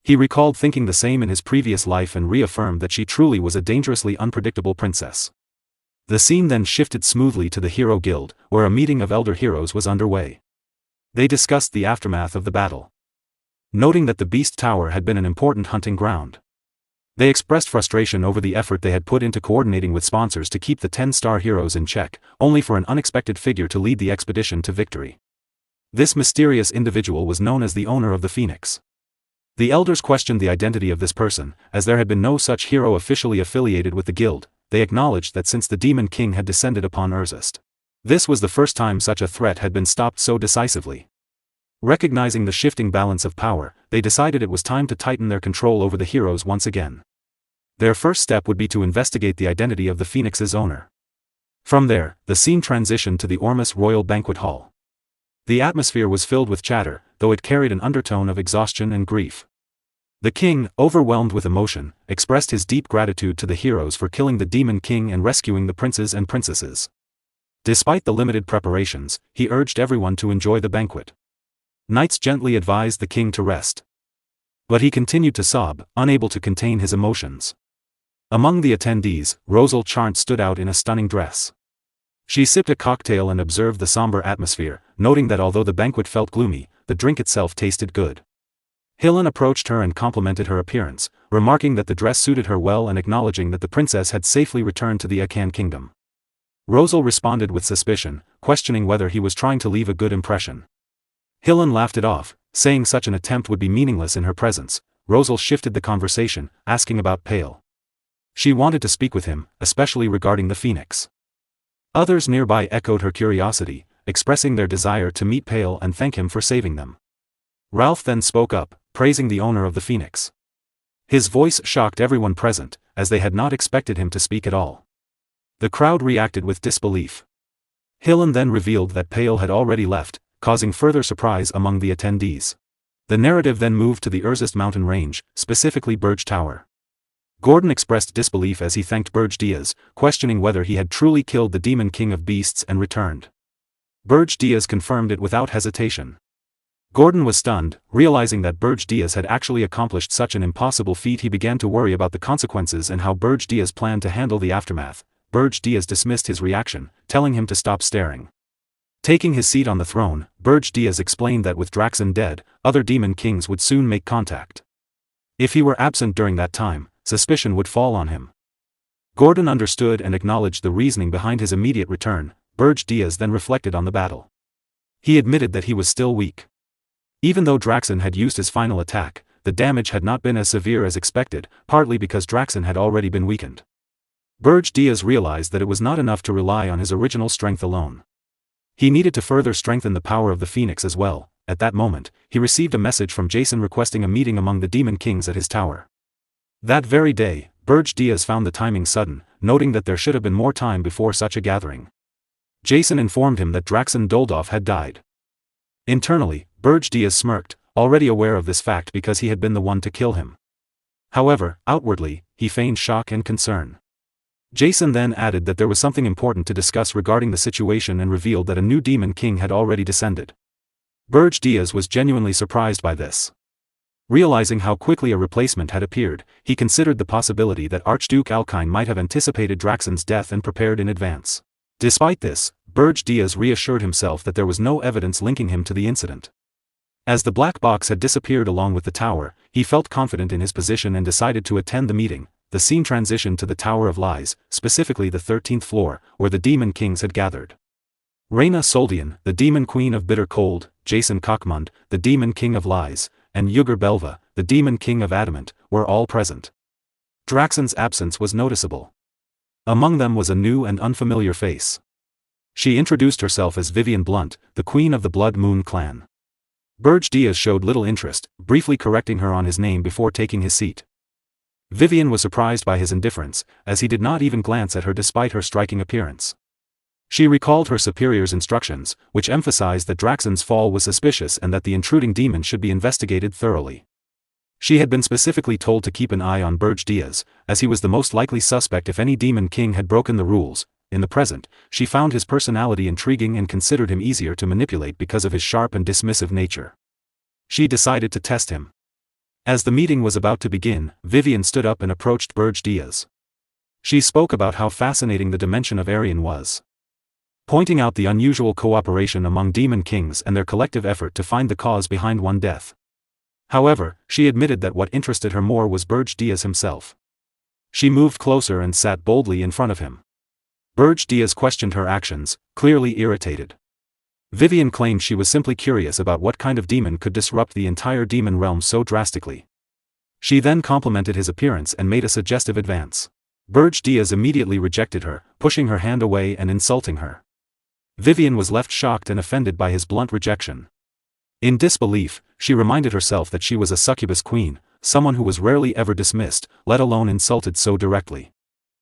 He recalled thinking the same in his previous life and reaffirmed that she truly was a dangerously unpredictable princess. The scene then shifted smoothly to the Hero Guild, where a meeting of elder heroes was underway. They discussed the aftermath of the battle, noting that the Beast Tower had been an important hunting ground. They expressed frustration over the effort they had put into coordinating with sponsors to keep the 10-star heroes in check, only for an unexpected figure to lead the expedition to victory. This mysterious individual was known as the owner of the Phoenix. The elders questioned the identity of this person, as there had been no such hero officially affiliated with the guild. They acknowledged that since the Demon King had descended upon Regressed, this was the first time such a threat had been stopped so decisively. Recognizing the shifting balance of power, they decided it was time to tighten their control over the heroes once again. Their first step would be to investigate the identity of the Phoenix's owner. From there, the scene transitioned to the Ormus Royal Banquet Hall. The atmosphere was filled with chatter, though it carried an undertone of exhaustion and grief. The king, overwhelmed with emotion, expressed his deep gratitude to the heroes for killing the Demon King and rescuing the princes and princesses. Despite the limited preparations, he urged everyone to enjoy the banquet. Knights gently advised the king to rest. But he continued to sob, unable to contain his emotions. Among the attendees, Rosal Charnt stood out in a stunning dress. She sipped a cocktail and observed the somber atmosphere, noting that although the banquet felt gloomy, the drink itself tasted good. Hillen approached her and complimented her appearance, remarking that the dress suited her well and acknowledging that the princess had safely returned to the Akan kingdom. Rosal responded with suspicion, questioning whether he was trying to leave a good impression. Hillen laughed it off, saying such an attempt would be meaningless in her presence. Rosal shifted the conversation, asking about Pale. She wanted to speak with him, especially regarding the Phoenix. Others nearby echoed her curiosity, expressing their desire to meet Pale and thank him for saving them. Ralph then spoke up, praising the owner of the Phoenix. His voice shocked everyone present, as they had not expected him to speak at all. The crowd reacted with disbelief. Hillen then revealed that Pale had already left, causing further surprise among the attendees. The narrative then moved to the Regressed mountain range, specifically Berge Tower. Gordon expressed disbelief as he thanked Berge, questioning whether he had truly killed the Demon King of Beasts and returned. Berge confirmed it without hesitation. Gordon was stunned, realizing that Berge had actually accomplished such an impossible feat. He began to worry about the consequences and how Berge planned to handle the aftermath. Berge dismissed his reaction, telling him to stop staring. Taking his seat on the throne, Berge explained that with Draxen dead, other Demon Kings would soon make contact. If he were absent during that time, suspicion would fall on him. Gordon understood and acknowledged the reasoning behind his immediate return. Berge then reflected on the battle. He admitted that he was still weak. Even though Draxen had used his final attack, the damage had not been as severe as expected, partly because Draxen had already been weakened. Berge realized that it was not enough to rely on his original strength alone. He needed to further strengthen the power of the Phoenix as well. At that moment, he received a message from Jason requesting a meeting among the Demon Kings at his tower. That very day, Berge found the timing sudden, noting that there should have been more time before such a gathering. Jason informed him that Draxen Doldov had died. Internally, Berge smirked, already aware of this fact because he had been the one to kill him. However, outwardly, he feigned shock and concern. Jason then added that there was something important to discuss regarding the situation and revealed that a new Demon King had already descended. Berge was genuinely surprised by this. Realizing how quickly a replacement had appeared, he considered the possibility that Archduke Alkine might have anticipated Draxen's death and prepared in advance. Despite this, Berge reassured himself that there was no evidence linking him to the incident. As the black box had disappeared along with the tower, he felt confident in his position and decided to attend the meeting. The scene transitioned to the Tower of Lies, specifically the 13th floor, where the Demon Kings had gathered. Reyna Soldian, the Demon Queen of Bitter Cold, Jason Kochmund, the Demon King of Lies, and Yugur Belva, the Demon King of Adamant, were all present. Draxen's absence was noticeable. Among them was a new and unfamiliar face. She introduced herself as Vivian Blunt, the Queen of the Blood Moon clan. Berge showed little interest, briefly correcting her on his name before taking his seat. Vivian was surprised by his indifference, as he did not even glance at her despite her striking appearance. She recalled her superior's instructions, which emphasized that Draxen's fall was suspicious and that the intruding demon should be investigated thoroughly. She had been specifically told to keep an eye on Berge, as he was the most likely suspect if any Demon King had broken the rules. In the present, she found his personality intriguing and considered him easier to manipulate because of his sharp and dismissive nature. She decided to test him. As the meeting was about to begin, Vivian stood up and approached Berge Diaz. She spoke about how fascinating the dimension of Aryan was, pointing out the unusual cooperation among demon kings and their collective effort to find the cause behind one death. However, she admitted that what interested her more was Berge Diaz himself. She moved closer and sat boldly in front of him. Berge Diaz questioned her actions, clearly irritated. Vivian claimed she was simply curious about what kind of demon could disrupt the entire demon realm so drastically. She then complimented his appearance and made a suggestive advance. Berge Diaz immediately rejected her, pushing her hand away and insulting her. Vivian was left shocked and offended by his blunt rejection. In disbelief, she reminded herself that she was a succubus queen, someone who was rarely ever dismissed, let alone insulted so directly.